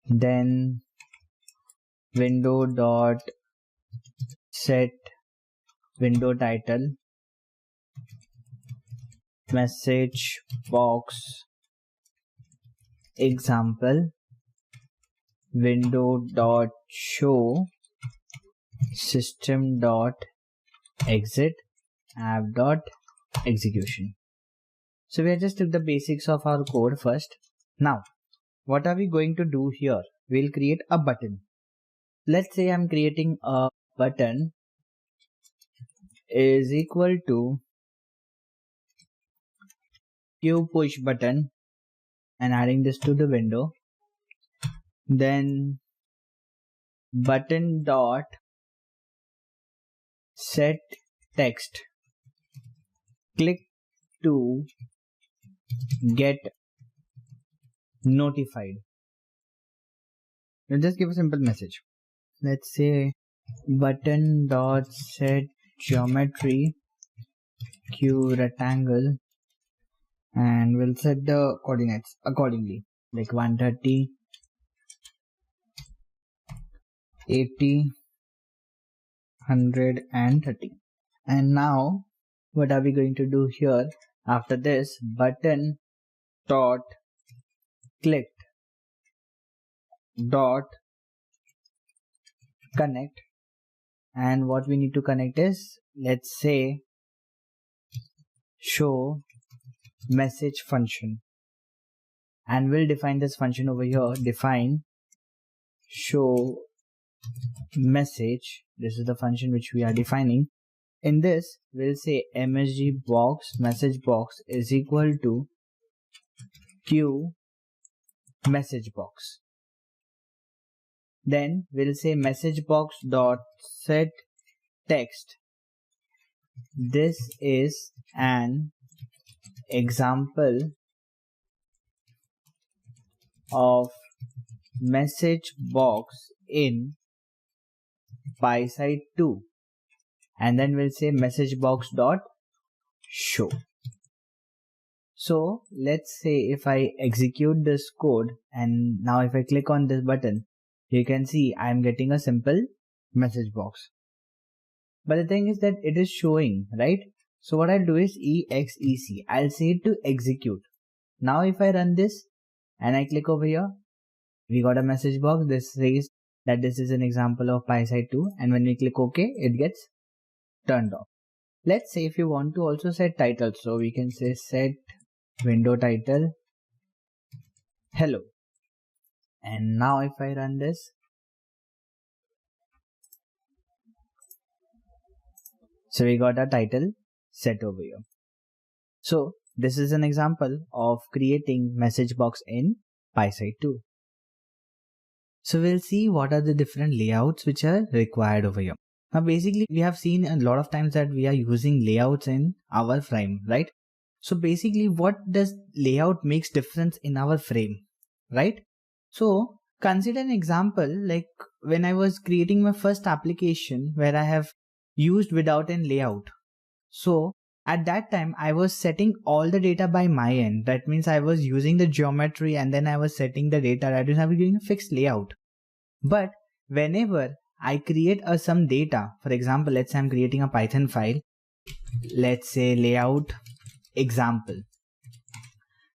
Speaker 1: then window dot set window title, message box example, window dot show system dot exit app dot execution. So we have just took the basics of our code first. Now what are we going to do here? We'll create a button. Let's say I'm creating a button is equal to Q push button and adding this to the window, then button dot set text click to get notified. We'll just give a simple message. Let's say button dot set geometry Q rectangle, and we'll set the coordinates accordingly, like 130, 80, 100 and 30. And now what are we going to do here? After this, button dot clicked dot connect, and what we need to connect is, let's say, show message function, and we'll define this function over here. Define show message. This is the function which we are defining. In this, we'll say msg box message box is equal to q message box. Then we'll say message box dot set text. This is an example of message box in PySide 2, and then we'll say message box dot show. So let's say if I execute this code, and now if I click on this button, you can see I am getting a simple message box. But the thing is that it is showing, right? So what I'll do is exec. I'll say it to execute. Now if I run this and I click over here, we got a message box. This says that this is an example of PySide 2, and when we click OK, it gets turned off. Let's say if you want to also set title, so we can say set window title hello, and now if I run this, so we got a title set over here. So this is an example of creating message box in PySide 2. So we'll see what are the different layouts which are required over here. Now basically we have seen a lot of times that we are using layouts in our frame, right? So basically what does layout makes difference in our frame, right? So consider an example like when I was creating my first application where I have used without an layout. So at that time I was setting all the data by my end. That means I was using the geometry and then I was setting the data. I was doing a fixed layout. But whenever I create some data, for example, let's say I'm creating a Python file, let's say layout example.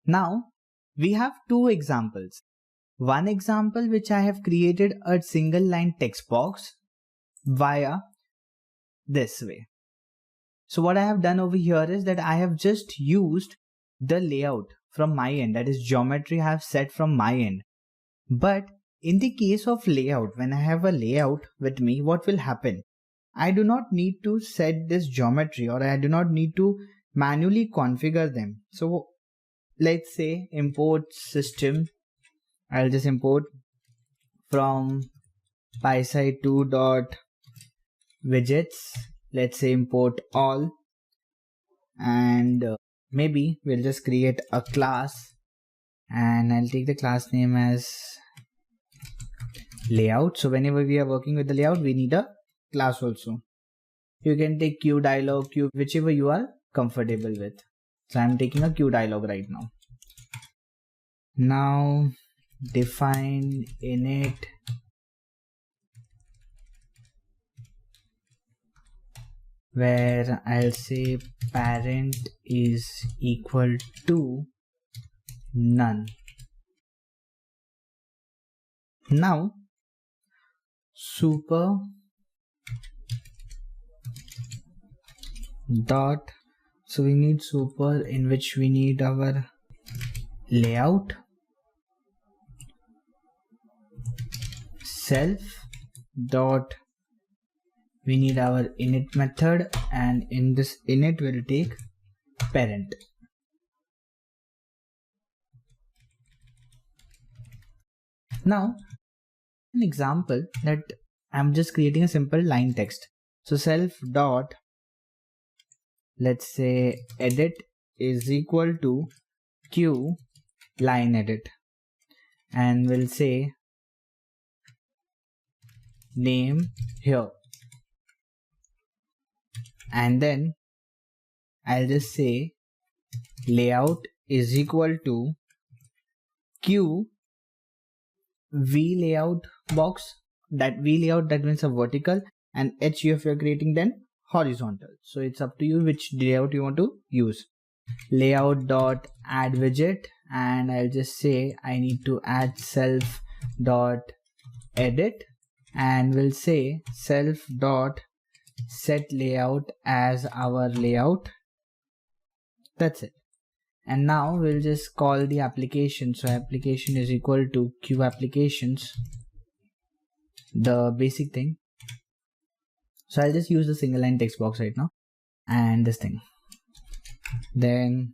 Speaker 1: Now we have two examples. One example which I have created a single line text box via this way. So what I have done over here is that I have just used the layout from my end, that is geometry I have set from my end. But in the case of layout, when I have a layout with me, what will happen? I do not need to set this geometry, or I do not need to manually configure them. So let's say import system. I'll just import from PySide 2.widgets. Let's say import all, and maybe we'll just create a class, and I'll take the class name as layout. So whenever we are working with the layout, we need a class also. You can take Q dialog, Q, whichever you are comfortable with. So I'm taking a Q dialog right now. Now define init where I'll say parent is equal to none. Now super dot, so we need super in which we need our layout, self dot, we need our init method, and in this init we'll take parent. Now an example that I'm just creating a simple line text. So self dot, let's say edit is equal to q line edit, and we'll say name here, and then I'll just say layout is equal to q v layout box. That v layout, that means a vertical, and h if you're creating then horizontal. So it's up to you which layout you want to use. Layout dot add widget, and I'll just say I need to add self dot edit, and we'll say self dot set layout as our layout. That's it. And now we'll just call the application. So application is equal to Q applications, the basic thing. So I'll just use the single line text box right now and this thing. Then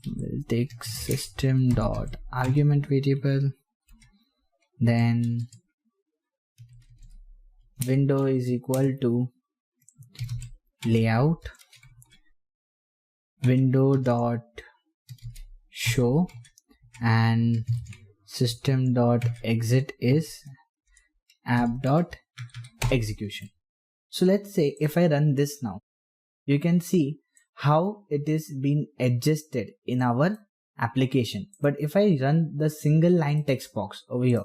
Speaker 1: we'll take system dot argument variable, then window is equal to layout, window dot show, and system dot exit is app dot execution. So let's say if I run this now, you can see how it is being adjusted in our application. But if I run the single line text box over here,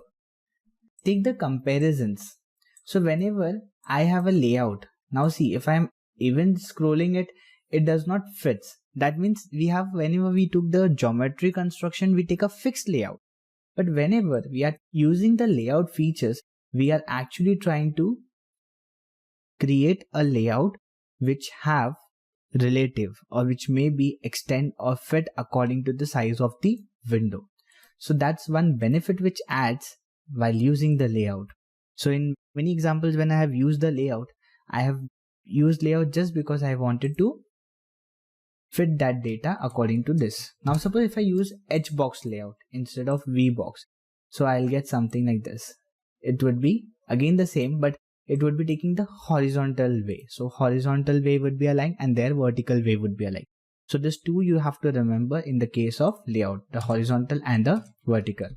Speaker 1: take the comparisons. So whenever I have a layout, now see if I'm even scrolling it, it does not fit. That means we have, whenever we took the geometry construction, we take a fixed layout. But whenever we are using the layout features, we are actually trying to create a layout which have relative, or which may be extend or fit according to the size of the window. So that's one benefit which adds while using the layout. So in many examples when I have used the layout, I have used layout just because I wanted to fit that data according to this. Now suppose if I use H box layout instead of V box, so I'll get something like this. It would be again the same, but it would be taking the horizontal way. So horizontal way would be aligned and their vertical way would be aligned. So this two you have to remember in the case of layout, the horizontal and the vertical.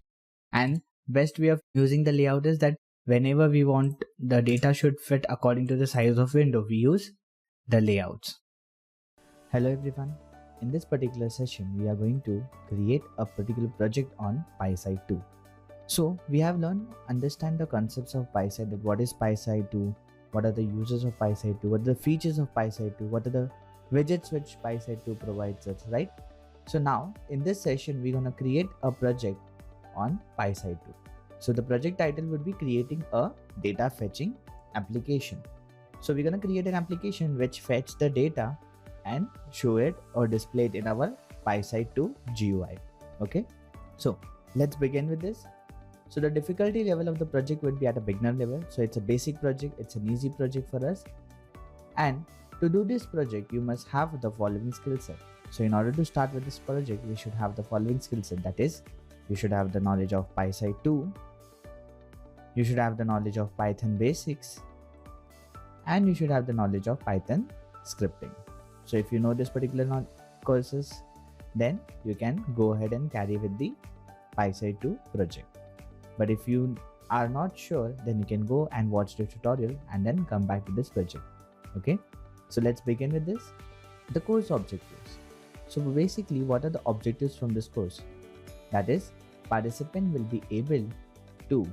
Speaker 1: And best way of using the layout is that whenever we want the data should fit according to the size of window, we use the layouts. Hello everyone. In this particular session, we are going to create a particular project on PySide 2. So we have learned, understand the concepts of PySide, that what is PySide 2, what are the uses of PySide 2, what are the features of PySide 2, what are the widgets which PySide 2 provides us, right? So now in this session, we're going to create a project on PySide 2. So the project title would be creating a data fetching application. So we're going to create an application which fetch the data and show it or display it in our PySide 2 GUI. Okay, so let's begin with this. So the difficulty level of the project would be at a beginner level. So it's a basic project, it's an easy project for us. And to do this project, you must have the following skill set. So in order to start with this project, we should have the following skill set. That is, you should have the knowledge of PySide 2, you should have the knowledge of Python basics, and you should have the knowledge of Python scripting. So if you know this particular courses, then you can go ahead and carry with the PySide 2 project. But if you are not sure, then you can go and watch the tutorial and then come back to this project. Okay, so let's begin with this. The course objectives. So basically, what are the objectives from this course? That is, participant will be able to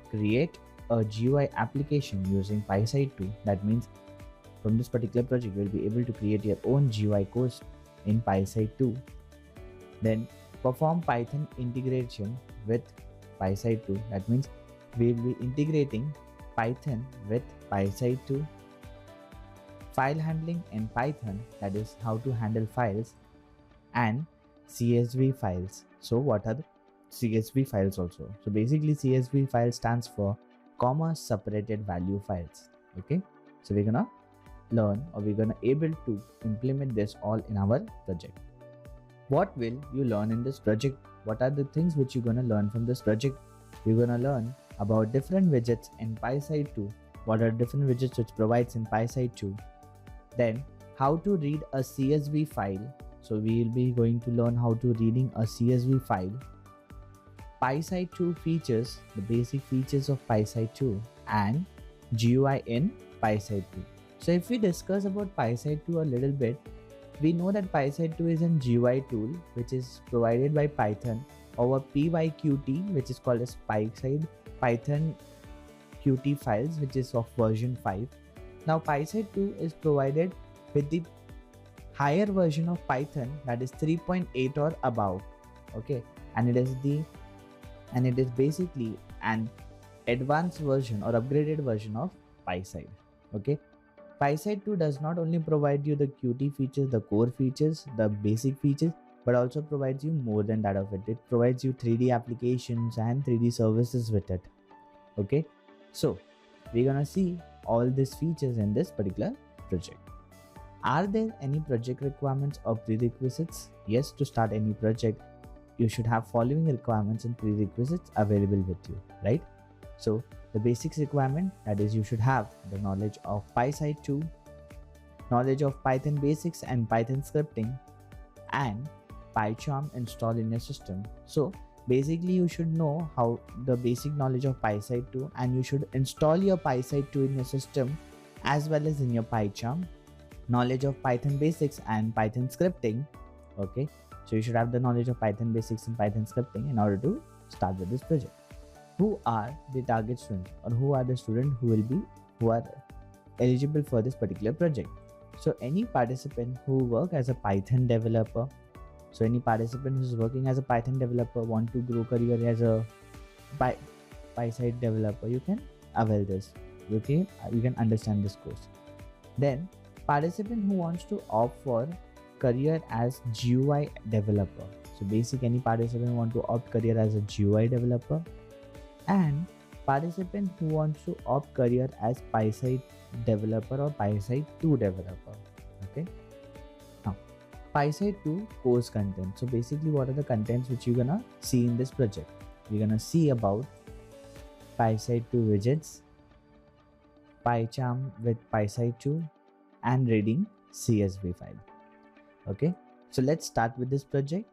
Speaker 1: create a GUI application using PySide 2. That means from this particular project, you will be able to create your own GUI course in PySide 2. Then perform Python integration with PySide 2. That means we will be integrating Python with PySide 2. File handling in Python, that is how to handle files, and CSV files. So what are the CSV files also? So basically CSV file stands for comma separated value files. Okay, so we're gonna learn, or we're gonna able to implement this all in our project. What will you learn in this project? What are the things which you're gonna learn from this project? You're gonna learn about different widgets in PySide 2. What are different widgets which provides in PySide 2? Then how to read a CSV file. So we will be going to learn how to reading a CSV file. PySide 2 features, the basic features of PySide 2, and GUI in PySide 2. So if we discuss about PySide 2 a little bit, we know that PySide 2 is a GUI tool which is provided by Python over PyQt, which is called as PySide Python Qt files, which is of version 5. Now PySide 2 is provided with the higher version of Python, that is 3.8 or above. Okay, and it is the and it is basically an advanced version or upgraded version of PySide. Okay, PySide 2 does not only provide you the Qt features, the core features, the basic features, but also provides you more than that of it. It provides you 3D applications and 3D services with it. Okay, so we're gonna see all these features in this particular project. Are there any project requirements or prerequisites? Yes, to start any project, you should have following requirements and prerequisites available with you, right? So the basics requirement, that is, you should have the knowledge of PySide 2, knowledge of Python basics and Python scripting, and PyCharm installed in your system. So basically you should know how the basic knowledge of PySide 2, and you should install your PySide 2 in your system as well as in your PyCharm, knowledge of Python basics and Python scripting. Okay, so you should have the knowledge of Python basics and Python scripting in order to start with this project. Who are the target students, or who are the students who are eligible for this particular project? So any participant who work as a Python developer, so any participant who's working as a Python developer, want to grow career as a PySide developer, you can avail this. Okay, you can understand this course. Then participant who wants to opt for career as GUI developer. So basic, any participant want to opt career as a GUI developer, and participant who wants to opt career as PySide developer or PySide 2 developer. Okay, now PySide 2 course content. So basically, what are the contents which you're gonna see in this project? We're gonna see about PySide 2 widgets, PyCharm with PySide 2, and reading CSV file. Okay, so let's start with this project.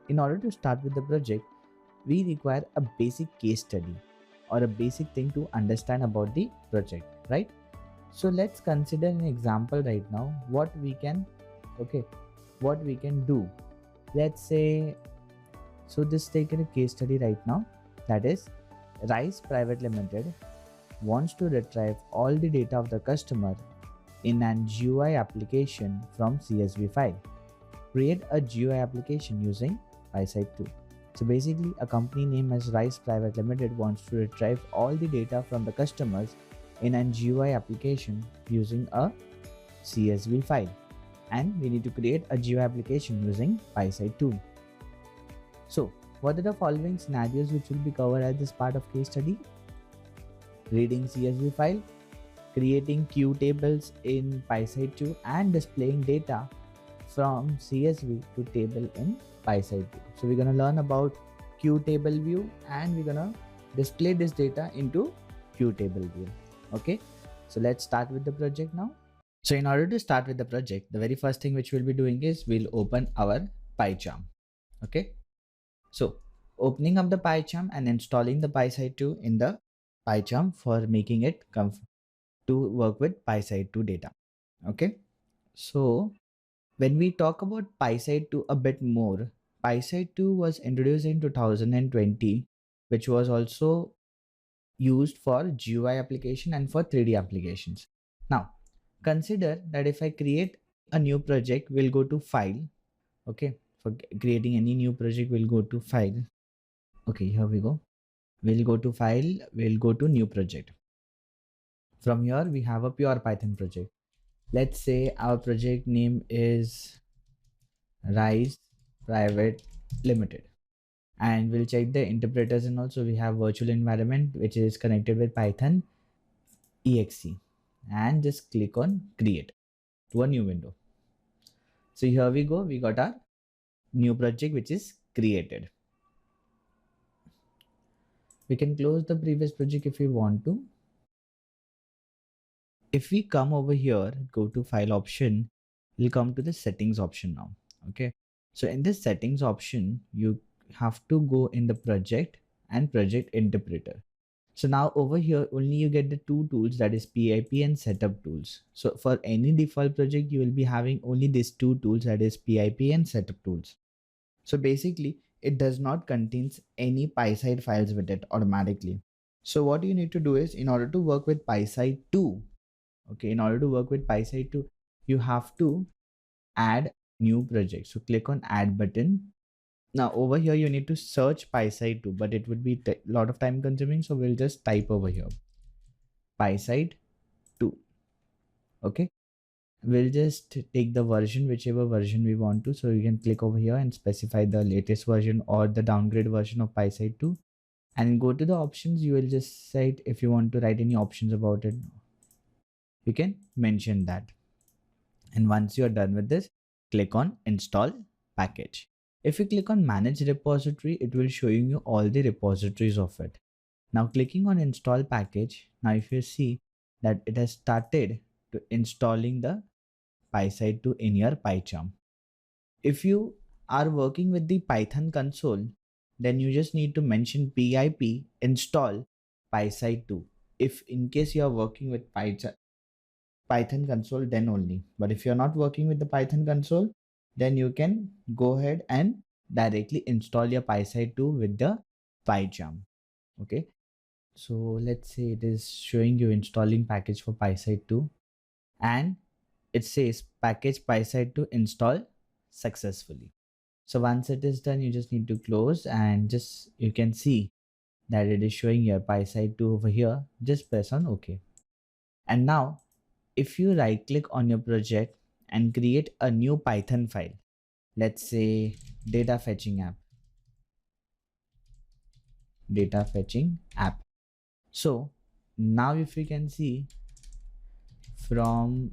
Speaker 1: In order to start with the project, we require a basic case study or a basic thing to understand about the project, right? So let's consider an example right now, what we can do. Let's say, so this take a case study right now, that is, Rice Private Limited wants to retrieve all the data of the customer in an GUI application from CSV file. Create a GUI application using PySide 2. So basically, a company named as Rice Private Limited wants to retrieve all the data from the customers in an GUI application using a CSV file, and we need to create a GUI application using PySide 2. So what are the following scenarios which will be covered at this part of case study? Reading CSV file, creating Q tables in PySide 2, and displaying data from CSV to table in PySide 2. So we're going to learn about Q table view, and we're going to display this data into Q table view. Okay, so let's start with the project now. So in order to start with the project, the very first thing which we'll be doing is we'll open our PyCharm. Okay, so opening up the PyCharm and installing the PySide 2 in the PyCharm for making it to work with PySide 2 data. Okay, so when we talk about PySide 2 a bit more, PySide 2 was introduced in 2020, which was also used for GUI application and for 3D applications. Now, consider that if I create a new project, we'll go to File. Okay, for creating any new project, we'll go to File. Okay, here we go. We'll go to File, we'll go to New Project. From here, we have a pure Python project. Let's say our project name is Rice Private Limited, and we'll check the interpreters, and also we have virtual environment which is connected with Python exe, and just click on create to a new window. So here we go, we got our new project which is created. We can close the previous project if we want to. If we come over here, go to file option, we'll come to the settings option now. Okay, so in this settings option, you have to go in the project and project interpreter. So now over here, only you get the two tools, that is pip and setup tools. So for any default project, you will be having only these two tools, that is pip and setup tools. So basically, it does not contains any PySide files with it automatically. So what you need to do is, in order to work with PySide 2, okay, in order to work with PySide 2, you have to add new project. So click on add button, Now over here you need to search PySide 2, but it would be a lot of time consuming. So we'll just type over here PySide 2. Okay. We'll just take the version, whichever version we want to. So you can click over here and specify the latest version or the downgrade version of PySide 2. And go to the options. You will just say if you want to write any options about it, you can mention that. And once you're done with this, click on install package. If you click on manage repository, it will show you all the repositories of it. Now clicking on install package, now if you see that it has started to installing the PySide 2 in your PyCharm. If you are working with the Python console, then you just need to mention pip install PySide 2. If in case you are working with Python console, then only. But if you're not working with the Python console, then you can go ahead and directly install your PySide 2 with the PyCharm. Okay. So let's say it is showing you installing package for PySide 2, and it says package PySide 2 install successfully. So once it is done, you just need to close, and just you can see that it is showing your PySide 2 over here. Just press on OK. And now if you right click on your project and create a new Python file, let's say data fetching app. So now if you can see from,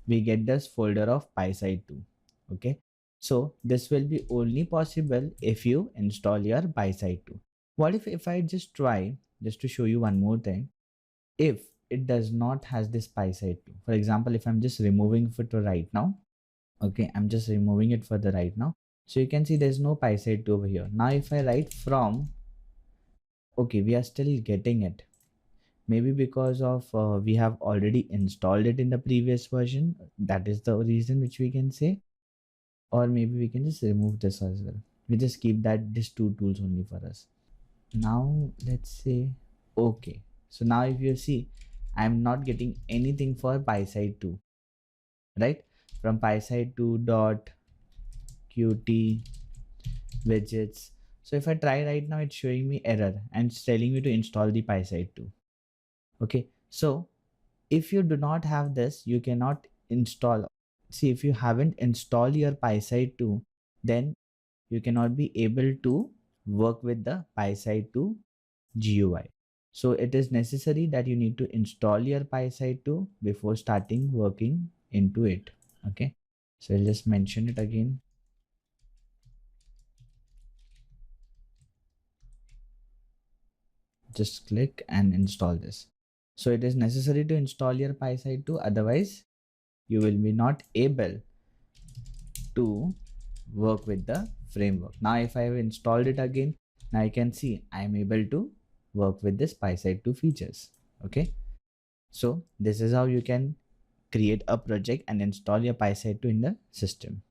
Speaker 1: we get this folder of PySide 2. Okay. So this will be only possible if you install your PySide 2. What if I just try, just to show you one more thing, if it does not has this PySide 2. For example, if I'm just removing it for right now, okay, I'm just removing it for the right now. So you can see there's no PySide 2 over here. Now if I write from, okay, we are still getting it. Maybe because of we have already installed it in the previous version. That is the reason which we can say. Or maybe we can just remove this as well. We just keep that these two tools only for us. Now let's say, okay. So now if you see, I'm not getting anything for PySide 2, right? From PySide 2 dot qt widgets. So if I try right now, it's showing me error and it's telling me to install the PySide 2. Okay. So if you do not have this, you cannot install. See, if you haven't installed your PySide 2, then you cannot be able to work with the PySide 2 GUI. So it is necessary that you need to install your PySide 2 before starting working into it. Okay. So I'll just mention it again. Just click and install this. So it is necessary to install your PySide 2, otherwise you will be not able to work with the framework. Now if I have installed it again, now I can see I am able to work with this PySide 2 features. Okay. So this is how you can create a project and install your PySide 2 in the system.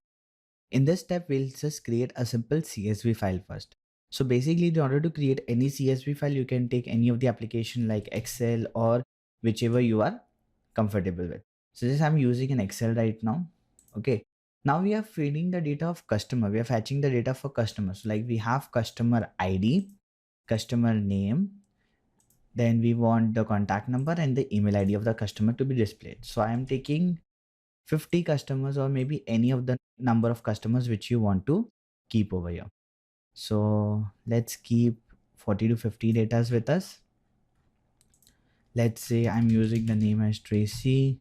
Speaker 1: In this step, we'll just create a simple CSV file first. So basically, in order to create any CSV file, you can take any of the application like Excel or whichever you are comfortable with. So this I'm using an Excel right now. Okay. Now we are feeding the data of customer. We are fetching the data for customers. So like we have customer ID, customer name, then we want the contact number and the email ID of the customer to be displayed. So I am taking 50 customers or maybe any of the number of customers which you want to keep over here. So let's keep 40 to 50 datas with us. Let's say I'm using the name as Tracy.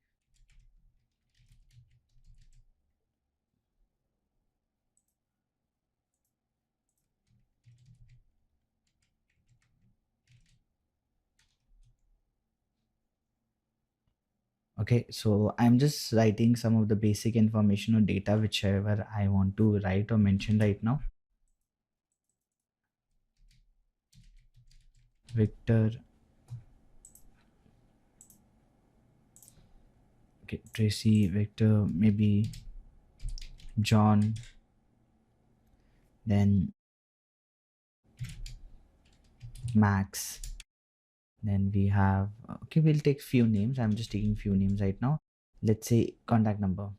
Speaker 1: Okay, so I'm just writing some of the basic information or data whichever I want to write or mention right now. Victor. Okay, Tracy, Victor, maybe John, then Max. Then we have, okay, we'll take few names. I'm just taking few names right now. Let's say contact number.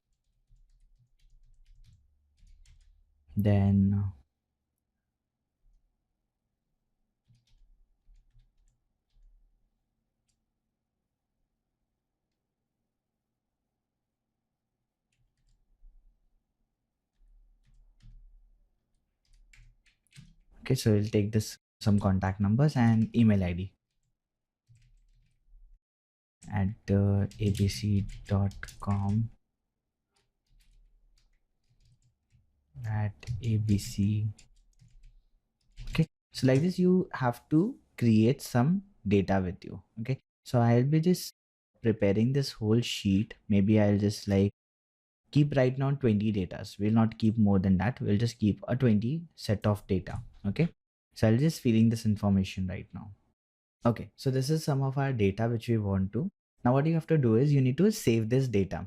Speaker 1: Then okay, so we'll take this some contact numbers and email ID at abc.com at abc. Okay, so like this you have to create some data with you. Okay, so I'll be just preparing this whole sheet. Maybe I'll just like keep right now 20 datas. We'll not keep more than that. We'll just keep a 20 set of data. Okay, so I'll just filling this information right now. Okay, so this is some of our data which we want to. Now what you have to do is you need to save this data.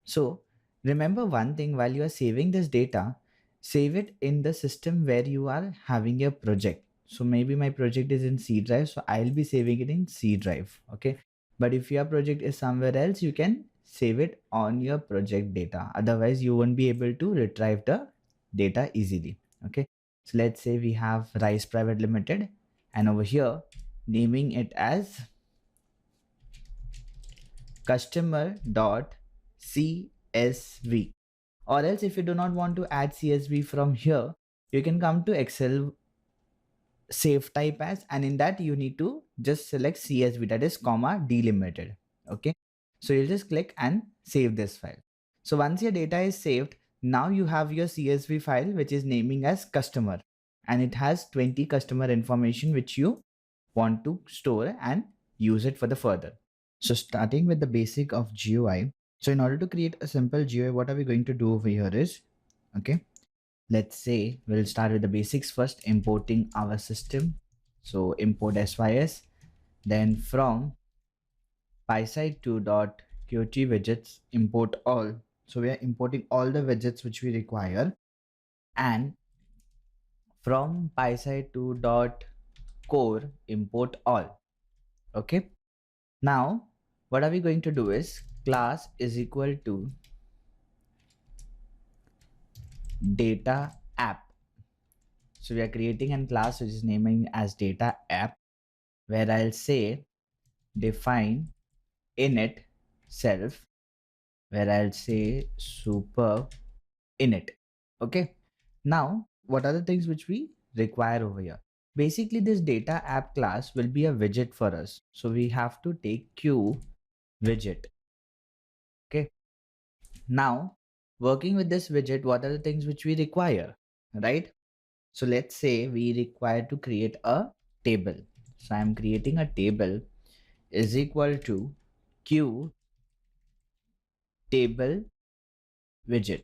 Speaker 1: So remember one thing, while you are saving this data, save it in the system where you are having your project. So maybe my project is in C drive, so I'll be saving it in C drive. Okay, but if your project is somewhere else, you can save it on your project data. Otherwise you won't be able to retrieve the data easily. Okay, so let's say we have Rice Private Limited, and over here naming it as customer.csv. Or else if you do not want to add CSV from here, you can come to Excel, save type as, and in that you need to just select CSV, that is comma delimited. Okay, so you'll just click and save this file. So once your data is saved, now you have your CSV file which is naming as customer, and it has 20 customer information which you want to store and use it for the further. So starting with the basic of GUI. So in order to create a simple GUI, what are we going to do over here is, okay, let's say we'll start with the basics first, importing our system. So import sys, then from PySide to .qt widgets, import all. So we are importing all the widgets which we require, and from PySide to .core, import all. Okay. Now, what are we going to do is class is equal to data app. So we are creating a class which is naming as data app, where I'll say define init self, where I'll say super init. Okay. Now, what are the things which we require over here? Basically, this data app class will be a widget for us. So we have to take Q widget. Okay. Now, working with this widget, what are the things which we require, right? So let's say we require to create a table. So I'm creating a table is equal to Q table widget.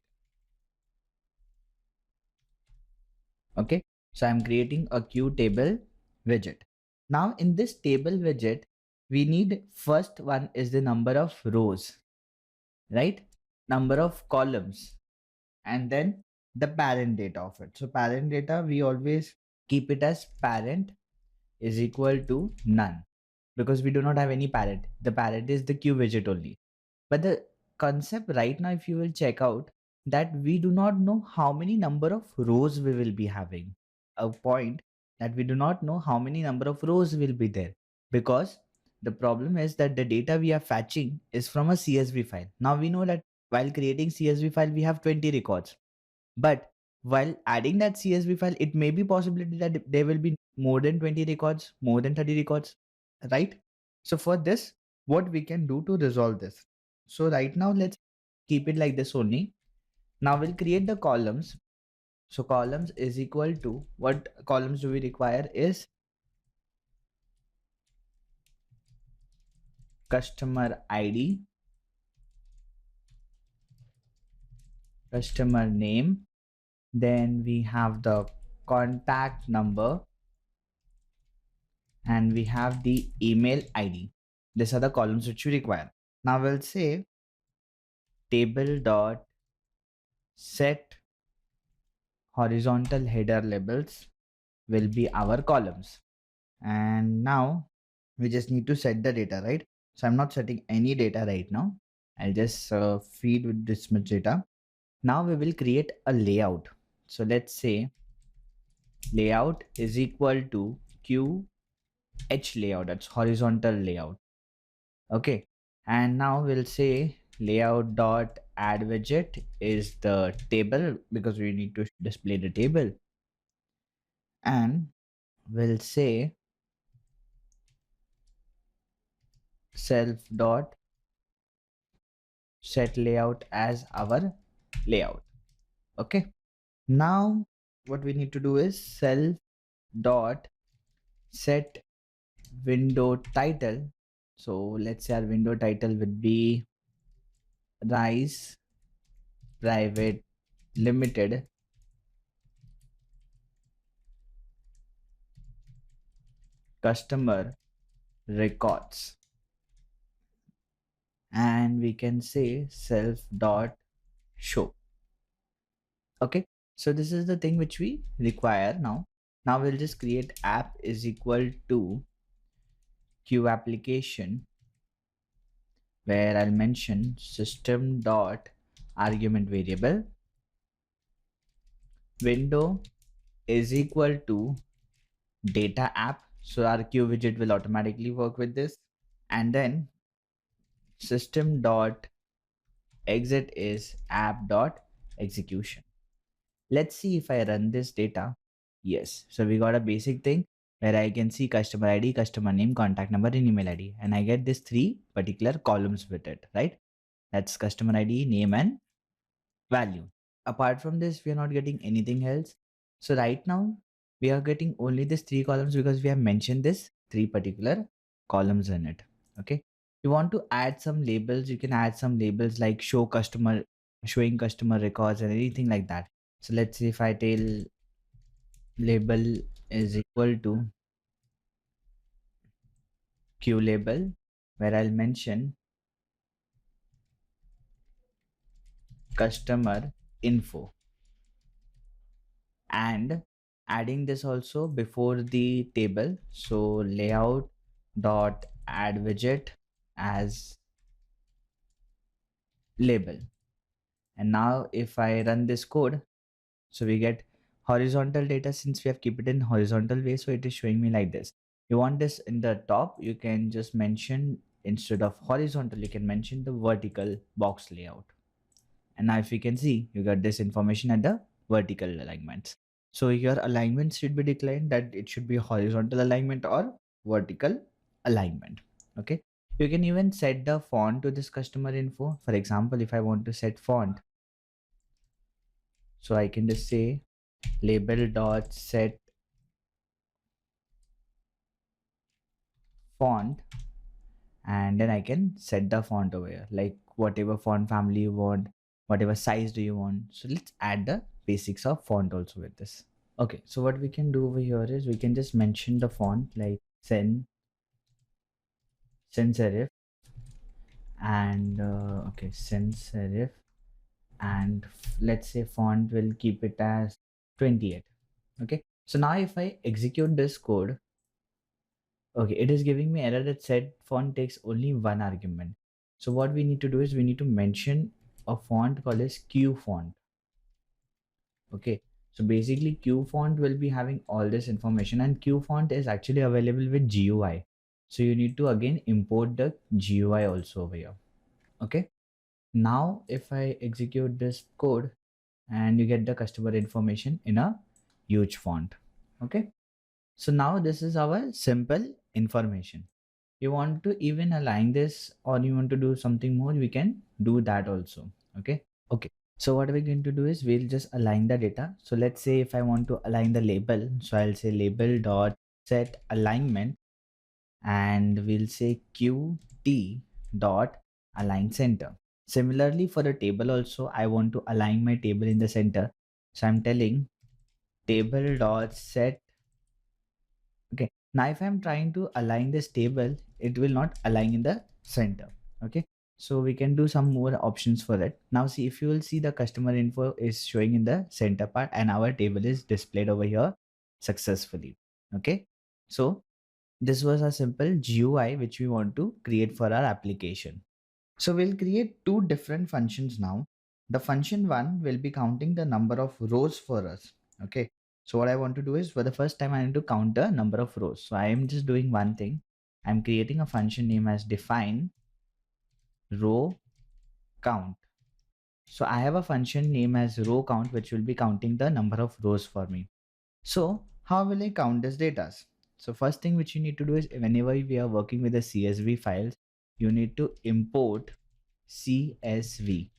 Speaker 1: Okay. So I'm creating a Q table widget. Now in this table widget, we need first one is the number of rows, right? Number of columns, and then the parent data of it. So parent data, we always keep it as parent is equal to none, because we do not have any parent. The parent is the Q widget only. But the concept right now, if you will check out, that we do not know how many number of rows we will be having. A point that we do not know how many number of rows will be there, because the problem is that the data we are fetching is from a CSV file. Now we know that while creating CSV file, we have 20 records, but while adding that CSV file, it may be possibility that there will be more than 20 records, more than 30 records, right? So for this, what we can do to resolve this? So right now, let's keep it like this only. Now we'll create the columns. So columns is equal to, what columns do we require is customer ID, customer name, then we have the contact number, and we have the email ID. These are the columns which we require. Now we'll say table dot set horizontal header labels will be our columns. And now we just need to set the data, right? So I'm not setting any data right now. I'll just feed with this much data. Now we will create a layout. So let's say layout is equal to QH layout, that's horizontal layout. Okay. And now we'll say layout dot add widget is the table because we need to display the table. And we'll say self dot set layout as our layout. Okay. Now what we need to do is self dot set window title. So let's say our window title would be Rise Private Limited Customer Records. And we can say self dot show. Okay. So this is the thing which we require now. Now we'll just create app is equal to Q application, where I'll mention system dot argument variable window is equal to data app. So our Q widget will automatically work with this. And then system dot exit is app dot execution. Let's see if I run this data. Yes. So we got a basic thing where I can see customer ID, customer name, contact number, and email ID. And I get these three particular columns with it, right? That's customer ID, name, and value. Apart from this, we are not getting anything else. So right now, we are getting only these three columns because we have mentioned this three particular columns in it. Okay. You want to add some labels, you can add some labels like show customer, showing customer records and anything like that. So let's see if I tell label is equal to Q label, where I'll mention customer info, and adding this also before the table. So layout dot add widget as label. And now if I run this code, so we get horizontal data. Since we have kept it in horizontal way, so it is showing me like this. You want this in the top, you can just mention, instead of horizontal, you can mention the vertical box layout. And now if you can see, you got this information at the vertical alignments. So your alignment should be declined that it should be horizontal alignment or vertical alignment. Okay. You can even set the font to this customer info. For example, if I want to set font, so I can just say label dot set font, and then I can set the font over here, like whatever font family you want, whatever size do you want. So let's add the basics of font also with this. Okay, so what we can do over here is we can just mention the font like sans serif, and okay, sans serif, and let's say font will keep it as 28. Okay, so now if I execute this code, okay, it is giving me error that said font takes only one argument. So what we need to do is we need to mention a font called as Q font. Okay, so basically Q font will be having all this information, and Q font is actually available with GUI. So you need to again import the GUI also over here. Okay, now if I execute this code, and you get the customer information in a huge font. Okay, so now this is our simple information. You want to even align this, or you want to do something more, we can do that also. Okay. Okay, so what we're going to do is we'll just align the data. So let's say if I want to align the label, so I'll say label dot set alignment, and we'll say qt dot align center. Similarly for the table also, I want to align my table in the center, so I'm telling table dot set. Okay, now if I'm trying to align this table, it will not align in the center. Okay, so we can do some more options for it. Now see, if you will see, the customer info is showing in the center part and our table is displayed over here successfully. Okay, so this was a simple GUI which we want to create for our application. So we'll create two different functions now. The function one will be counting the number of rows for us. Okay. So what I want to do is, for the first time I need to count the number of rows. So I am just doing one thing. I'm creating a function name as define row count. So I have a function name as row count, which will be counting the number of rows for me. So how will I count this data? So first thing which you need to do is, whenever we are working with the CSV files, you need to import CSV.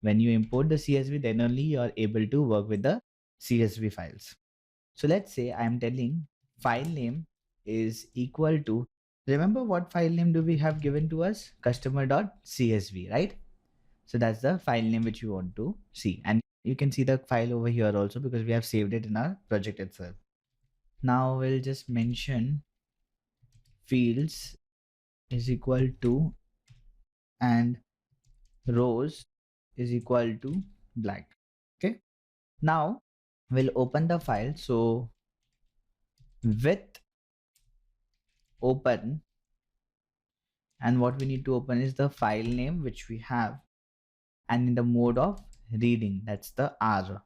Speaker 1: When you import the CSV, then only you are able to work with the CSV files. So let's say I'm telling file name is equal to, remember what file name do we have given to us? Customer.csv, right? So that's the file name which you want to see. And you can see the file over here also, because we have saved it in our project itself. Now we'll just mention fields is equal to and rows is equal to blank. Okay. Now we'll open the file. So with open, and what we need to open is the file name which we have, and in the mode of reading, that's the R,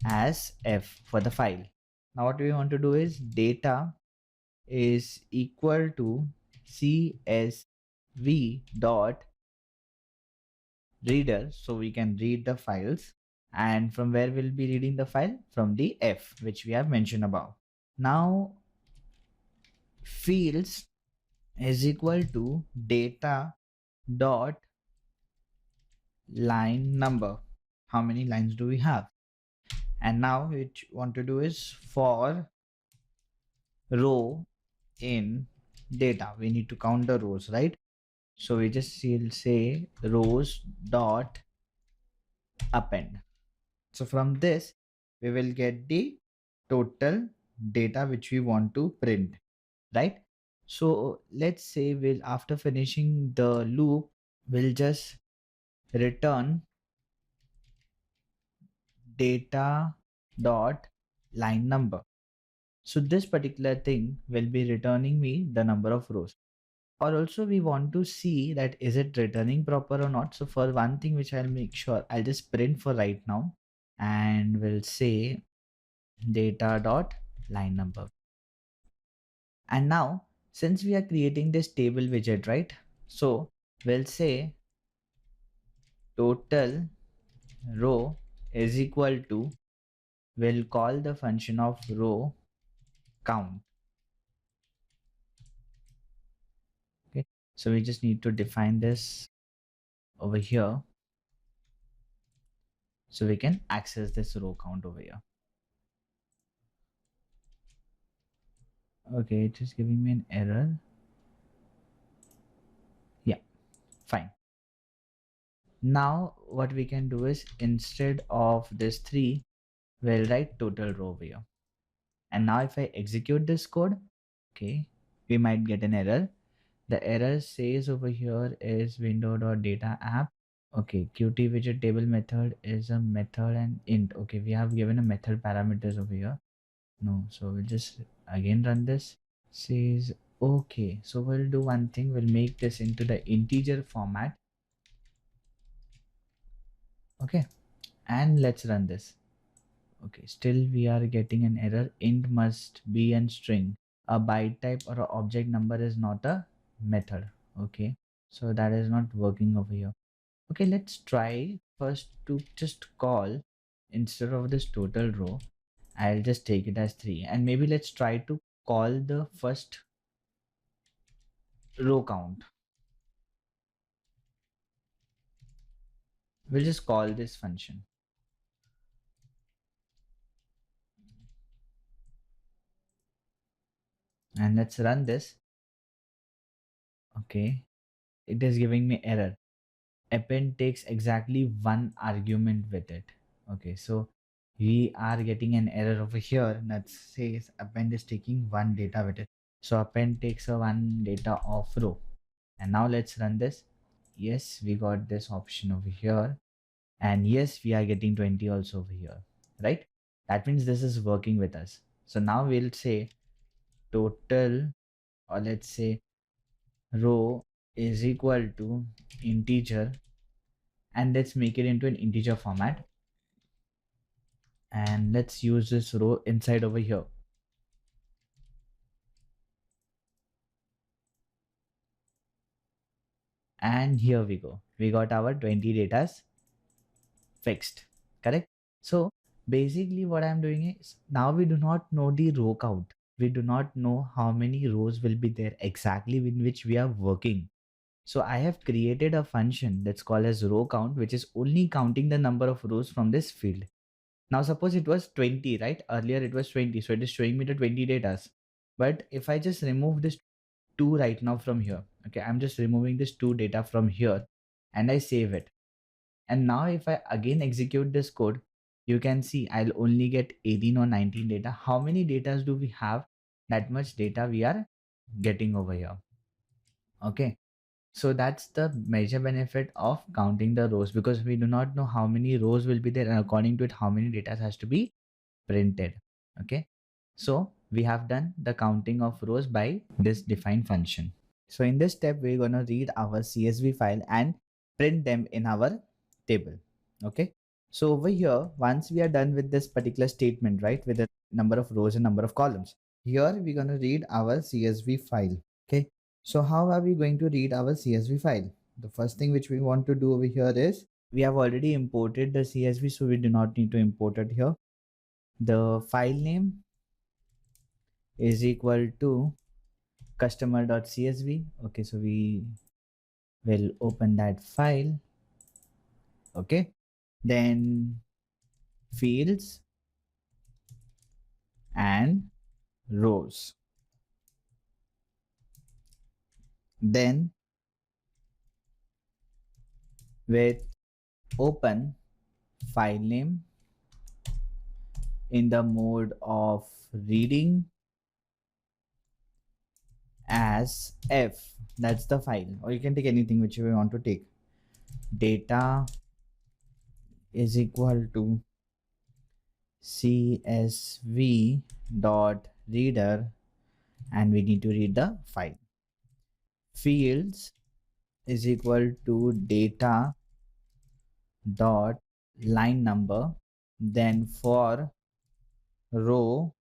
Speaker 1: as F for the file. Now what we want to do is data is equal to CSV dot reader, so we can read the files. And from where we'll be reading the file? From the F which we have mentioned above. Now fields is equal to data dot line number. How many lines do we have? And now what you want to do is for row in data, we need to count the rows, right? So we just will say rows dot append. So from this we will get the total data which we want to print, right? So let's say we'll, after finishing the loop, we'll just return data dot line number. So this particular thing will be returning me the number of rows. Or also we want to see that is it returning proper or not. So for one thing which I'll make sure, I'll just print for right now, and we'll say data dot line number. And now since we are creating this table widget, right? So we'll say total row is equal to, we'll call the function of row count. Okay, so we just need to define this over here so we can access this row count over here. Okay, it is giving me an error. Yeah, fine. Now what we can do is, instead of this 3, we'll write total row over here. And now if I execute this code, okay, we might get an error. The error says over here is window.data app. Okay, Qt widget table method is a method and int. Okay, we have given a method parameters over here. No, so we'll just again run this. Says okay, so we'll do one thing. We'll make this into the integer format. Okay, and let's run this. Okay, still we are getting an error. Int must be a string. A byte type or an object number is not a method. Okay, so that is not working over here. Okay, let's try first to just call, instead of this total row, I'll just take it as 3, and maybe let's try to call the first row count. We'll just call this function and let's run this. Okay, it is giving me error. Append takes exactly one argument with it. Okay, so we are getting an error over here that says append is taking one data with it. So append takes a one data of row. And now let's run this. Yes, we got this option over here, and yes, we are getting 20 also over here, right? That means this is working with us. So now we'll say total, or let's say row is equal to integer, and let's make it into an integer format, and let's use this row inside over here. And here we go, we got our 20 datas fixed, correct? So basically what I'm doing is, now we do not know the row count, we do not know how many rows will be there exactly in which we are working. So I have created a function that's called as row count, which is only counting the number of rows from this field. Now suppose it was 20, right? Earlier it was 20, so it is showing me the 20 datas. But if I just remove this 2 right now from here, okay, I'm just removing this 2 data from here and I save it. And now if I again execute this code, you can see I'll only get 18 or 19 data. How many datas do we have? That much data we are getting over here. Okay. So that's the major benefit of counting the rows, because we do not know how many rows will be there, and according to it, how many data has to be printed. Okay. So we have done the counting of rows by this define function. So in this step, we're going to read our CSV file and print them in our table. Okay. So over here, once we are done with this particular statement, right, with the number of rows and number of columns, here we're going to read our CSV file. Okay. So how are we going to read our CSV file? The first thing which we want to do over here is, we have already imported the CSV, so we do not need to import it here. The file name is equal to customer.csv. Okay, so we will open that file. Okay, then fields and rows, then with open file name in the mode of reading as f, that's the file, or you can take anything which you want to take. Data is equal to csv dot reader, and we need to read the file. Fields is equal to data dot line number, then for row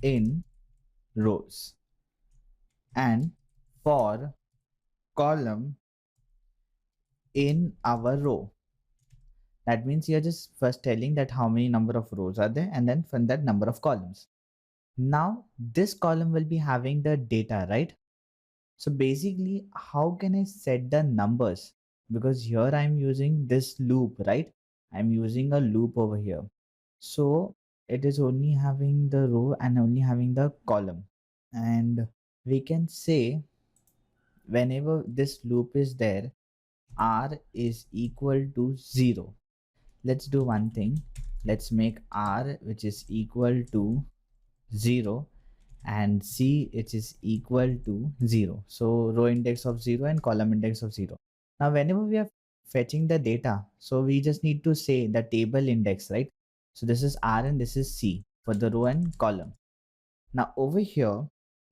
Speaker 1: in rows, and for column in our row. That means you're just first telling that how many number of rows are there, and then from that number of columns. Now this column will be having the data, right? So basically, how can I set the numbers? Because here I'm using this loop, right? I'm using a loop over here. So it is only having the row and only having the column. And we can say whenever this loop is there, r is equal to 0. Let's do one thing. Let's make r which is equal to 0 and c which is equal to 0. So row index of 0 and column index of 0. Now whenever we are fetching the data, so we just need to say the table index, right? So this is r and this is c for the row and column. Now over here,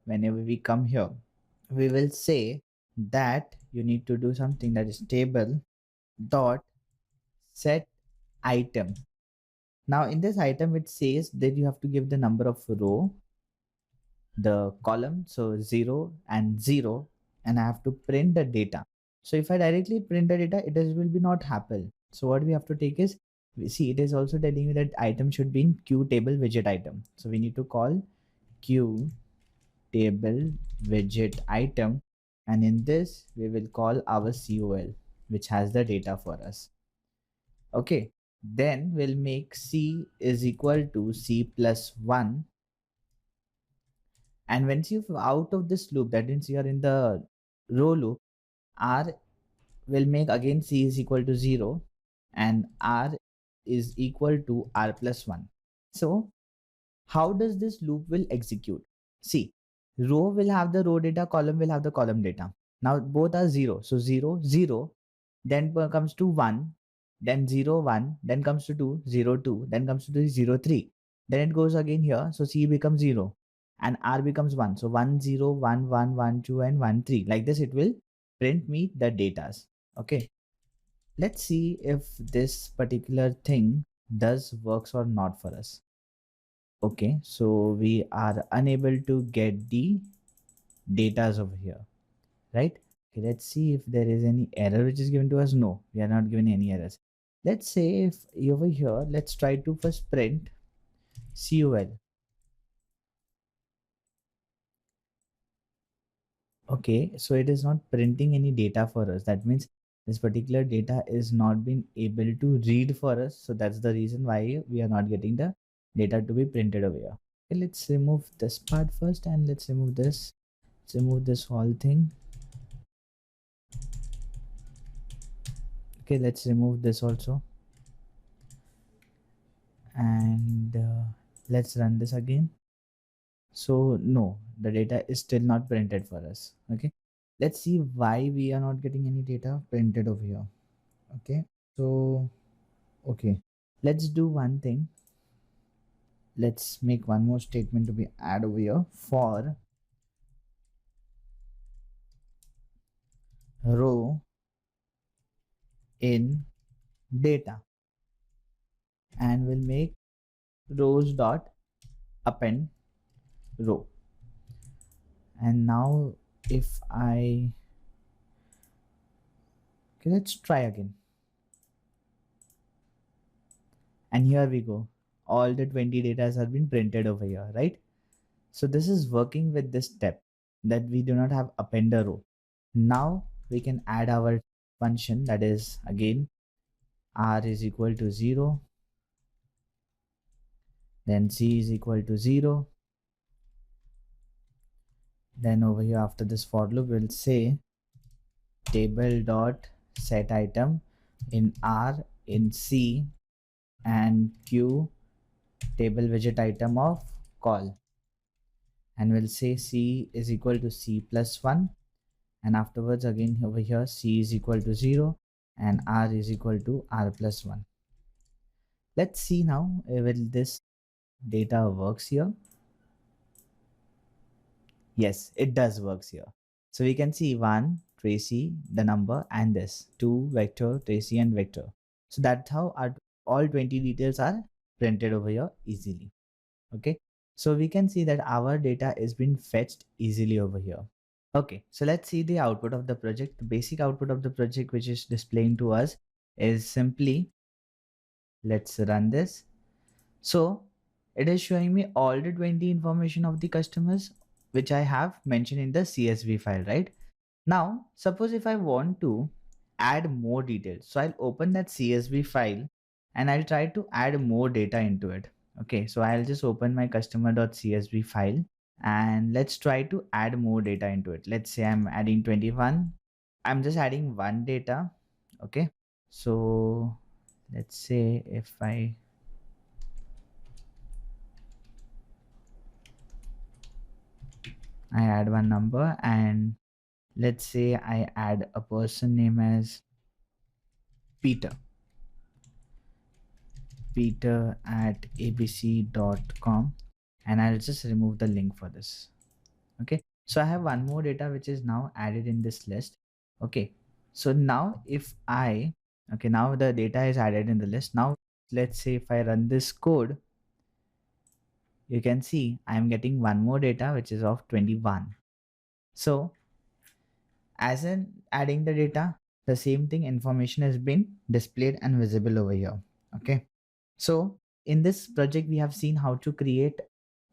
Speaker 1: whenever we come here, we will say that you need to do something, that is table dot set item. Now in this item, it says that you have to give the number of row, the column, so 0 and 0, and I have to print the data. So if I directly print the data, will be not happen. So what we have to take is, we see it is also telling you that item should be in Q table widget item. So we need to call Q table widget item, and in this we will call our COL, which has the data for us. Okay, then we'll make C is equal to C plus 1. And once you're out of this loop, that means you are in the row loop, r will make again c is equal to 0 and r is equal to r plus 1. So how does this loop will execute? See, row will have the row data, column will have the column data. Now both are 0. So 0, 0, then comes to 1, then 0, 1, then comes to 2, 0, 2, then comes to 3, 0, 3. Then it goes again here. So C becomes 0 and R becomes 1. So 1, 0, 1, 1, 1, 2, and 1, 3. Like this, it will print me the datas. Okay. Let's see if this particular thing does works or not for us. Okay, so we are unable to get the datas over here, right? Okay, let's see if there is any error which is given to us. No, we are not given any errors. Let's say if over here, let's try to first print col. Okay, so it is not printing any data for us. That means this particular data is not being able to read for us. So that's the reason why we are not getting the data to be printed over here. Okay, let's remove this part first, and let's remove this. Let's remove this whole thing. Okay, let's remove this also, and let's run this again. So no, the data is still not printed for us. Okay, let's see why we are not getting any data printed over here. Okay, so okay, let's do one thing. Let's make one more statement to be add over here for row in data, and we'll make rows dot append row. And now if I, okay, let's try again. And here we go. All the 20 data have been printed over here, right? So this is working with this step that we do not have append a row. Now we can add our function, that is again r is equal to 0, then c is equal to 0. Then over here after this for loop we'll say table dot set item in r in c and q table widget item of call, and we'll say c is equal to c plus 1, and afterwards again over here c is equal to 0 and r is equal to r plus 1. Let's see now will this data works here. Yes, it does works here. So we can see 1 Tracy, the number, and this 2 vector Tracy and vector. So that's how our all 20 details are printed over here easily. Okay, so we can see that our data is being fetched easily over here. Okay, so let's see the output of the project. The basic output of the project which is displaying to us is simply, let's run this. So it is showing me all the 20 information of the customers which I have mentioned in the CSV file, right? Now, suppose if I want to add more details, so I'll open that CSV file and I'll try to add more data into it. Okay, so I'll just open my customer.csv file and let's try to add more data into it. Let's say I'm adding 21. I'm just adding one data. Okay, so let's say if I add one number, and let's say I add a person name as Peter. Peter at abc.com, and I'll just remove the link for this. Okay, so I have one more data which is now added in this list. Okay, so now if I, okay, now the data is added in the list. Now let's say if I run this code, you can see I'm getting one more data which is of 21. So as in adding the data, the same thing, information has been displayed and visible over here. Okay, so in this project we have seen how to create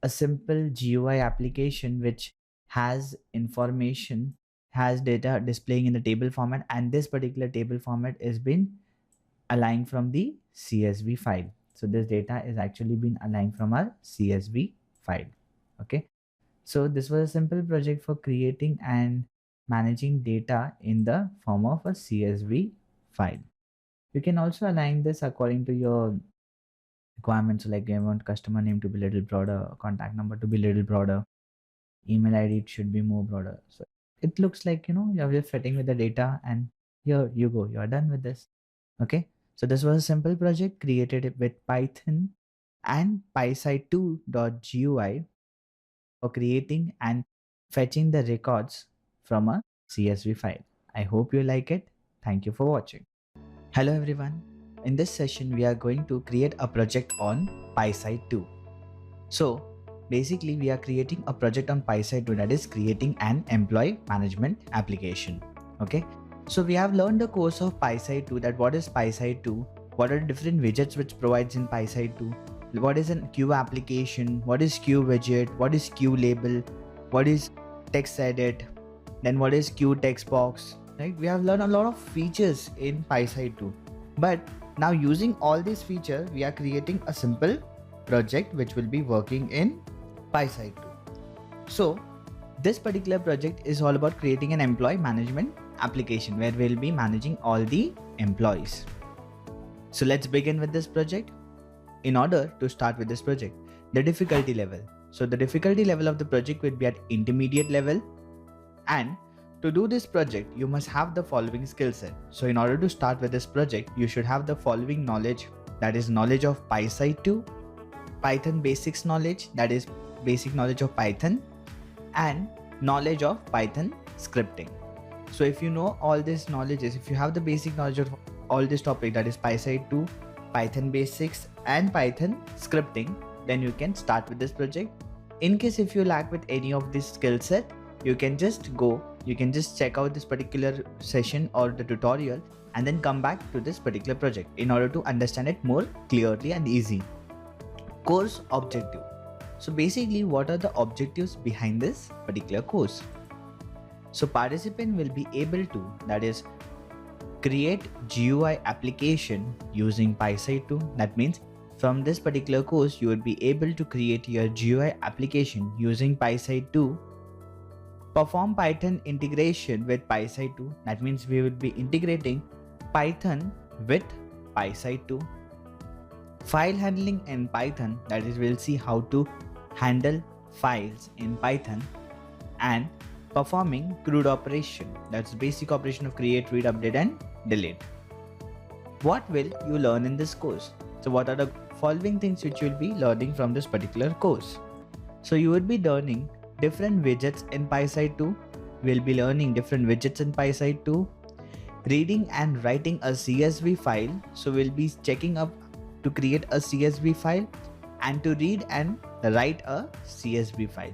Speaker 1: a simple GUI application which has information, has data displaying in the table format, and this particular table format is been aligned from the CSV file. So this data is actually been aligned from our CSV file. Okay, so this was a simple project for creating and managing data in the form of a CSV file. You can also align this according to your requirements, like I want customer name to be little broader, contact number to be little broader, email ID it should be more broader. So it looks like, you know, you're just fitting with the data, and here you go, you're done with this. Okay, so this was a simple project created with Python and PySide 2.gui for creating and fetching the records from a CSV file. I hope you like it. Thank you for watching. Hello everyone. In this session, we are going to create a project on PySide 2. So basically, we are creating a project on PySide 2 that is creating an employee management application. Okay. So we have learned the course of PySide 2, that what is PySide 2, what are the different widgets which provides in PySide 2, what is an GUI application, what is GUI widget, what is GUI label, what is text edit, then what is GUI text box. Right? We have learned a lot of features in PySide 2. But now using all these features, we are creating a simple project which will be working in PySide 2. So this particular project is all about creating an employee management application where we'll be managing all the employees. So let's begin with this project. In order to start with this project, the difficulty level. So the difficulty level of the project will be at intermediate level, and to do this project, you must have the following skill set. So in order to start with this project, you should have the following knowledge, that is knowledge of PySide 2, Python basics knowledge, that is basic knowledge of Python, and knowledge of Python scripting. So if you know all these knowledges, if you have the basic knowledge of all this topic, that is PySide 2, Python basics and Python scripting, then you can start with this project. In case if you lack with any of this skill set, you can just check out this particular session or the tutorial and then come back to this particular project in order to understand it more clearly and easy. Course objective. So basically, what are the objectives behind this particular course? So participant will be able to, that is, create GUI application using PySide 2. That means from this particular course, you will be able to create your GUI application using PySide 2. Perform Python integration with PySide 2. That means we will be integrating Python with PySide 2. File handling in Python, that is, we'll see how to handle files in Python. And performing CRUD operation, that's basic operation of create, read, update and delete. What will you learn in this course? So what are the following things which you will be learning from this particular course? So you will be learning different widgets in PySide 2. We'll be learning different widgets in PySide 2. Reading and writing a CSV file. So we'll be checking up to create a CSV file and to read and write a CSV file.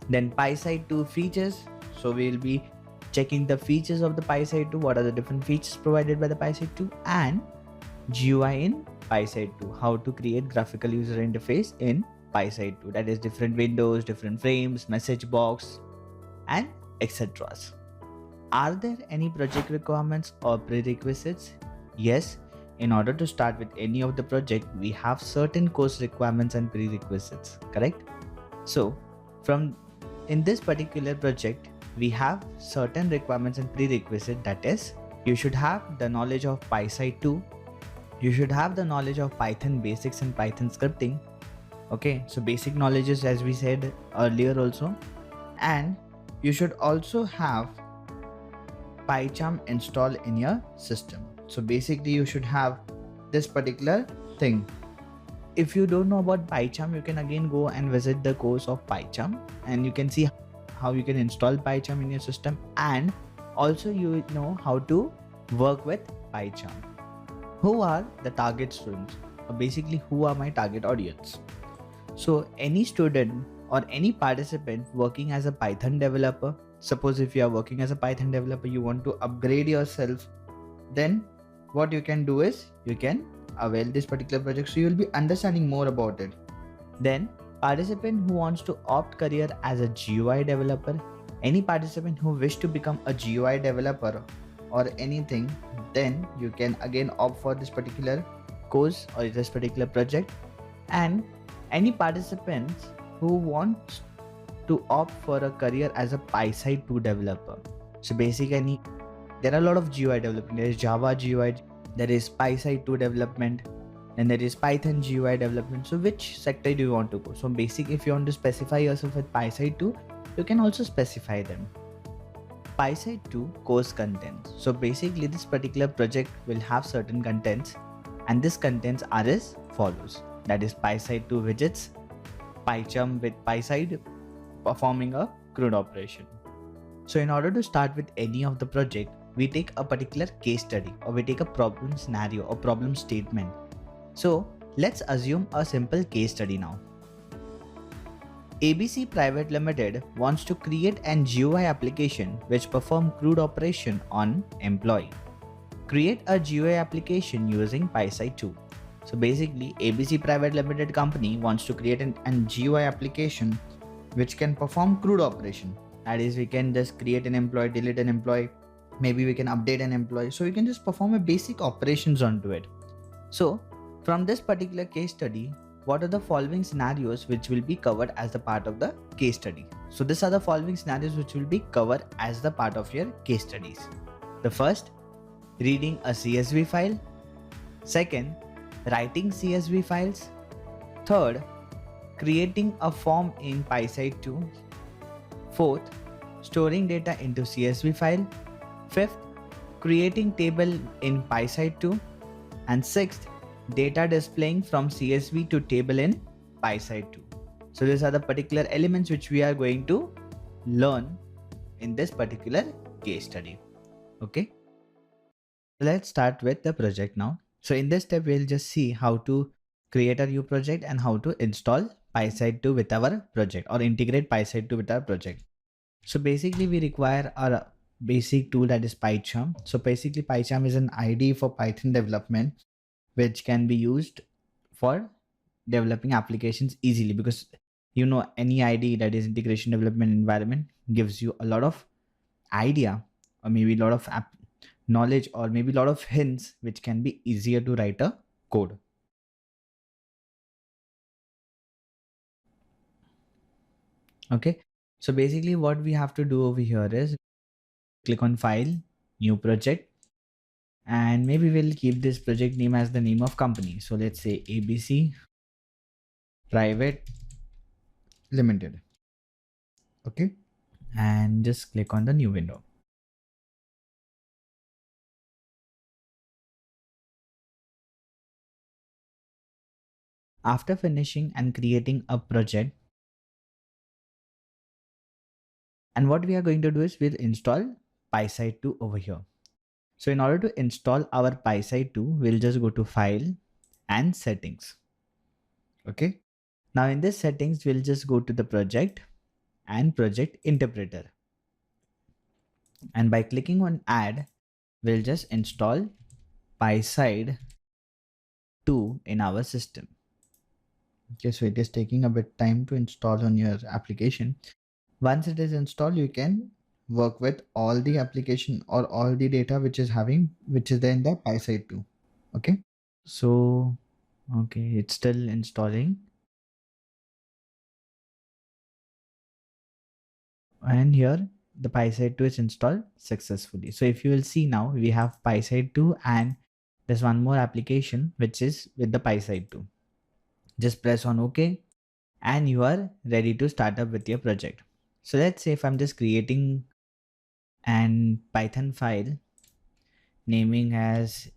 Speaker 1: Then PySide 2 features. So we'll be checking the features of the PySide 2. What are the different features provided by the PySide 2? And GUI in PySide 2. How to create graphical user interface in PySide 2, that is different windows, different frames, message box and etc. Are there any project requirements or prerequisites? Yes, in order to start with any of the project, we have certain course requirements and prerequisites, correct? So in this particular project, we have certain requirements and prerequisites, that is, you should have the knowledge of PySide 2, you should have the knowledge of Python basics and Python scripting. Okay, so basic knowledges as we said earlier also, and you should also have PyCharm installed in your system. So basically you should have this particular thing. If you don't know about PyCharm, you can again go and visit the course of PyCharm and you can see how you can install PyCharm in your system, and also you know how to work with PyCharm. Who are the target students? Or basically, who are my target audience? So any student or any participant working as a Python developer, suppose if you are working as a Python developer, you want to upgrade yourself, then what you can do is you can avail this particular project, so you will be understanding more about it. Then participant who wants to opt career as a GUI developer, any participant who wish to become a GUI developer or anything, then you can again opt for this particular course or this particular project. And any participants who want to opt for a career as a PySide 2 developer. So basically, there are a lot of GUI development. There is Java GUI, there is PySide 2 development, and there is Python GUI development. So which sector do you want to go? So basic, if you want to specify yourself with PySide 2, you can also specify them. PySide 2 course contents. So basically this particular project will have certain contents, and these contents are as follows. That is PySide 2 widgets, PyCharm with PySide, performing a CRUD operation. So in order to start with any of the project, we take a particular case study, or we take a problem scenario or problem statement. So let's assume a simple case study now. ABC Private Limited wants to create an GUI application which perform crude operation on employee. Create a GUI application using PySide 2. So basically, ABC Private Limited company wants to create an GUI application which can perform crude operation. That is, we can just create an employee, delete an employee, maybe we can update an employee. So we can just perform a basic operations onto it. So from this particular case study, what are the following scenarios which will be covered as the part of the case study? So these are the following scenarios which will be covered as the part of your case studies. The first, reading a CSV file. Second, writing CSV files. Third, creating a form in PySide 2. Fourth, storing data into CSV file. Fifth, creating table in PySide 2. And sixth, data displaying from CSV to table in PySide 2. So these are the particular elements which we are going to learn in this particular case study. Okay. Let's start with the project now. So in this step, we'll just see how to create a new project and how to install PySide 2 with our project, or integrate PySide 2 with our project. So basically we require a basic tool, that is PyCharm. So basically PyCharm is an IDE for Python development, which can be used for developing applications easily, because any IDE, that is integration development environment, gives you a lot of idea, or maybe a lot of knowledge, or maybe a lot of hints which can be easier to write a code. Okay, so basically what we have to do over here is click on file, new project, and maybe we'll keep this project name as the name of company. So let's say ABC Private Limited. Okay, and just click on the new window. After finishing and creating a project, and what we are going to do is we'll install PySide 2 over here. So in order to install our PySide 2, we'll just go to file and settings. Okay. Now in this settings, we'll just go to the project and project interpreter. And by clicking on add, we'll just install PySide 2 in our system. Okay, so it is taking a bit time to install on your application. Once it is installed, you can work with all the application or all the data which is there in the PySide 2. Okay, so okay, it's still installing, and here the PySide 2 is installed successfully. So if you will see now, we have PySide 2 and there's one more application which is with the PySide 2. Just press on OK and you are ready to start up with your project. So let's say if I'm just creating an Python file naming as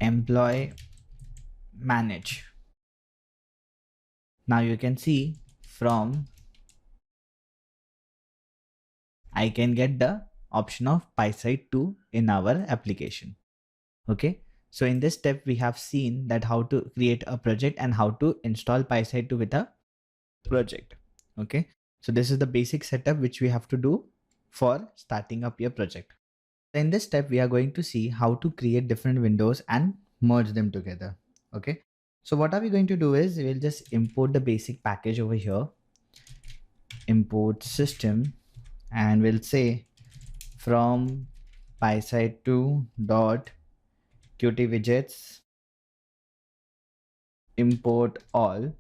Speaker 1: employee manage. Now you can see from I can get the option of PySide 2 in our application. Okay, so in this step we have seen that how to create a project and how to install PySide 2 with a project. Okay, so this is the basic setup which we have to do for starting up your project. In this step we are going to see how to create different windows and merge them together. Okay, so what are we going to do is we'll just import the basic package over here, import system, and we'll say from PySide 2 dot Qt widgets import all.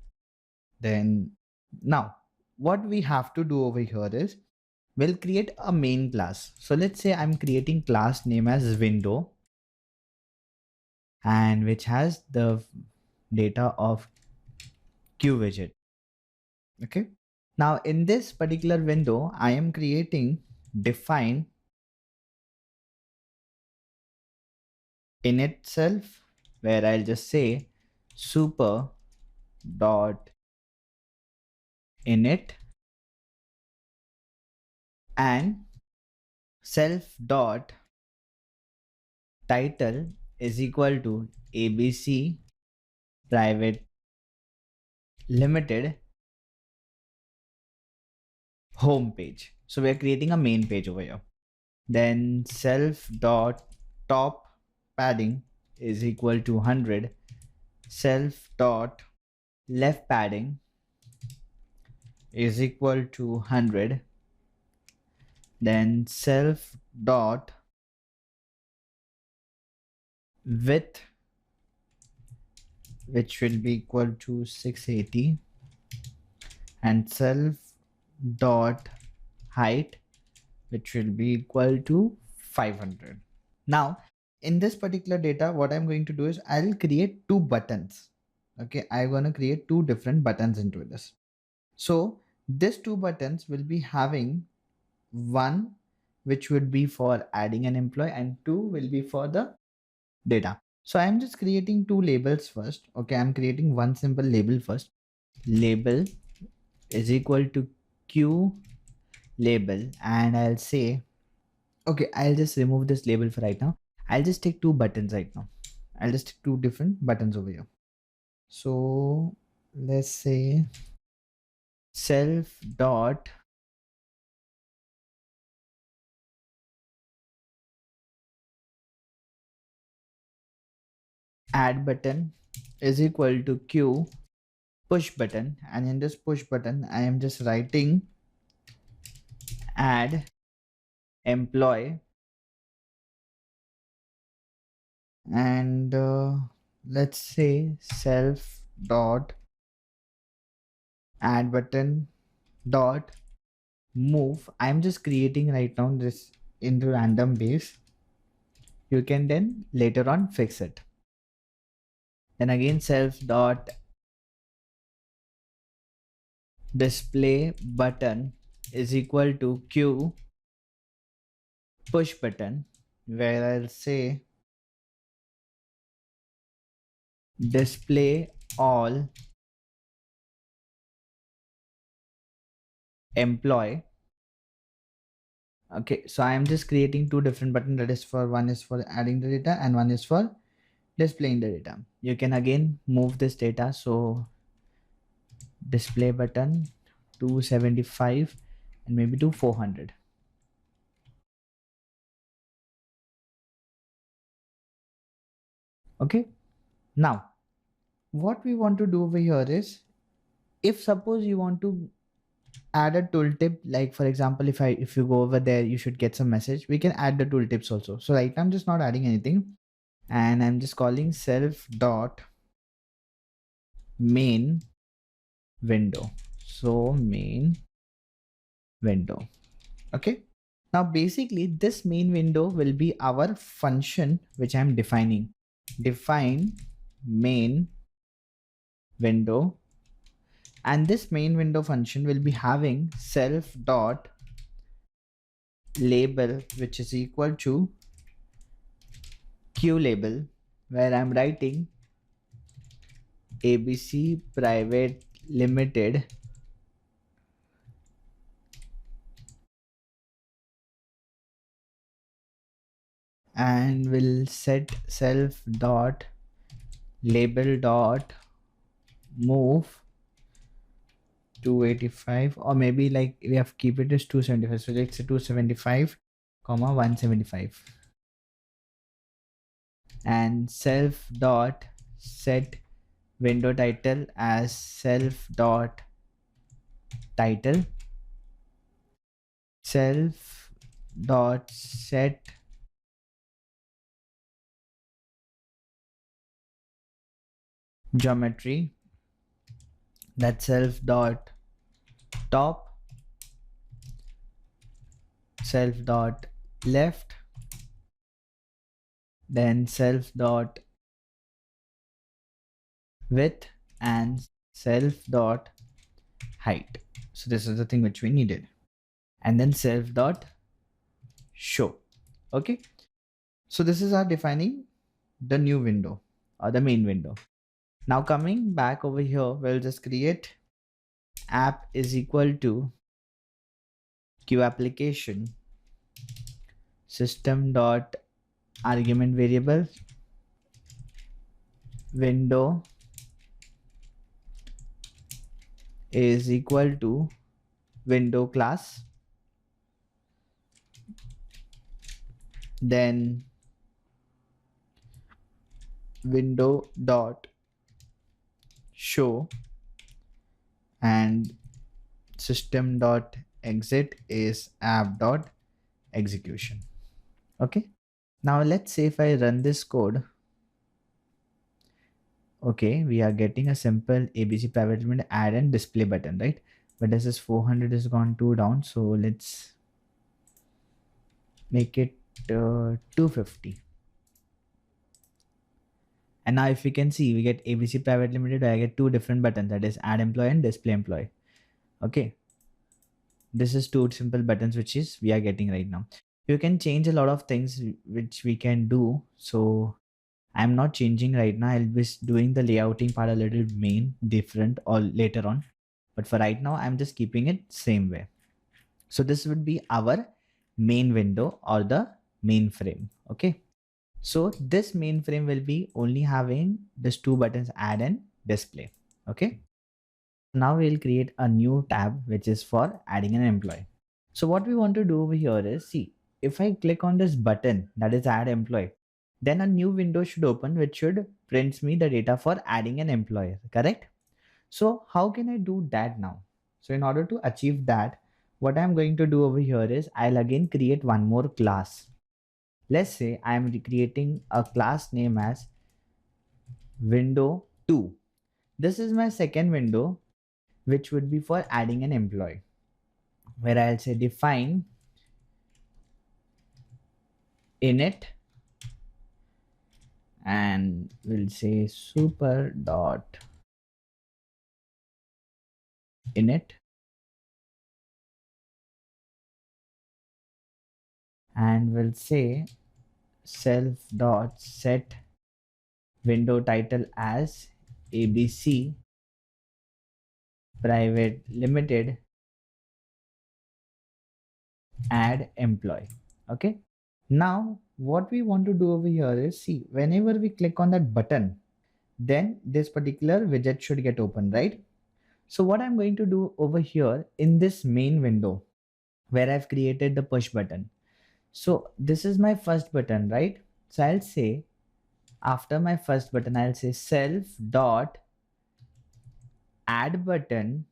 Speaker 1: Then now what we have to do over here is we'll create a main class. So let's say I'm creating class name as window, and which has the data of Q widget. Okay, now in this particular window I am creating define in itself, where I'll just say super dot init and self dot title is equal to ABC private limited home page. So we are creating a main page over here. Then self dot top padding is equal to 100. Self dot left padding is equal to 100. Then self dot width, which will be equal to 680, and self dot height, which will be equal to 500. Now in this particular data, what I'm going to do is I'll create two buttons. Okay, I'm going to create two different buttons into this. So these two buttons will be having one which would be for adding an employee and two will be for the data. So I'm just creating two labels first. Okay, I'm creating one simple label first. Label is equal to q label, and I'll say, okay, I'll just remove this label for right now. I'll just take two buttons right now. I'll just take two different buttons over here. So let's say self dot add button is equal to q push button, and in this push button I am just writing add employee, and let's say self dot add button dot move. I'm just creating right now this in the random base. You can then later on fix it. Then again self dot display button is equal to q push button, where I'll say display all employee. Okay, so I am just creating two different buttons. That is for one is for adding the data and one is for displaying the data. You can again move this data. So display button 275 and maybe to 400. Okay, now what we want to do over here is, if suppose you want to add a tooltip, like for example, if you go over there you should get some message, we can add the tooltips also. So right now I'm just not adding anything, and I'm just calling self dot main window. So main window. Okay, now basically this main window will be our function which I'm defining. Define main window, and this main window function will be having self dot label, which is equal to q label, where I'm writing ABC private limited and will set self dot label dot move 285, or maybe like we have keep it as 275. So let's say 275 comma 175, and self dot set window title as self dot title, self dot set geometry, that self dot top, self dot left, then self dot width, and self dot height. So this is the thing which we needed, and then self dot show. Okay, so this is our defining the new window or the main window. Now coming back over here, we'll just create app is equal to queue application system dot argument variable window is equal to window class, then window dot show, and system dot exit is app dot execution. Okay, now let's say if I run this code. Okay, we are getting a simple ABC private element add and display button, right? But this is 400 is gone too down, so let's make it 250. And now if you can see, we get ABC private limited, I get two different buttons, that is add employee and display employee. Okay, this is two simple buttons which is we are getting right now. You can change a lot of things which we can do, so I'm not changing right now. I'll be doing the layouting part a little main different or later on, but for right now I'm just keeping it same way. So this would be our main window or the main frame. Okay, so this main frame will be only having these two buttons, add and display. Okay, now we'll create a new tab which is for adding an employee. So what we want to do over here is, see, if I click on this button that is add employee, then a new window should open which should prints me the data for adding an employee, correct? So how can I do that now? So in order to achieve that, what I'm going to do over here is I'll again create one more class. Let's say I'm creating a class name as window 2. This is my second window, which would be for adding an employee, where I'll say define init, and we'll say super dot init, and we'll say self dot set window title as ABC private limited add employee. Okay, now what we want to do over here is, see, whenever we click on that button, then this particular widget should get open, right? So what I'm going to do over here in this main window where I've created the push button, so this is my first button, right? So I'll say after my first button, I'll say self dot add button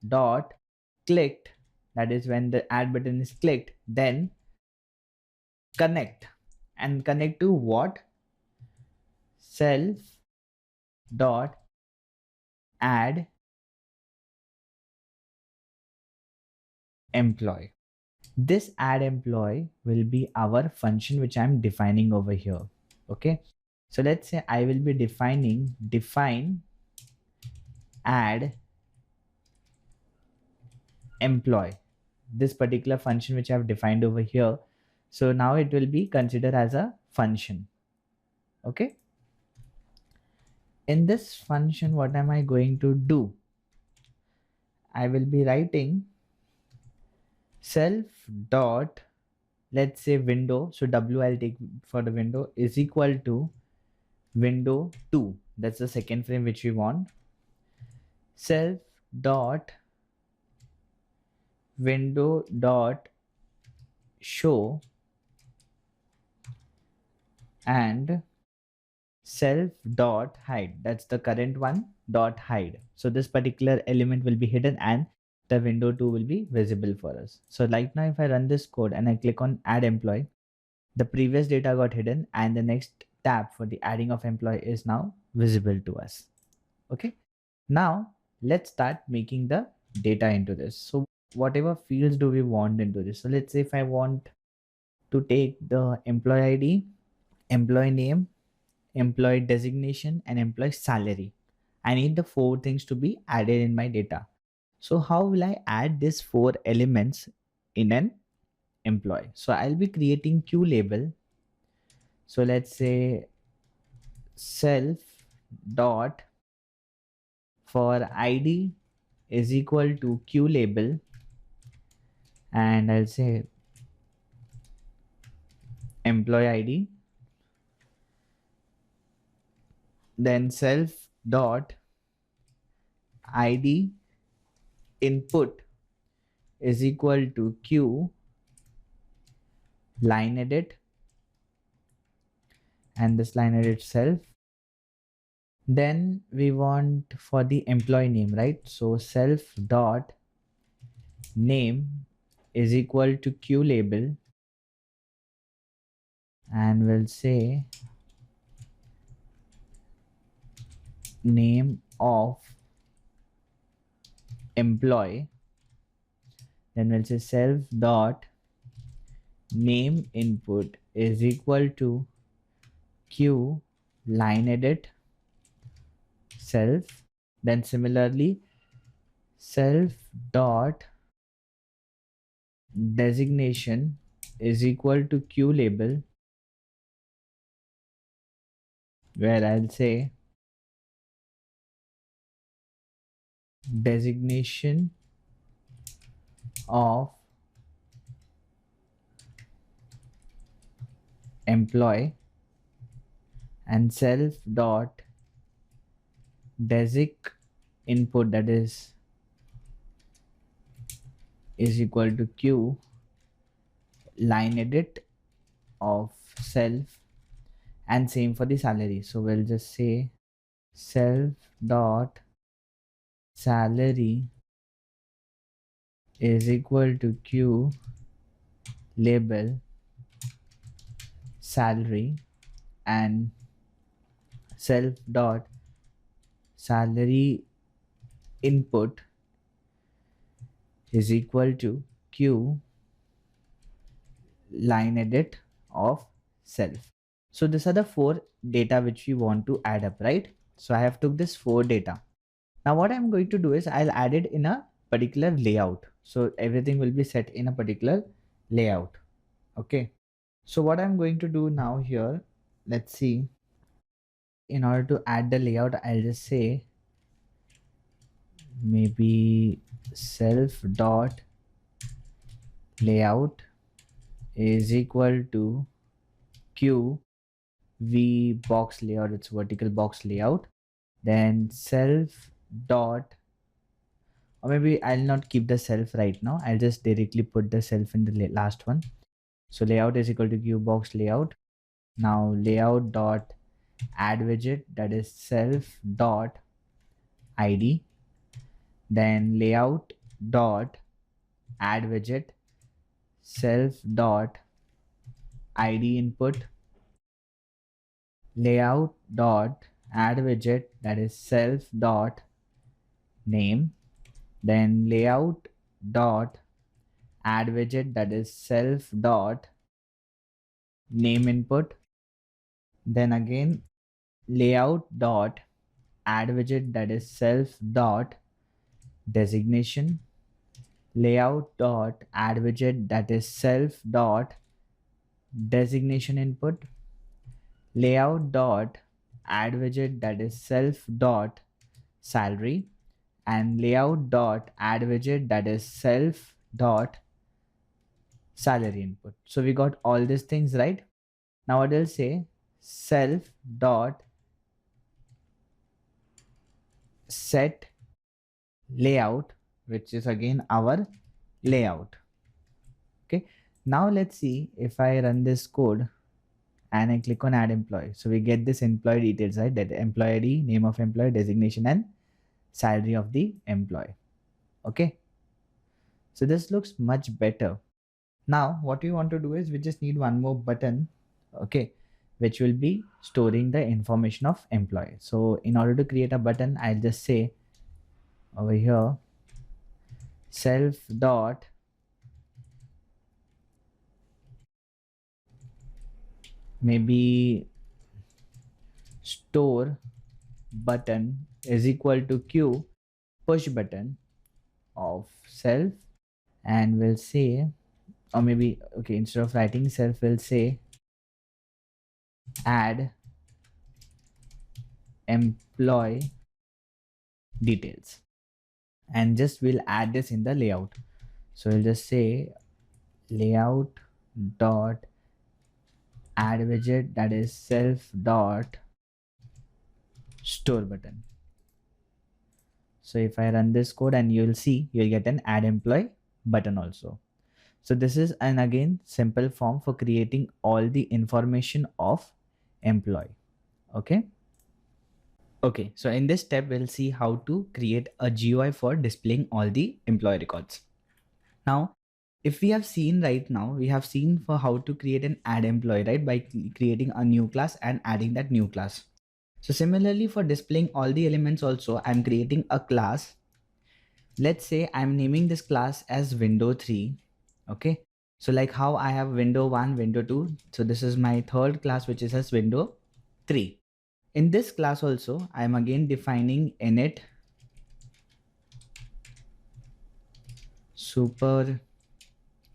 Speaker 1: dot clicked, that is when the add button is clicked, then connect, and connect to what? Self dot add employee. This add employee will be our function which I'm defining over here. Okay, so let's say I will be defining define add employee, this particular function which I've defined over here. So now it will be considered as a function. Okay, in this function, what am I going to do? I will be writing self dot, let's say window, so w I'll take for the window, is equal to window 2, that's the second frame which we want. Self dot window dot show, and self dot hide, that's the current one, dot hide. So this particular element will be hidden and the window 2 will be visible for us. So right now if I run this code and I click on add employee, the previous data got hidden and the next tab for the adding of employee is now visible to us. Okay, now let's start making the data into this. So whatever fields do we want into this? So let's say if I want to take the employee ID, employee name, employee designation, and employee salary, I need the four things to be added in my data. So how will I add these four elements in an employee? So I'll be creating queue label. So let's say self dot for id is equal to queue label, and I'll say employee ID, then self dot ID input is equal to q line edit, and this line edit itself. Then we want for the employee name, right? So self dot name is equal to q label, and we'll say name of employee. Then we'll say self dot name input is equal to q line edit self. Then similarly self dot designation is equal to q label, where I'll say designation of employee, and self dot desic input, that is equal to q line edit of self, and same for the salary. So we'll just say self dot salary is equal to q label salary, and self dot salary input is equal to q line edit of self. So these are the 4 data which we want to add up, right? So I have took this 4 data. Now what I'm going to do is I'll add it in a particular layout. So everything will be set in a particular layout. Okay. So what I'm going to do now here, let's see. In order to add the layout, I'll just say maybe self dot layout is equal to q v box layout, it's vertical box layout. Then self dot, or maybe I'll not keep the self right now, I'll just directly put the self in the last one. So layout is equal to q box layout. Now layout dot add widget, that is self dot id. Then layout dot add widget self dot id input. Layout dot add widget, that is self dot name. Then layout dot add widget, that is self dot name input. Then again layout dot add widget, that is self dot designation. Layout dot add widget, that is self dot designation input. Layout dot add widget, that is self dot salary. And layout dot add widget, that is self dot salary input. So we got all these things, right? Now what I'll say self dot set layout, which is again our layout. Okay, now let's see if I run this code and I click on add employee. So we get this employee details, right? That employee ID, name of employee, designation, and salary of the employee. Okay, so this looks much better. Now what we want to do is we just need one more button, okay, which will be storing the information of employee. So in order to create a button, I'll just say over here self dot maybe store button is equal to q push button of self, and we'll say, or maybe okay, instead of writing self, we'll say add employee details, and just we'll add this in the layout. So we'll just say layout dot add widget, that is self dot store button. So if I run this code, and you'll see you'll get an add employee button also. So this is an again simple form for creating all the information of employee. Okay. Okay, so in this step, we'll see how to create a GUI for displaying all the employee records. Now, if we have seen right now, we have seen for how to create an add employee, right? By creating a new class and adding that new class. So similarly for displaying all the elements also, I'm creating a class. Let's say I'm naming this class as window 3. Okay. So like how I have window 1, window 2. So this is my third class, which is as window 3. In this class also, I'm again defining init super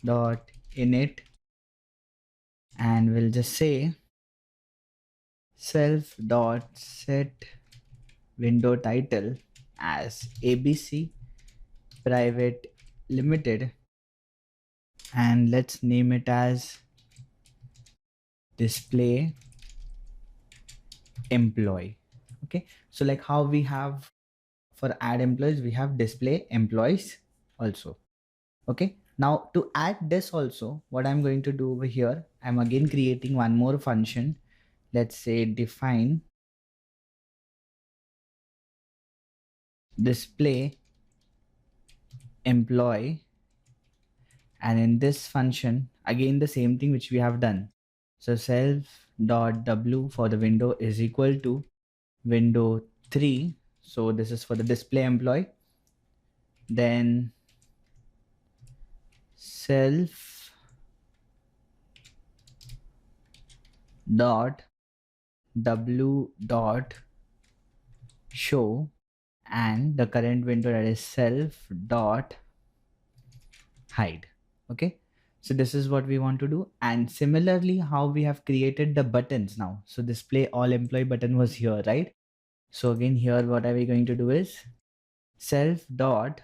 Speaker 1: dot init, and we'll just say self dot set window title as ABC private limited, and let's name it as display employee. Okay, so like how we have for add employees, we have display employees also. Okay, now to add this also, what I'm going to do over here, I'm again creating one more function. Let's say define display employee, and in this function again the same thing which we have done. So self dot w for the window is equal to window 3. So this is for the display employee. Then self dot w dot show, and the current window, that is self dot hide. Okay, so this is what we want to do. And similarly how we have created the buttons now, so display all employee button was here, right? So again here what are we going to do is self dot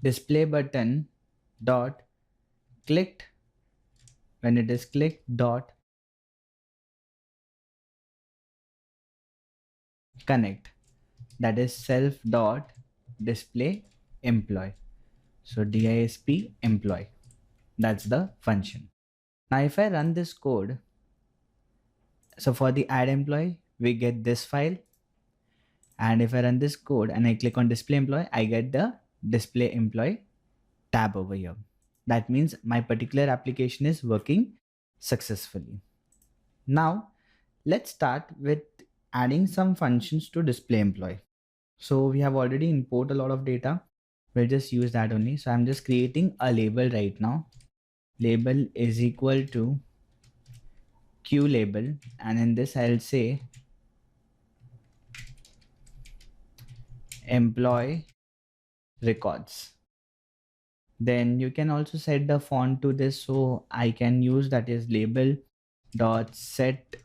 Speaker 1: display button dot clicked, when it is clicked dot connect, that is self dot display employee. So disp employee, that's the function. Now if I run this code, so for the add employee we get this file, and if I run this code and I click on display employee, I get the display employee tab over here. That means my particular application is working successfully. Now let's start with adding some functions to display employee. So we have already import a lot of data, we'll just use that only. So I'm just creating a label right now. Label is equal to q label, and in this I'll say employee records. Then you can also set the font to this, so I can use, that is label dot set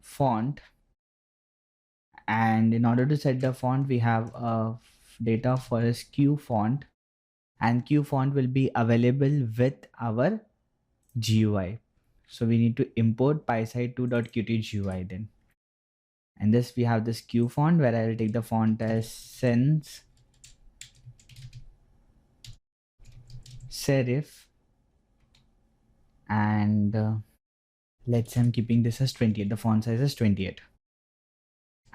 Speaker 1: font. And in order to set the font, we have a data for a q font, and q font will be available with our GUI. So we need to import PySide 2.qt GUI then. And this we have this q font, where I will take the font as sans serif, and let's say I'm keeping this as 28. The font size is 28.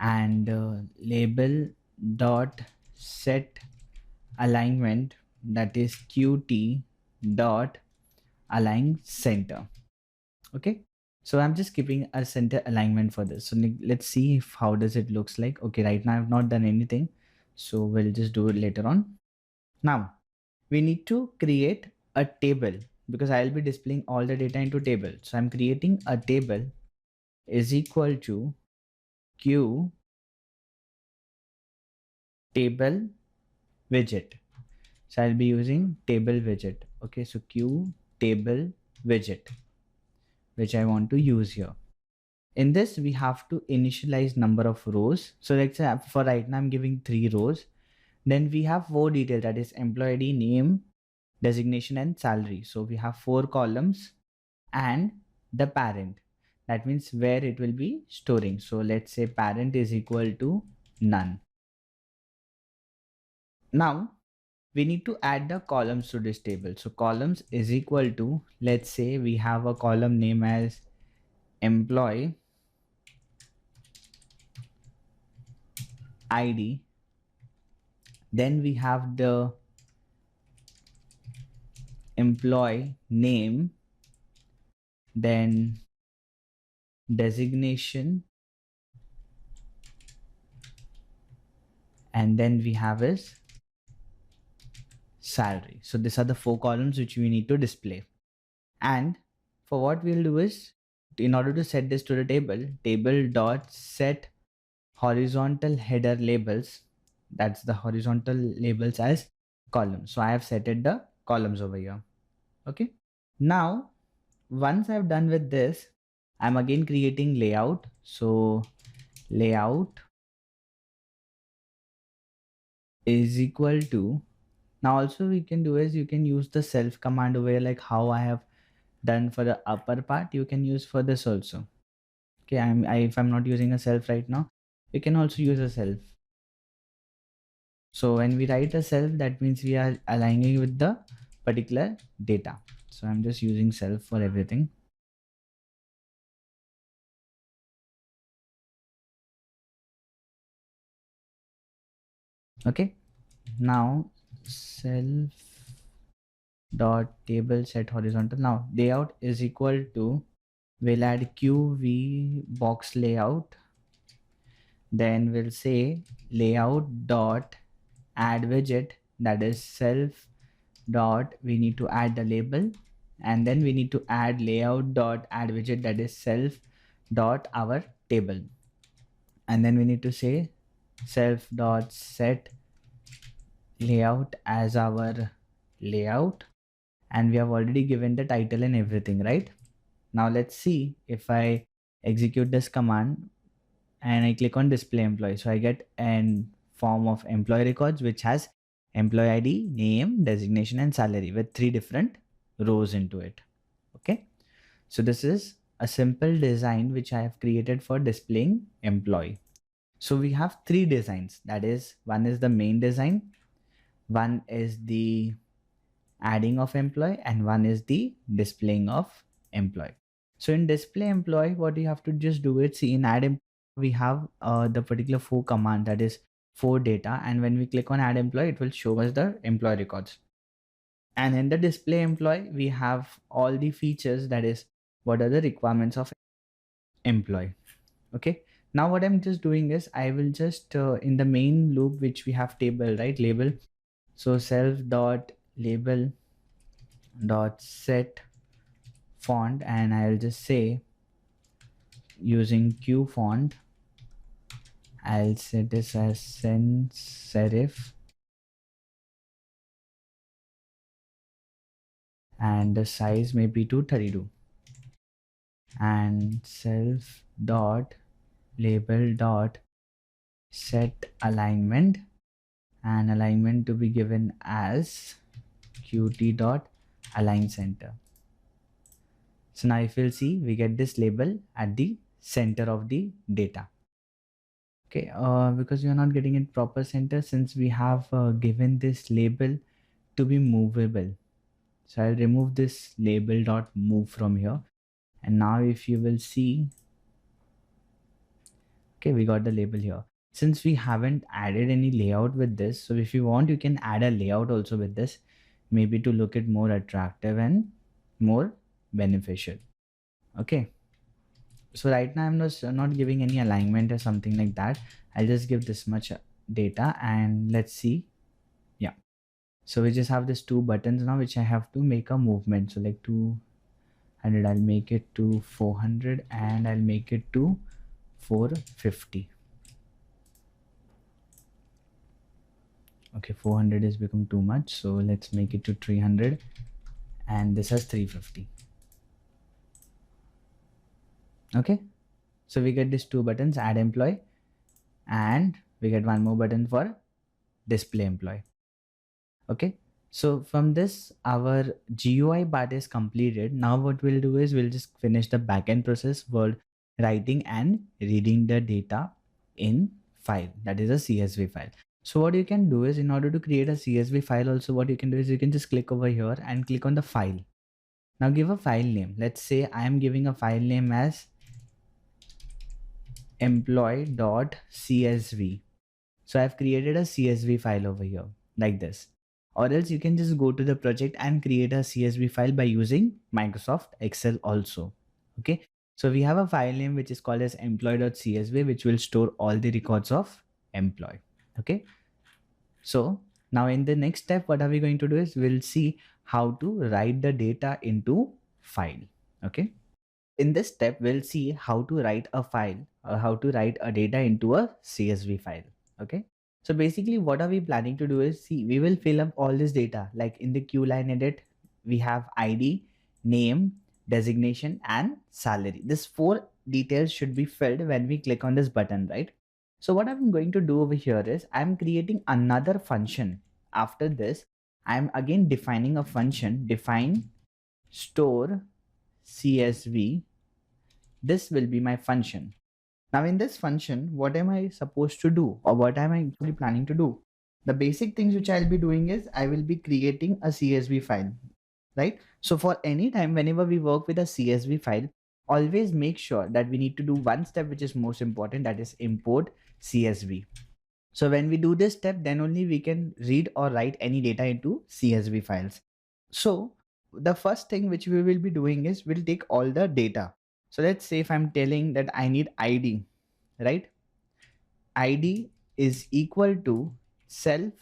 Speaker 1: And label dot set alignment, that is qt dot align center. Okay, so I'm just keeping a center alignment for this. So let's see if how does it looks like. Okay, right now I've not done anything, so we'll just do it later on. Now we need to create a table, because I'll be displaying all the data into table. So I'm creating a table is equal to q table widget. So I'll be using table widget. Okay, so q table widget, which I want to use here. In this we have to initialize number of rows. So let's say for right now I'm giving 3 rows. Then we have 4 details, that is employee ID, name, designation and salary. So we have 4 columns and the parent. That means where it will be storing. So let's say parent is equal to none. Now we need to add the columns to this table. So columns is equal to, let's say we have a column name as employee ID. Then we have the employee name, then designation, and then we have his salary. So these are the 4 columns which we need to display. And for what we'll do is, in order to set this to the table dot set horizontal header labels, that's the horizontal labels as columns. So I have setted the columns over here. Okay, now once I've done with this, I'm again creating layout. So layout is equal to, now also we can do is you can use the self command over here, like how I have done for the upper part, you can use for this also. Okay, if I'm not using a self right now, you can also use a self. So when we write a self, that means we are aligning with the particular data. So I'm just using self for everything. Okay, now self dot table set horizontal. Now layout is equal to, we'll add QV box layout. Then we'll say layout dot add widget, that is self dot, we need to add the label, and then we need to add layout dot add widget, that is self dot our table, and then we need to say self dot set layout as our layout, and we have already given the title and everything, right? Now let's see if I execute this command and I click on display employee. So I get an form of employee records which has employee ID, name, designation, and salary with 3 different rows into it. Okay, so this is a simple design which I have created for displaying employee. So we have 3 designs, that is, one is the main design, one is the adding of employee, and one is the displaying of employee. So in display employee, what you have to just do it, see in add employee, we have the particular 4 command, that is 4 data, and when we click on add employee, it will show us the employee records. And in the display employee, we have all the features, that is what are the requirements of employee. Okay, now what I'm just doing is I will just in the main loop which we have table, right, label, so self dot label dot set font, and I'll just say using Q font, I'll set this as sans serif, and the size may be 232, and self dot label dot set alignment, and alignment to be given as qt dot align center. So now if you'll see, we get this label at the center of the data. Okay, because we are not getting it proper center, since we have given this label to be movable. So I'll remove this label dot move from here, and now if you will see, okay, we got the label here. Since we haven't added any layout with this, so if you want, you can add a layout also with this, maybe to look it more attractive and more beneficial. Okay, so right now I'm not giving any alignment or something like that. I'll just give this much data, and let's see. Yeah, so we just have these 2 buttons now which I have to make a movement. So like 200, I'll make it to 400, and I'll make it to 450. Okay, 400 has become too much, so let's make it to 300, and this has 350. Okay, so we get these 2 buttons, add employee, and we get one more button for display employee. Okay, So from this, our GUI part is completed. Now what we'll do is we'll just finish the backend process for writing and reading the data in file, that is a CSV file. So what you can do is, in order to create a CSV file also, what you can do is you can just click over here and click on the file. Now give a file name. Let's say I am giving a file name as employee.csv. So I've created a CSV file over here like this. Or else you can just go to the project and create a CSV file by using Microsoft Excel also. Okay. So we have a file name which is called as employee.csv, which will store all the records of employee. Okay. So now in the next step, what are we going to do is we'll see how to write the data into file. Okay. In this step, we'll see how to write a file or how to write a data into a CSV file. Okay. So basically what are we planning to do is, see, we will fill up all this data. Like in the Q line edit, we have ID, name, designation, and salary. This four details should be filled when we click on this button, right? So what I'm going to do over here is I'm creating another function. After this, I'm again defining a function, define store CSV. This will be my function. Now in this function, what am I supposed to do, or what am I actually planning to do? The basic things which I'll be doing is I will be creating a CSV file, right? So for any time, whenever we work with a CSV file, always make sure that we need to do one step which is most important, that is import CSV. So when we do this step, then only we can read or write any data into CSV files. So the first thing which we will be doing is we'll take all the data. So let's say if I'm telling that I need ID, right? ID is equal to self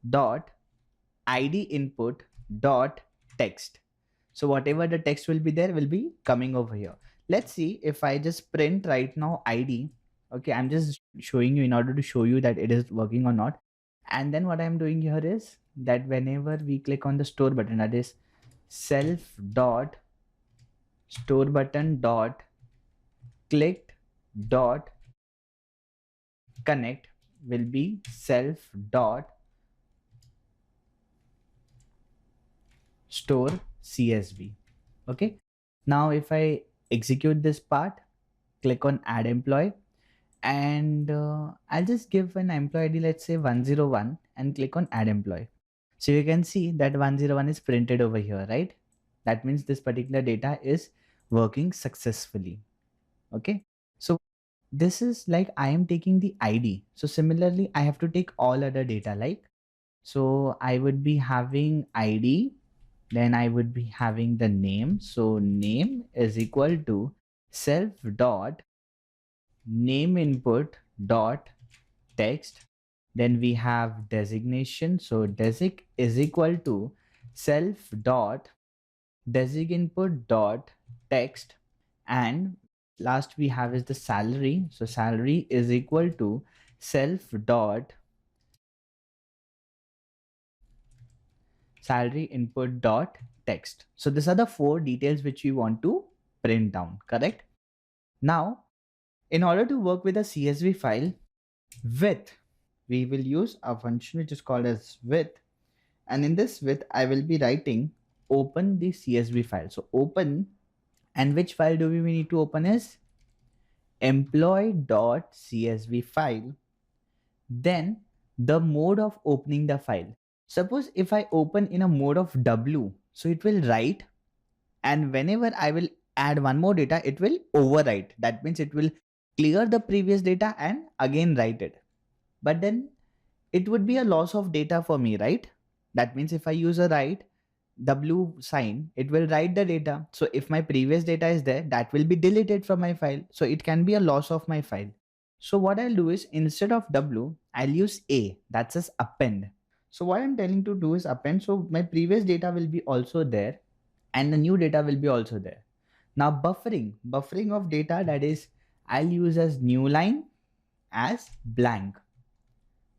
Speaker 1: dot ID input dot text. So whatever the text will be there will be coming over here. Let's see if I just print right now ID. Okay, I'm just showing you in order to show you that it is working or not. And then what I'm doing here is that whenever we click on the store button, that is self dot store button dot clicked dot connect will be self dot store CSV. Okay. Now if I execute this part, click on add employee, and I'll just give an employee ID, let's say 101, and click on add employee. So you can see that 101 is printed over here, right? That means this particular data is working successfully. Okay. So this is like I am taking the ID. So similarly, I have to take all other data, like, so I would be having ID, then I would be having the name. So name is equal to self dot name input dot text. Then we have designation. So desig is equal to self dot desig input dot text. And last we have is the salary. So salary is equal to self dot salary input dot text. So these are the four details which we want to print down, correct? Now, in order to work with a CSV file with, we will use a function which is called as with, and in this with I will be writing open the CSV file. So open, and which file do we need to open is employee.csv file. Then the mode of opening the file. Suppose if I open in a mode of W, so it will write, and whenever I will add one more data, it will overwrite. That means it will clear the previous data and again write it. But then it would be a loss of data for me, right? That means if I use a write W sign, it will write the data. So if my previous data is there, that will be deleted from my file. So it can be a loss of my file. So what I'll do is, instead of W, I'll use A, that says append. So what I'm telling to do is append. So my previous data will be also there and the new data will be also there. Now buffering of data, that is I'll use as new line as blank.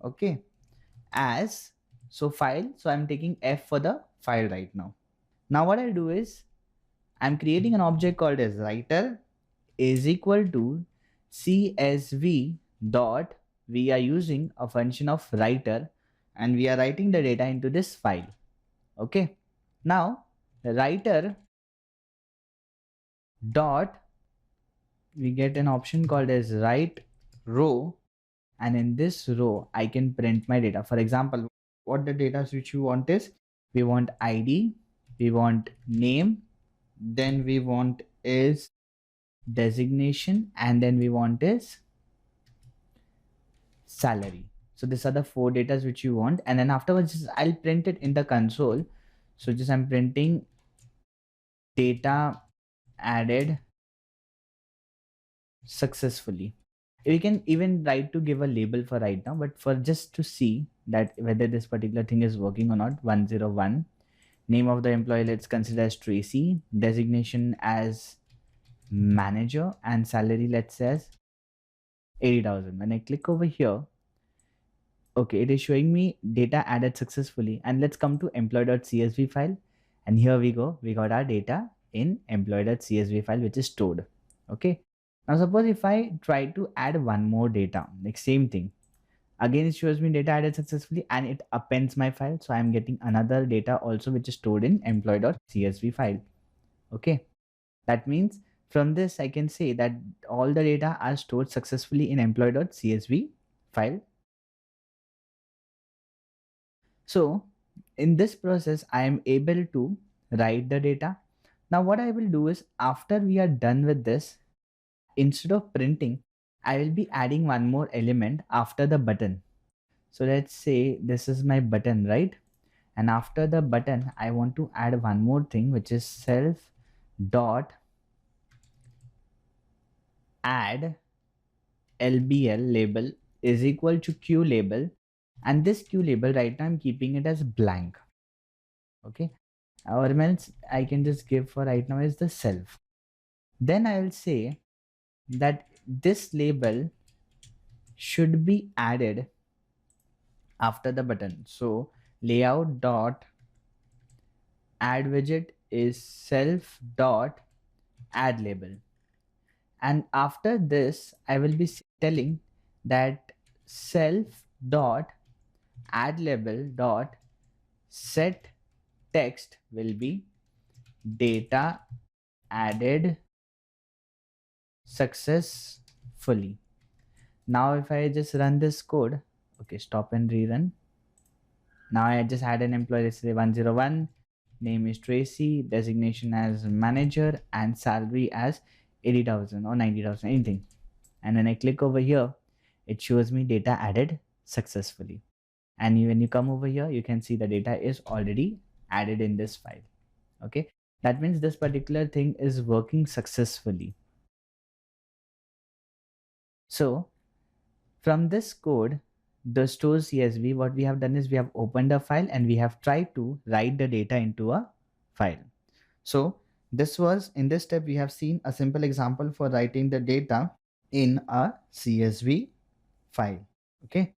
Speaker 1: Okay, as, so file, so I'm taking F for the file right now. Now what I'll do is I'm creating an object called as writer is equal to CSV dot, we are using a function of writer, and we are writing the data into this file. Okay, now writer dot, we get an option called as write row, and in this row I can print my data. For example, what the data which you want is, we want id, we want name, then we want is designation, and then we want is salary. So these are the 4 data which you want, and then afterwards I'll print it in the console. So just I'm printing data added successfully. We can even try to give a label for right now, but for just to see that whether this particular thing is working or not, 101, name of the employee, let's consider as Tracy, designation as manager, and salary let's say as 80,000. When I click over here, okay, it is showing me data added successfully. And let's come to employee.csv file, and here we go, we got our data in employee.csv file which is stored. Okay, now suppose if I try to add one more data, like same thing, again it shows me data added successfully and it appends my file. So I'm getting another data also which is stored in employee.csv file. Okay, that means from this I can say that all the data are stored successfully in employee.csv file. So in this process, I am able to write the data. Now what I will do is, after we are done with this, instead of printing, I will be adding one more element after the button. So let's say this is my button, right? And after the button, I want to add one more thing, which is self dot add lbl label is equal to q label, and this q label right now I'm keeping it as blank. Okay, or else I can just give for right now is the self. Then I will say that this label should be added after the button. So layout dot add widget is self dot add label, and after this I will be telling that self dot add label dot set text will be data added successfully. Now if I just run this code, okay, stop and rerun. Now I just had an employee, let's say 101, name is Tracy, designation as manager, and salary as 80,000 or 90,000, anything. And when I click over here, it shows me data added successfully. And when you come over here, you can see the data is already added in this file. Okay, that means this particular thing is working successfully. So from this code, the store CSV, what we have done is we have opened a file and we have tried to write the data into a file. So this was, in this step, we have seen a simple example for writing the data in a CSV file. Okay.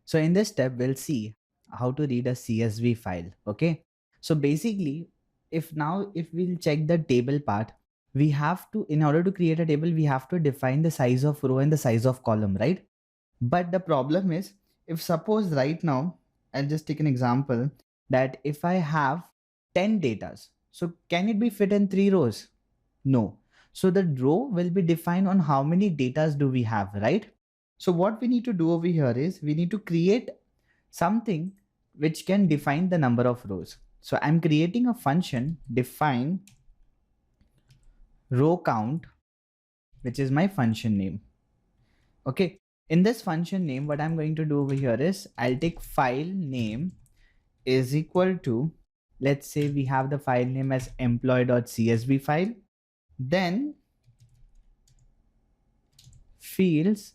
Speaker 1: So in this step, we'll see how to read a CSV file. Okay. So basically, if we'll check the table part, we have to, in order to create a table, we have to define the size of row and the size of column, right? But the problem is, if suppose right now, I'll just take an example that if I have 10 datas, so can it be fit in 3 rows? No. So the row will be defined on how many datas do we have, right? So what we need to do over here is we need to create something which can define the number of rows. So I'm creating a function define row count, which is my function name. Okay. In this function name, what I'm going to do over here is I'll take file name is equal to, let's say we have the file name as employee.csv file. Then fields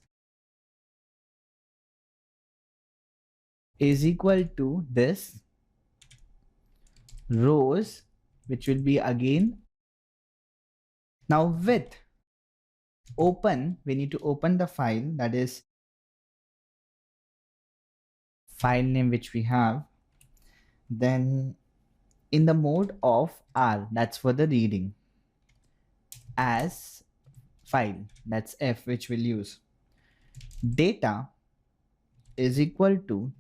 Speaker 1: is equal to this rows, which will be again. Now with open, we need to open the file, that is file name which we have. Then in the mode of R, that's for the reading, as file, that's F, which we'll use. Data is equal to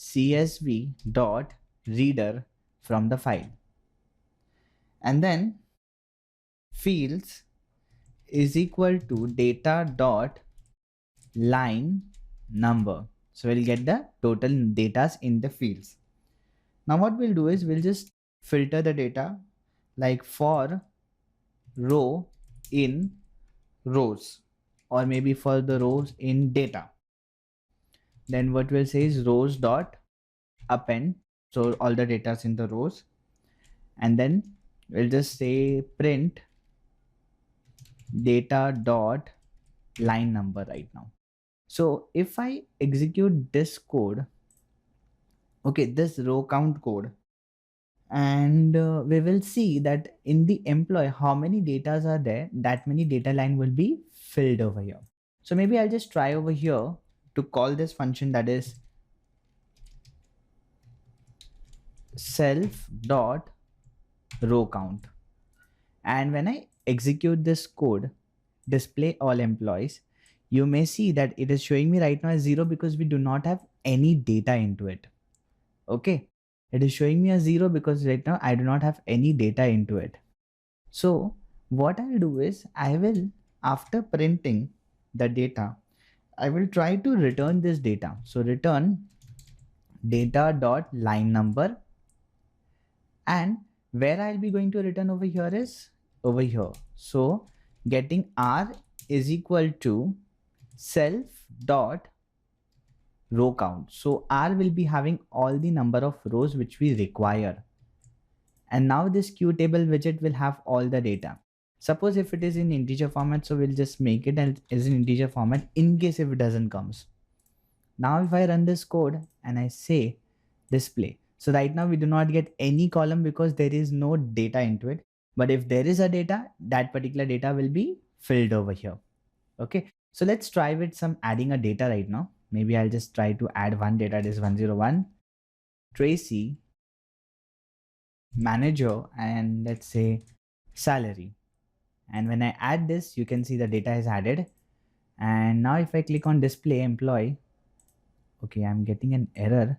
Speaker 1: csv dot reader from the file, and then fields is equal to data dot line number. So we'll get the total datas in the fields. Now what we'll do is we'll just filter the data like for row in rows, or maybe for the rows in data. Then what we'll say is rows dot append, so all the data is in the rows, and then we'll just say print data dot line number right now. So if I execute this code, okay, this row count code, and we will see that in the employee how many datas are there, that many data line will be filled over here. So maybe I'll just try over here to call this function, that is self dot row count, and when I execute this code, display all employees, you may see that it is showing me right now as 0 because we do not have any data into it. Okay, it is showing me a 0 because right now I do not have any data into it. So what I'll do is I will, after printing the data, I will try to return this data. So return data dot line number, and where I'll be going to return over here is over here. So getting r is equal to self dot row count. So r will be having all the number of rows which we require, and now this qtable widget will have all the data. Suppose if it is in integer format, so we'll just make it as an integer format in case if it doesn't comes. Now if I run this code and I say display, so right now we do not get any column because there is no data into it, but if there is a data, that particular data will be filled over here. Okay, so let's try with some adding a data right now. Maybe I'll just try to add one data, it is 101 Tracy manager, and let's say salary. And when I add this, you can see the data is added. And now if I click on display employee, okay, I'm getting an error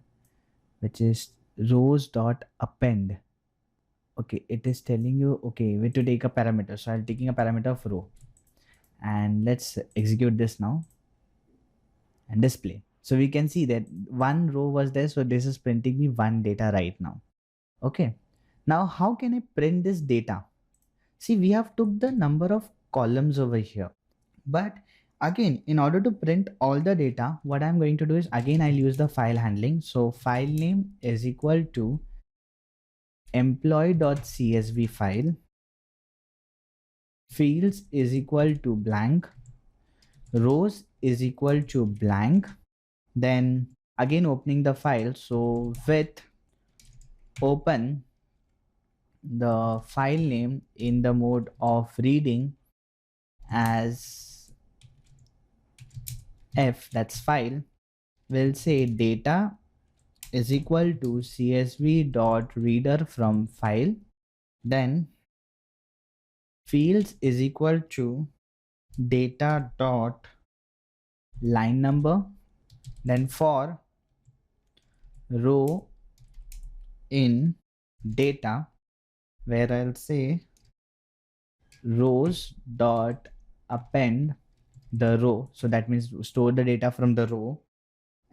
Speaker 1: which is rows dot append. Okay, it is telling you, okay, we to take a parameter. So I'm taking a parameter of row, and let's execute this now and display. So we can see that one row was there. So this is printing me one data right now. Okay, now how can I print this data? See, we have took the number of columns over here, but again, in order to print all the data, what I'm going to do is again, I'll use the file handling. So file name is equal to employee.csv file, fields is equal to blank, rows is equal to blank. Then again opening the file, so with open the file name in the mode of reading as f, that's file, we'll say data is equal to csv dot reader from file, then fields is equal to data dot line number, then for row in data, where I'll say rows dot append the row, so that means store the data from the row,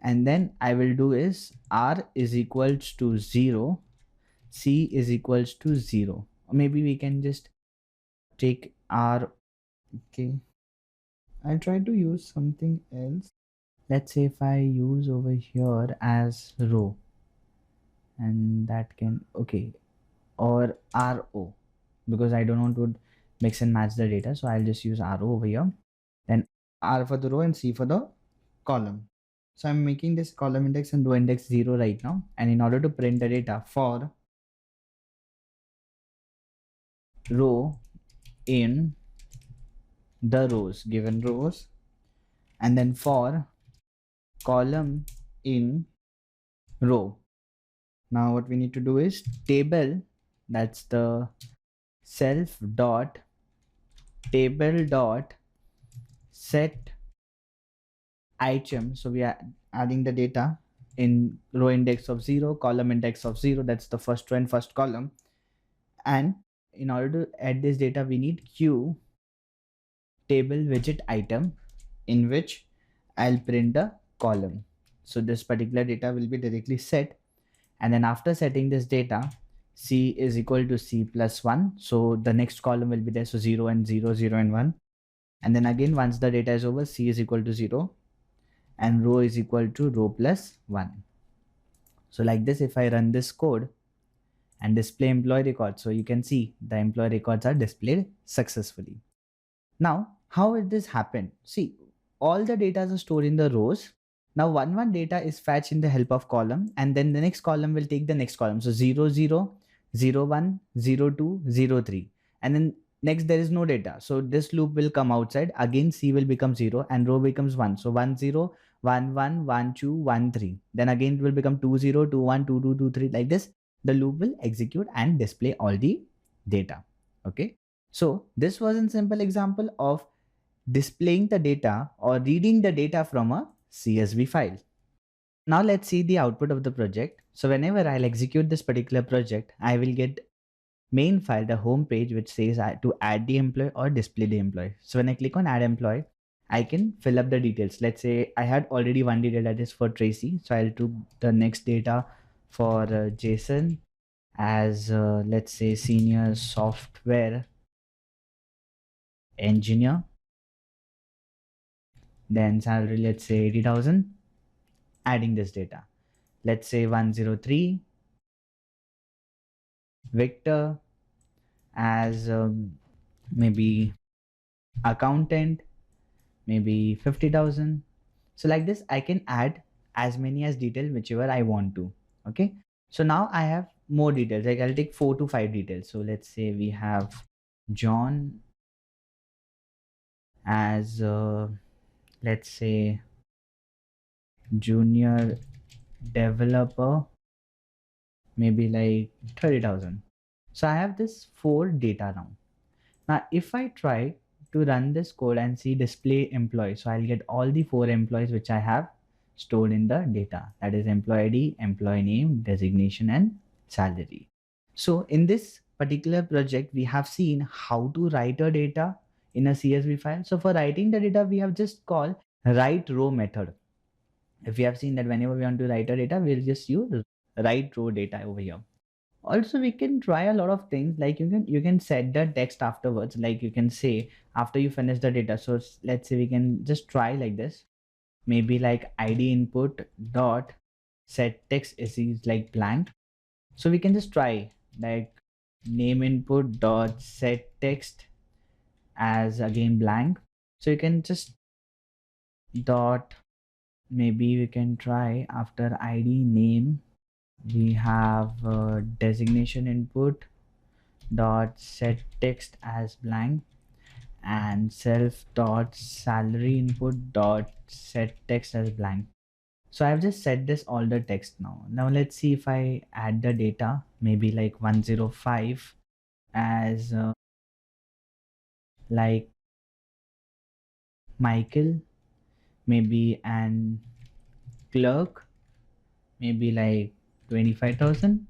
Speaker 1: and then I will do is r is equals to 0, c is equals to 0, or maybe we can just take r. Okay, I'll try to use something else. Let's say if I use over here as row, and that can, okay, or ro, because I don't want to mix and match the data, so I'll just use ro over here, then r for the row and c for the column. So I'm making this column index and row index 0 right now, and in order to print the data, for row in the rows, given rows, and then for column in row. Now what we need to do is table, that's the self dot table dot set item. So we are adding the data in row index of 0, column index of 0. That's the first row and first column. And in order to add this data, we need Q table widget item in which I'll print the column. So this particular data will be directly set. And then after setting this data, C is equal to C plus 1. So the next column will be there. So 0 and 0, 0 and 1. And then again, once the data is over, C is equal to 0 and row is equal to row plus 1. So like this, if I run this code and display employee records, so you can see the employee records are displayed successfully. Now, how will this happen? See, all the data are stored in the rows. Now, one data is fetched in the help of column, and then the next column will take the next column. So 0, 0, 0, 1, 0, 2, 0, 3. And then next there is no data. So this loop will come outside. Again, C will become 0 and row becomes 1. So 1, 0, 1, 1, 1, 2, 1, 3. Then again it will become 2, 0, 2, 1, 2, 2, 2, 3. Like this, the loop will execute and display all the data. Okay. So this was a simple example of displaying the data or reading the data from a CSV file. Now let's see the output of the project. So whenever I'll execute this particular project, I will get main file, the home page, which says to add the employee or display the employee. So when I click on add employee, I can fill up the details. Let's say I had already one detail that is for Tracy. So I'll do the next data for Jason as let's say senior software engineer. Then salary, let's say 80,000. Adding this data, let's say 103 Victor as maybe accountant, maybe 50,000. So like this, I can add as many as detail whichever I want to. Okay. So now I have more details. Like I'll take 4 to 5 details. So let's say we have John as let's say junior developer, maybe like 30,000. So I have this 4 data now. Now, if I try to run this code and see display employee, so I'll get all the 4 employees which I have stored in the data. That is employee ID, employee name, designation, and salary. So in this particular project, we have seen how to write a data in a CSV file. So for writing the data, we have just called write row method. If you have seen that whenever we want to write a data, we'll just use write row data over here. Also, we can try a lot of things, like you can set the text afterwards, like you can say after you finish the data. So let's say we can just try like this, maybe like id input dot set text is like blank. So we can just try like name input dot set text as again blank. So you can just dot, maybe we can try after id name we have designation input dot set text as blank and self dot salary input dot set text as blank. So I've just set this all the text now. Now let's see if I add the data, maybe like 105 as like Michael, maybe, and clerk, maybe like 25,000,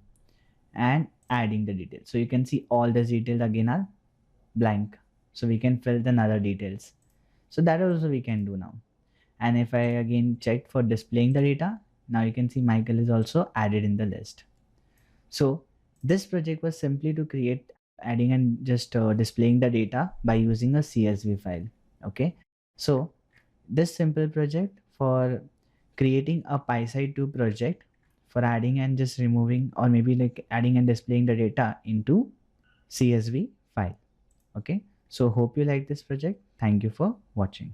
Speaker 1: and adding the details. So you can see all the details again are blank. So we can fill the other details. So that also we can do now. And if I again check for displaying the data, now you can see Michael is also added in the list. So this project was simply to create adding and just displaying the data by using a CSV file. Okay. So this simple project for creating a PySide 2 project for adding and just removing, or maybe like adding and displaying the data into CSV file. Okay. So hope you like this project. Thank you for watching.